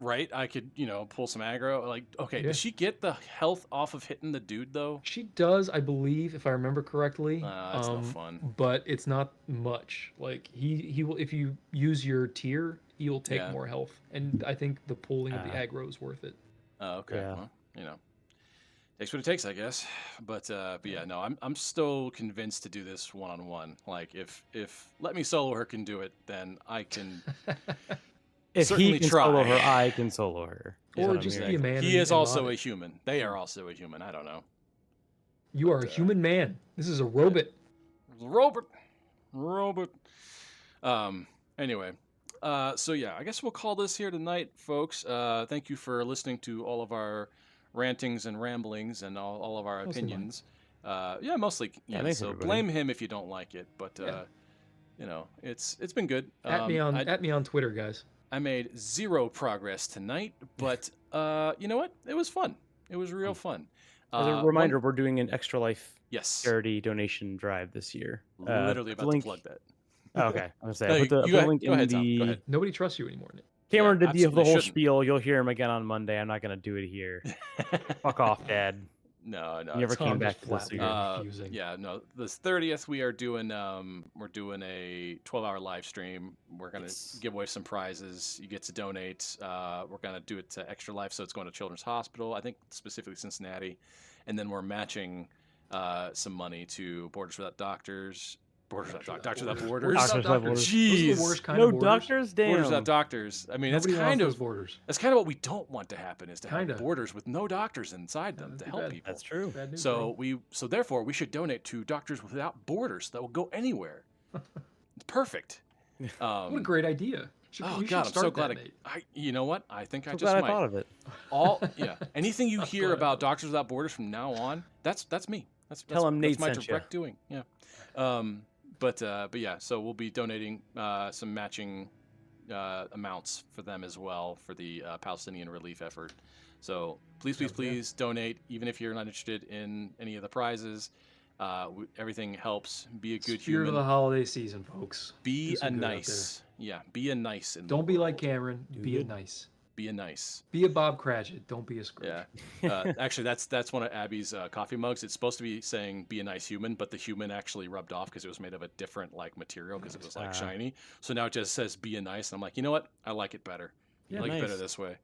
Right? I could, pull some aggro. Like, okay, Yeah. does she get the health off of hitting the dude though? She does, I believe, if I remember correctly. That's no fun. But it's not much. Like he will, if you use your tier, he'll take Yeah. more health, and I think the pulling of the Ah. aggro is worth it. Oh, okay. Yeah. Well, takes what it takes, I guess. But yeah, no, I'm still convinced to do this one-on-one. Like, if Let Me Solo Her can do it, then I can. If Certainly he can try. solo her, I can solo her. is Or what I'm just hearing. be a man. He is and also mod a it. human. They are also a human. I don't know. You are a human man. This is a robot. Robert. Anyway, so yeah, I guess we'll call this here tonight, folks. Thank you for listening to all of our rantings and ramblings and all of our Mostly mine. opinions. Yeah, mostly. Yeah, Yeah, thanks, so everybody. blame him if you don't like it, but Yeah. it's been good. At me on Twitter, guys. I made 0 progress tonight, but you know what? It was fun. It was real fun. As a one- reminder, we're doing an Extra Life yes, charity donation drive this year. literally The about link- to plug that. Oh, okay, I'm gonna say No, I put the, you put go the ahead- link go in ahead, Tom, the. go ahead. Nobody trusts you anymore, Nick. Cameron did the absolutely whole shouldn't. spiel. You'll hear him again on Monday. I'm not gonna do it here. Fuck off, Dad. No, You never it's came Tom back just to this flatly year. refusing. Yeah, no. This 30th, we are doing a 12-hour live stream. We're gonna Yes. give away some prizes. You get to donate. We're gonna do it to Extra Life, so it's going to Children's Hospital. I think specifically Cincinnati, and then we're matching some money to Borders Without Doctors. Doctors Without Borders. Where's Doctors Without Without Doctors? Borders. Those are Jeez. the worst kind No of borders. doctors, damn. Borders Without Doctors. I mean, Nobody it's wants kind those of borders. that's kind of what we don't want to happen is to have Kinda. borders with no doctors inside them that'd to be help bad. people. That's true. Bad news, So bro. therefore we should donate to Doctors Without Borders that will go anywhere. It's perfect. What a great idea. Oh You God, should I'm so start glad. that, Nate. You know what? I think I So just glad I might. thought of it. Anything you I'm hear glad I about thought Doctors Without Borders from now on, that's me. That's Tell 'em that's Nate my sent ya. direct doing. Yeah. But yeah, so we'll be donating some matching amounts for them as well for the Palestinian relief effort. So please Hell yeah. donate, even if you're not interested in any of the prizes. Everything helps. Be a good Spirit human. of the holiday season, folks. Be Do a some good out there. nice. Yeah, be a nice. In the Don't be like world. Cameron. Do Be a good. nice. Be a nice. Be a Bob Cratchit. Don't be a Scrooge. Yeah. Actually, that's one of Abby's coffee mugs. It's supposed to be saying "Be a nice human," but the human actually rubbed off because it was made of a different material because it was Ah. shiny. So now it just says "Be a nice," and I'm like, you know what? I like it better. Yeah, I like it better nice. this way.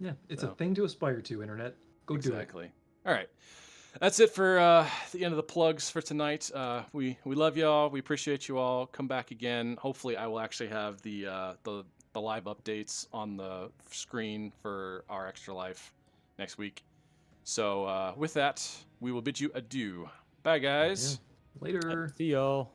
Yeah, it's So. a thing to aspire to, internet. Go do it. Exactly. All right. That's it for the end of the plugs for tonight. We love y'all. We appreciate you all. Come back again. Hopefully, I will actually have the live updates on the screen for our Extra Life next week. So with that, we will bid you adieu. Bye, guys. Yeah. Later. See y'all.